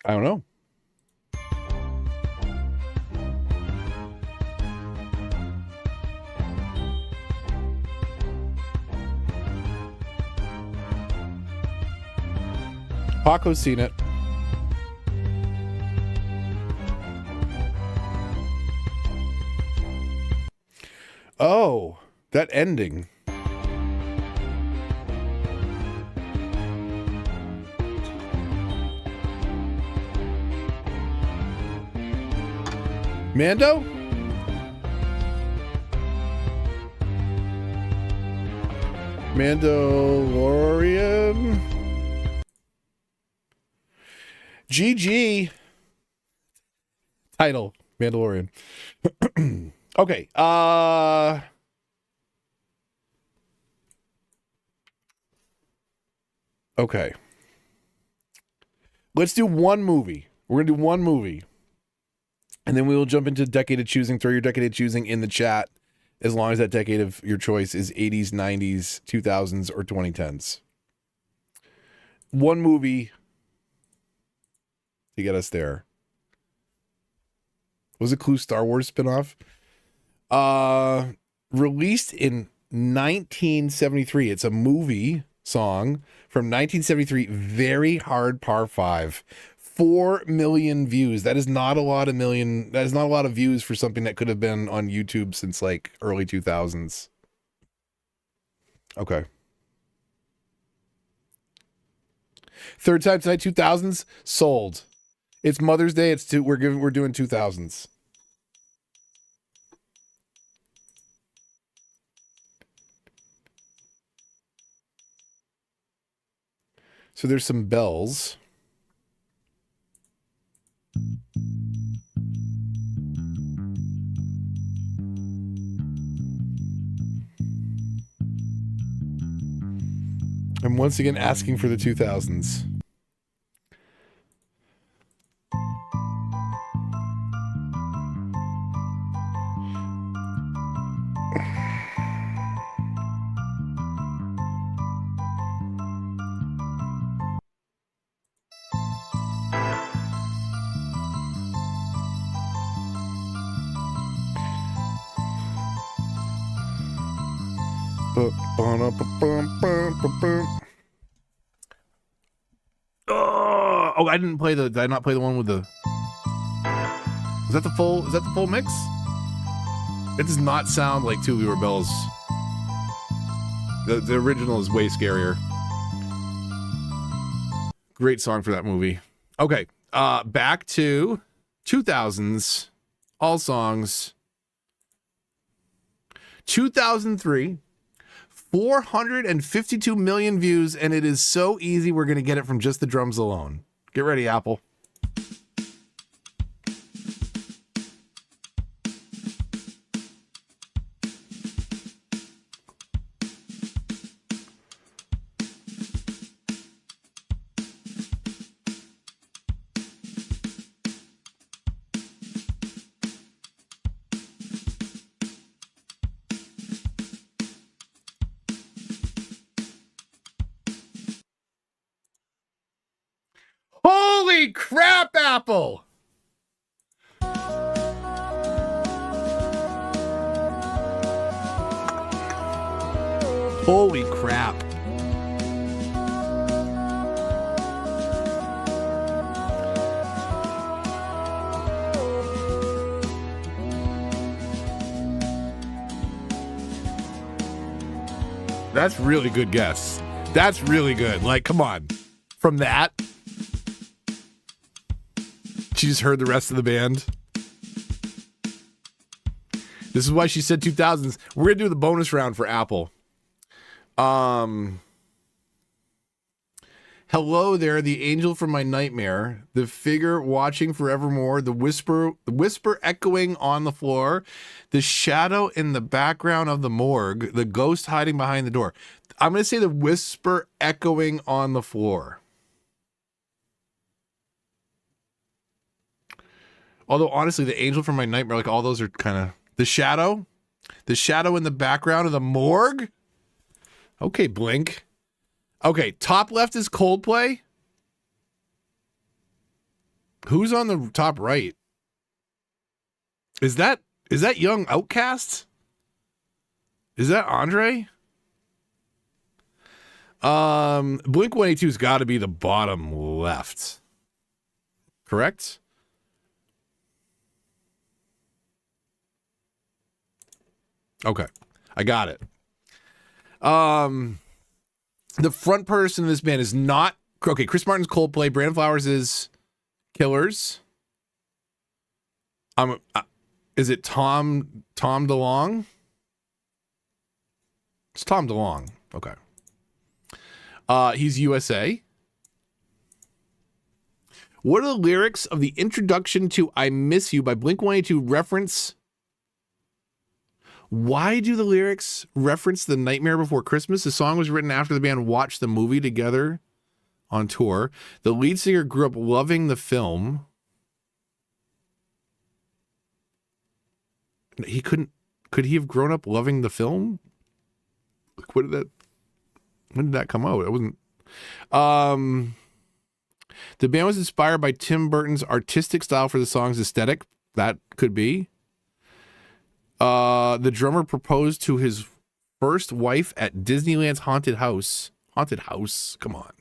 I don't know. Paco's seen it. Oh, that ending. Mando? Mandalorian? GG. Title, Mandalorian. Okay, okay. Let's do one movie. We're going to do one movie. And then we will jump into decade of choosing. Throw your decade of choosing in the chat, as long as that decade of your choice is 80s, 90s, 2000s, or 2010s. One movie to get us there. Was it Clue Star Wars spinoff? Released in 1973. It's a movie song from 1973. Very hard par 5. 4 million views. That is not a lot of views for something that could have been on YouTube since like early 2000s. Okay. Third time tonight, 2000s sold. It's Mother's Day. We're doing 2000s. So there's some bells. I'm once again asking for the 2000s. Oh, I didn't play the. Did I not play the one with the? Is that the full? Is that the full mix? It does not sound like Tubular Bells. The original is way scarier. Great song for that movie. Okay, back to 2000s. All songs. 2003. 452 million views, and it is so easy we're going to get it from just the drums alone. Get ready, Apple. Holy crap, Apple! Holy crap. That's really good guess. That's really good. Like, come on. From that, she just heard the rest of the band. This is why she said 2000s. We're going to do the bonus round for Apple. Hello there, the angel from my nightmare, the figure watching forevermore, the whisper echoing on the floor, the shadow in the background of the morgue, the ghost hiding behind the door. I'm going to say the whisper echoing on the floor. Although, honestly, the angel from my nightmare, like all those are kind of... The shadow in the background of the morgue? Okay, Blink. Okay, top left is Coldplay. Who's on the top right? Is that Young Outcast? Is that Andre? Blink 182's got to be the bottom left. Correct? Okay, I got it. The front person in this band is not... Okay, Chris Martin's Coldplay. Brandon Flowers is Killers. Is it Tom DeLonge? It's Tom DeLonge. Okay. He's USA. What are the lyrics of the introduction to I Miss You by Blink-182 reference... Why do the lyrics reference The Nightmare Before Christmas? The song was written after the band watched the movie together on tour. The lead singer grew up loving the film. Could he have grown up loving the film? When did that come out? It wasn't. The band was inspired by Tim Burton's artistic style for the song's aesthetic. That could be. The drummer proposed to his first wife at Disneyland's Haunted House. Haunted House, come on.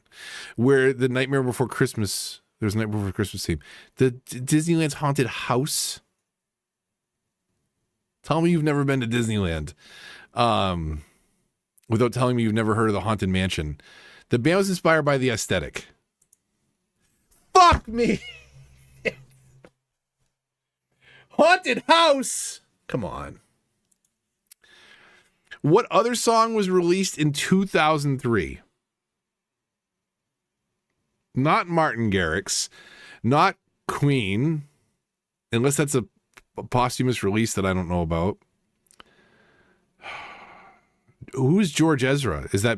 Where the Nightmare Before Christmas, there's a Nightmare Before Christmas theme. The Disneyland's Haunted House. Tell me you've never been to Disneyland. Without telling me you've never heard of the Haunted Mansion. The band was inspired by the aesthetic. Fuck me! Haunted House! Come on. What other song was released in 2003? Not Martin Garrix, not Queen, unless that's a posthumous release that I don't know about. Who's George Ezra? Is that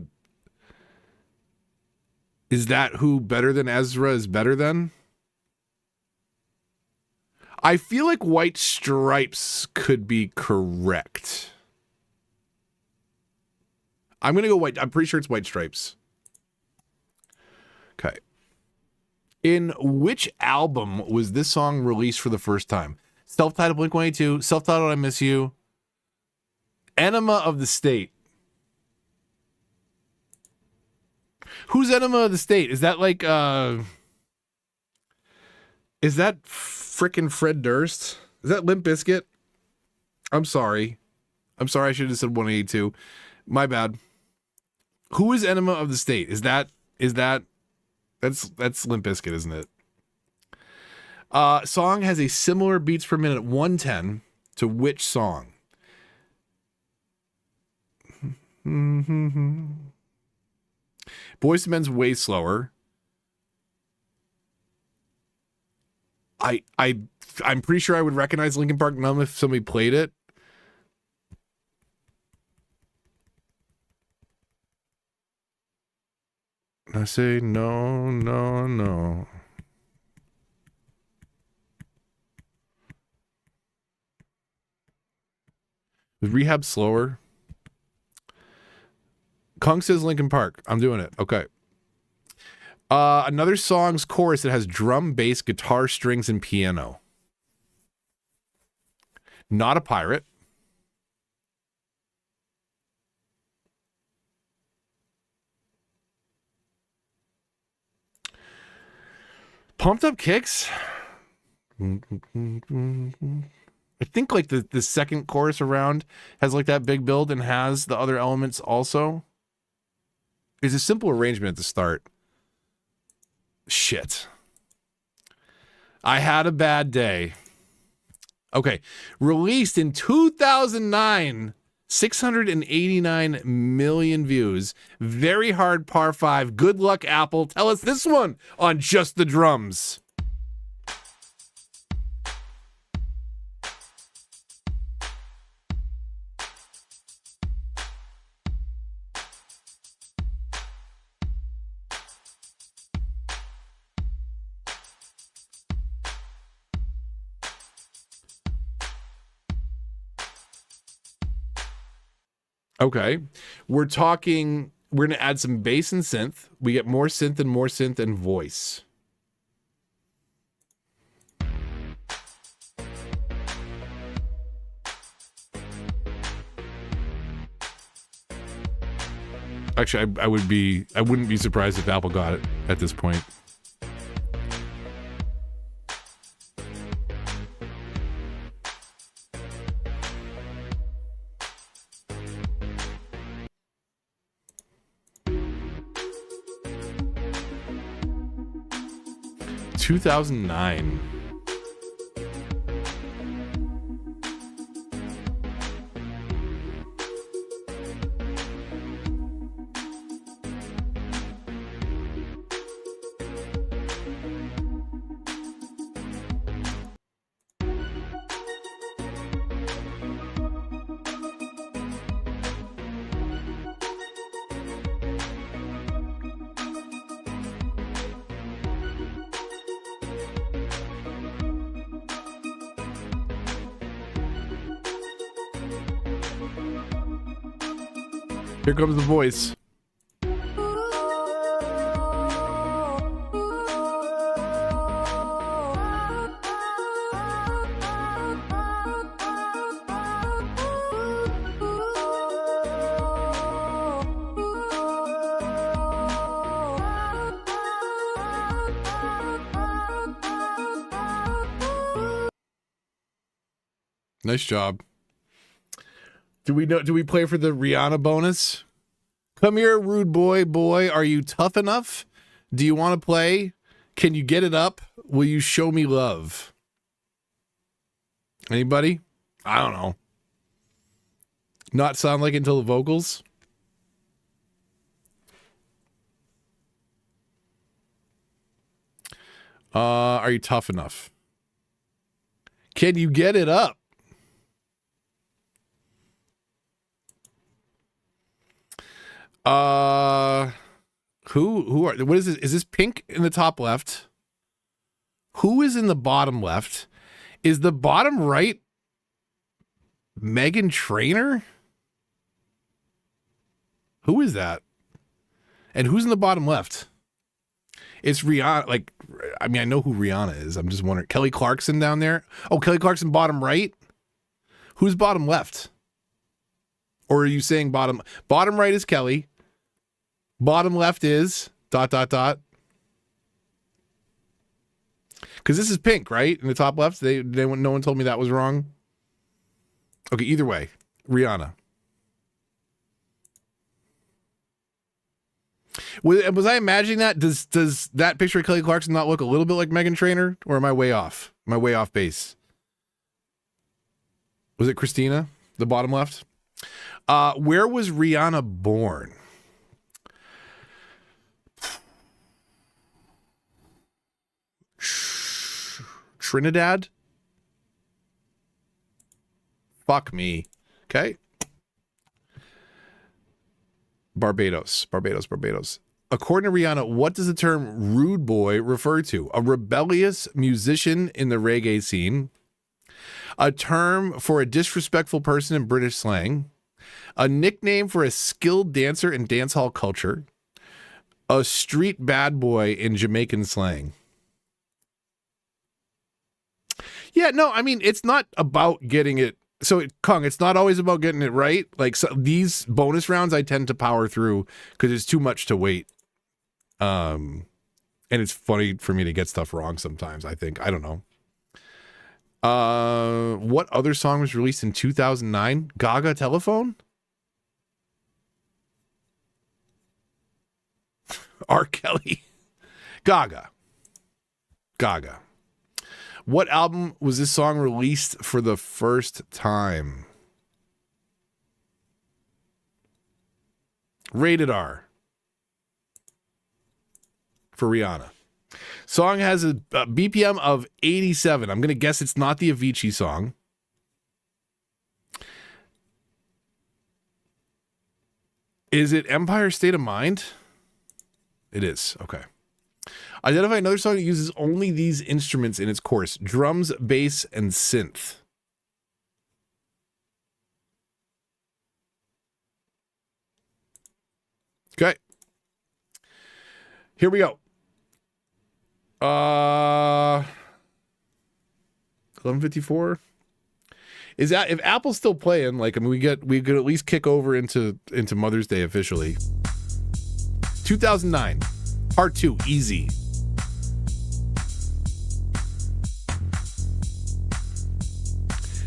Is that who Better Than Ezra is better than? I feel like White Stripes could be correct. I'm going to go white. I'm pretty sure it's White Stripes. Okay. In which album was this song released for the first time? Self-titled Blink-182, self-titled I Miss You, Enema of the State. Who's Enema of the State? Is that like, is that frickin' Fred Durst? Is that Limp Bizkit? I'm sorry. I should have said 182. My bad. Who is Enema of the State? That's Limp Bizkit, isn't it? Song has a similar beats per minute 110 to which song? Boyz II Men's way slower. I'm pretty sure I would recognize Linkin Park Numb if somebody played it. I say no, no, no. Was Rehab slower? Kung says Linkin Park. I'm doing it. Okay. Another song's chorus that has drum, bass, guitar, strings, and piano. Not a Pirate. Pumped Up Kicks. I think like the second chorus around has like that big build and has the other elements also. It's a simple arrangement at the start. Shit. I had a bad day. Okay. Released in 2009, 689 million views. Very Hard Par 5. Good Luck Apple. Tell us this one on Just the Drums. Okay. We're going to add some bass and synth. We get more synth and voice. Actually, I wouldn't be surprised if Apple got it at this point. – 2009. Here comes the voice. Nice job. Do we play for the Rihanna bonus? Come here, rude boy. Are you tough enough? Do you want to play? Can you get it up? Will you show me love? Anybody? I don't know. Not sound like it until the vocals? Are you tough enough? Can you get it up? What is this? Is this Pink in the top left? Who is in the bottom left? Is the bottom right Meghan Trainor? Who is that? And who's in the bottom left? It's Rihanna. Like, I mean, I know who Rihanna is. I'm just wondering. Kelly Clarkson down there? Oh, Kelly Clarkson bottom right? Who's bottom left? Or are you saying bottom right is Kelly? Bottom left is ... Because this is Pink, right? In the top left, no one told me that was wrong. Okay, either way, Rihanna. Was I imagining that? Does that picture of Kelly Clarkson not look a little bit like Meghan Trainor, or am I way off? Am I way off base? Was it Christina, the bottom left? Where was Rihanna born? Trinidad? Fuck me. Okay. Barbados. According to Rihanna, what does the term rude boy refer to? A rebellious musician in the reggae scene, a term for a disrespectful person in British slang, a nickname for a skilled dancer in dancehall culture, a street bad boy in Jamaican slang. Yeah, no, I mean, it's not about getting it. So, Kung, it's not always about getting it right. Like, so these bonus rounds, I tend to power through because it's too much to wait. And it's funny for me to get stuff wrong sometimes, I think. I don't know. What other song was released in 2009? Gaga Telephone? R. Kelly. Gaga. What album was this song released for the first time? Rated R. For Rihanna. Song has a BPM of 87. I'm going to guess it's not the Avicii song. Is it Empire State of Mind? It is. Okay. Identify another song that uses only these instruments in its chorus: drums, bass, and synth. Okay. Here we go. 11:54. Is that if Apple's still playing? Like, I mean, we could at least kick over into Mother's Day officially. 2009, Part 2, Easy.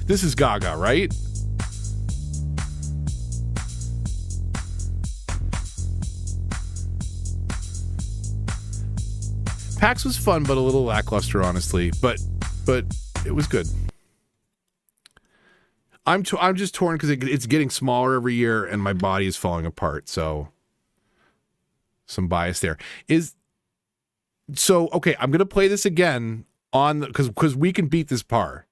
This is Gaga, right? PAX was fun, but a little lackluster, honestly. But it was good. I'm just torn because it's getting smaller every year, and my body is falling apart. So some bias there. Okay, I'm gonna play this again on because we can beat this par.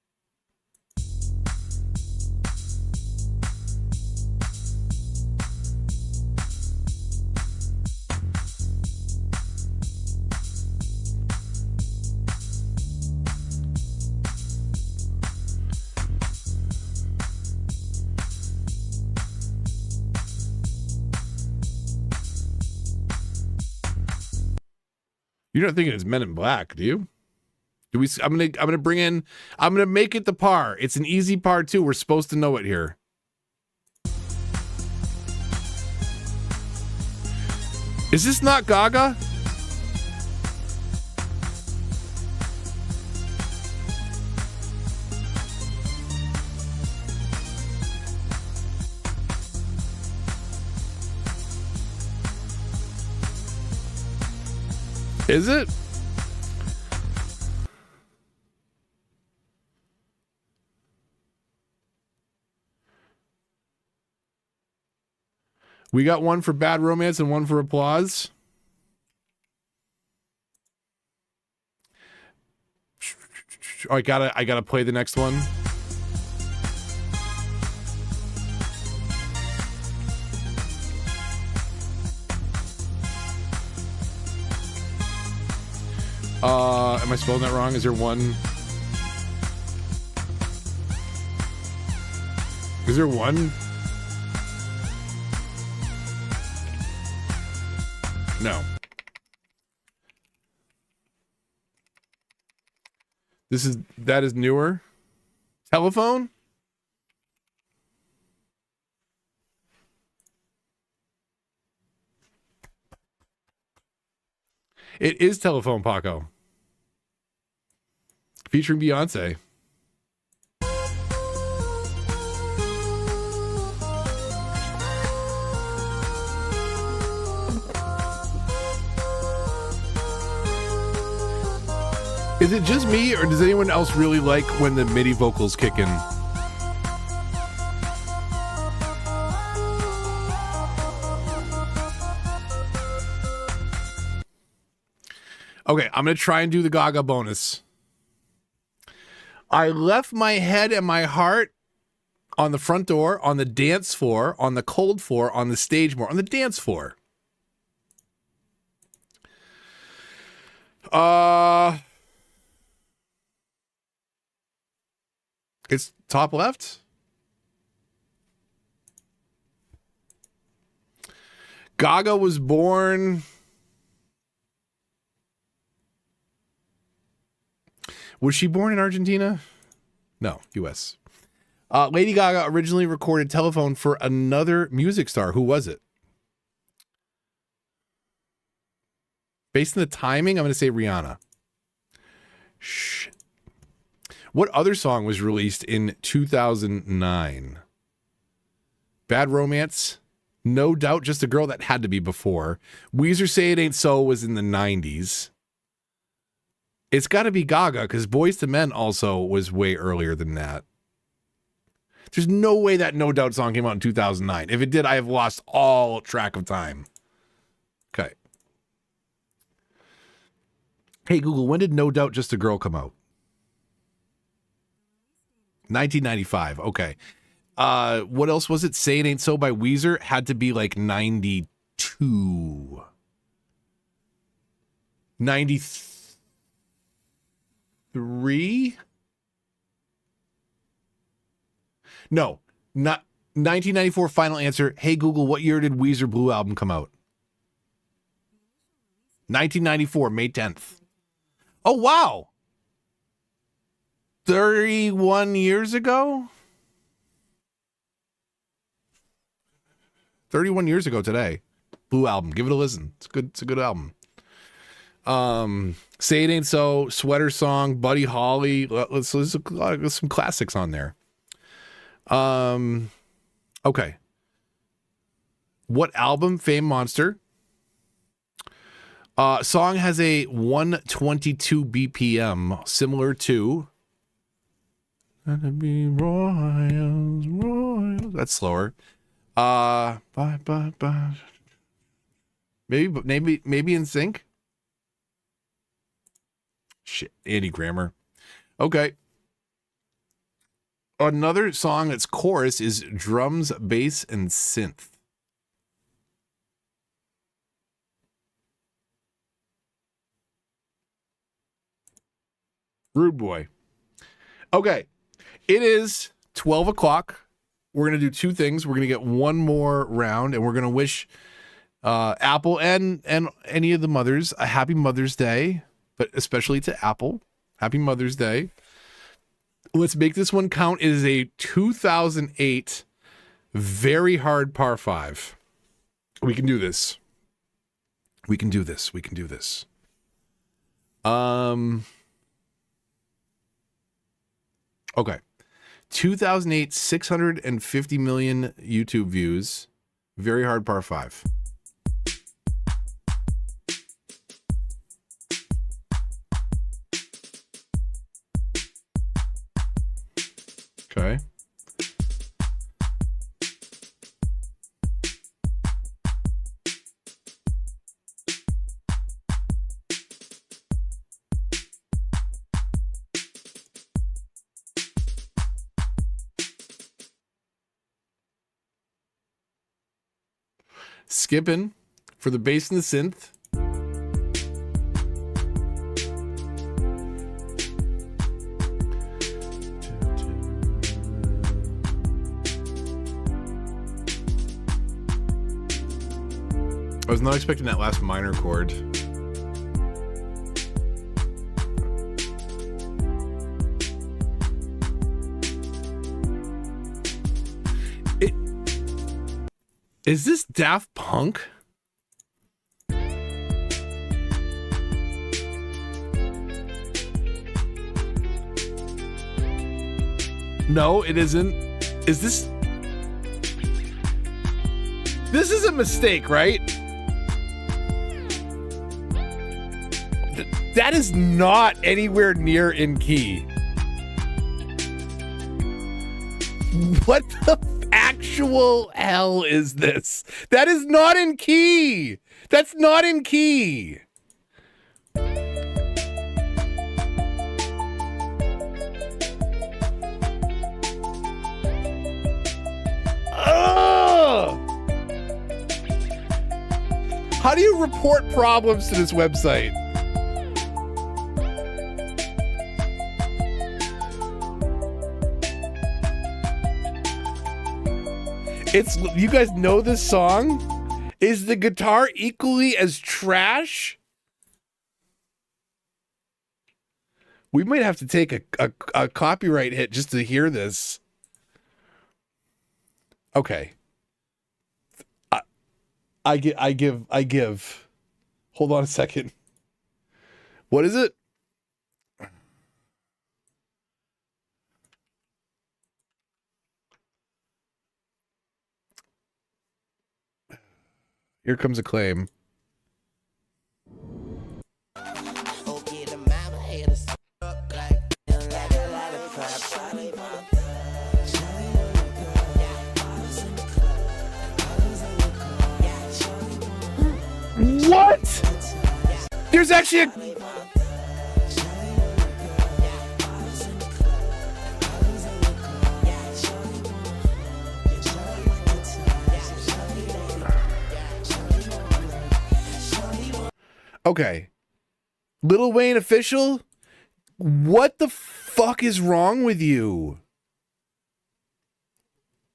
You're not thinking it's Men in Black, do you? I'm gonna make it the par. It's an easy par too. We're supposed to know it here. Is this not Gaga? Is it? We got one for Bad Romance and one for Applause. Oh, I gotta play the next one. Am I spelling that wrong? Is there one? Is there one? No. That is newer. Telephone? It is Telephone, Paco. Featuring Beyonce. Is it just me, or does anyone else really like when the MIDI vocals kick in? Okay, I'm going to try and do the Gaga bonus. I left my head and my heart on the front door, on the dance floor, on the cold floor, on the stage more, on the dance floor. It's top left. Gaga was born. Was she born in Argentina? No, U.S. Lady Gaga originally recorded Telephone for another music star. Who was it? Based on the timing, I'm going to say Rihanna. Shit. What other song was released in 2009? Bad Romance? No Doubt, Just a Girl. That had to be before. Weezer, Say It Ain't So was in the 90s. It's got to be Gaga, because Boyz II Men also was way earlier than that. There's no way that No Doubt song came out in 2009. If it did, I have lost all track of time. Okay. Hey, Google, when did No Doubt, Just a Girl come out? 1995. Okay. What else was it? Say It Ain't So by Weezer had to be like 92. 93? No, not 1994. Final answer. Hey, Google, what year did Weezer Blue album come out? 1994, May 10th. Oh, wow. 31 years ago? 31 years ago today. Blue album. Give it a listen. It's good. It's a good album. Say It Ain't So, Sweater Song, Buddy Holly. There's some classics on there. Okay. What album? Fame Monster. Song has a 122 BPM, similar to Gonna Be Royals. That's slower. Bye. Maybe In Sync. Shit, Andy Grammer. Okay. Another song that's chorus is drums, bass, and synth. Rude Boy. Okay. It is 12 o'clock. We're going to do two things. We're going to get one more round, and we're going to wish Apple and any of the mothers a happy Mother's Day, but especially to Apple. Happy Mother's Day. Let's make this one count. It is a 2008 very hard par 5. We can do this. We can do this. We can do this. Okay. 2008, 650 million YouTube views. Very hard par 5. Okay. Skipping for the bass and the synth. I was not expecting that last minor chord. Is this Daft Punk? No, it isn't. Is this... This is a mistake, right? That is not anywhere near in key. What the actual hell is this? That is not in key. That's not in key. Ugh! How do you report problems to this website? It's, you guys know this song? Is the guitar equally as trash? We might have to take a copyright hit just to hear this. Okay. I give. Hold on a second. What is it? Here comes a claim. What? There's actually a... Okay. Lil Wayne official? What the fuck is wrong with you?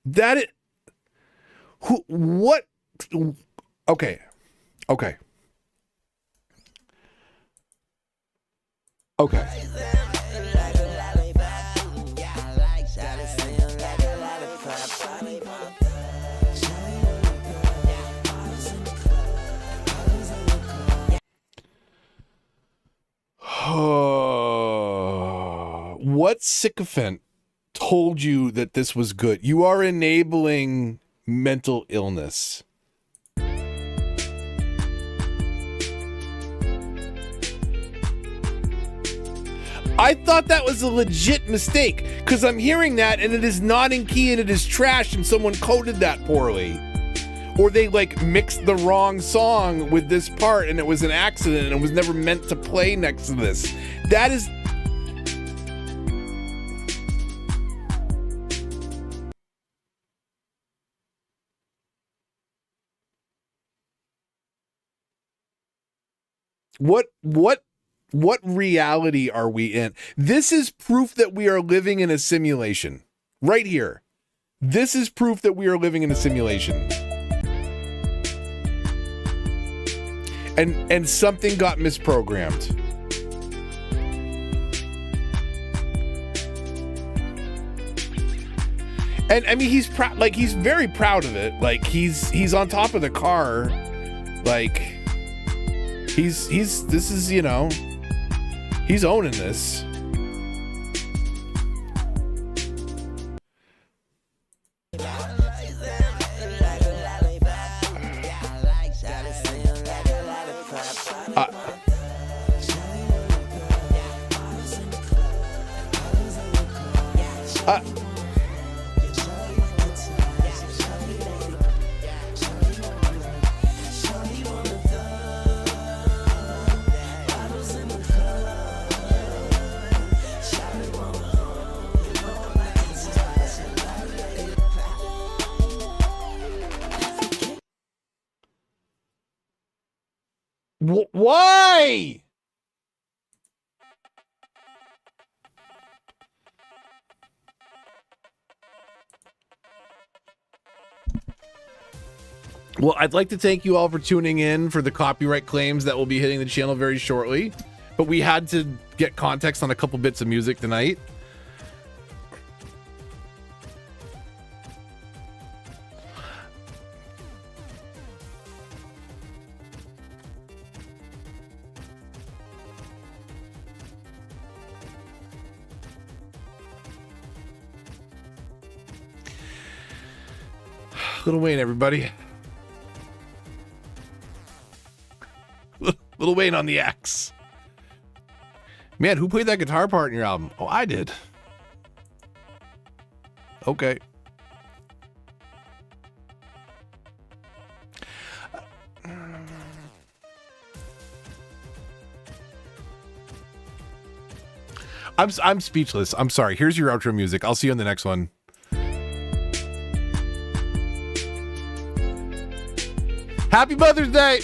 That it... Who... What... Okay. Okay. Okay. What sycophant told you that this was good? You are enabling mental illness. I thought that was a legit mistake because I'm hearing that and it is not in key and it is trash and someone coded that poorly. Or they like mixed the wrong song with this part and it was an accident and it was never meant to play next to this. That is... What reality are we in? This is proof that we are living in a simulation. Right here. This is proof that we are living in a simulation. And something got misprogrammed. And I mean he's proud, like he's very proud of it. Like he's on top of the car. Like he's this is, you know, he's owning this. Why? Well, I'd like to thank you all for tuning in for the copyright claims that will be hitting the channel very shortly. But we had to get context on a couple bits of music tonight. Lil Wayne, everybody. Lil Wayne on the X. Man, who played that guitar part in your album? Oh, I did. Okay. I'm speechless. I'm sorry. Here's your outro music. I'll see you on the next one. Happy Mother's Day!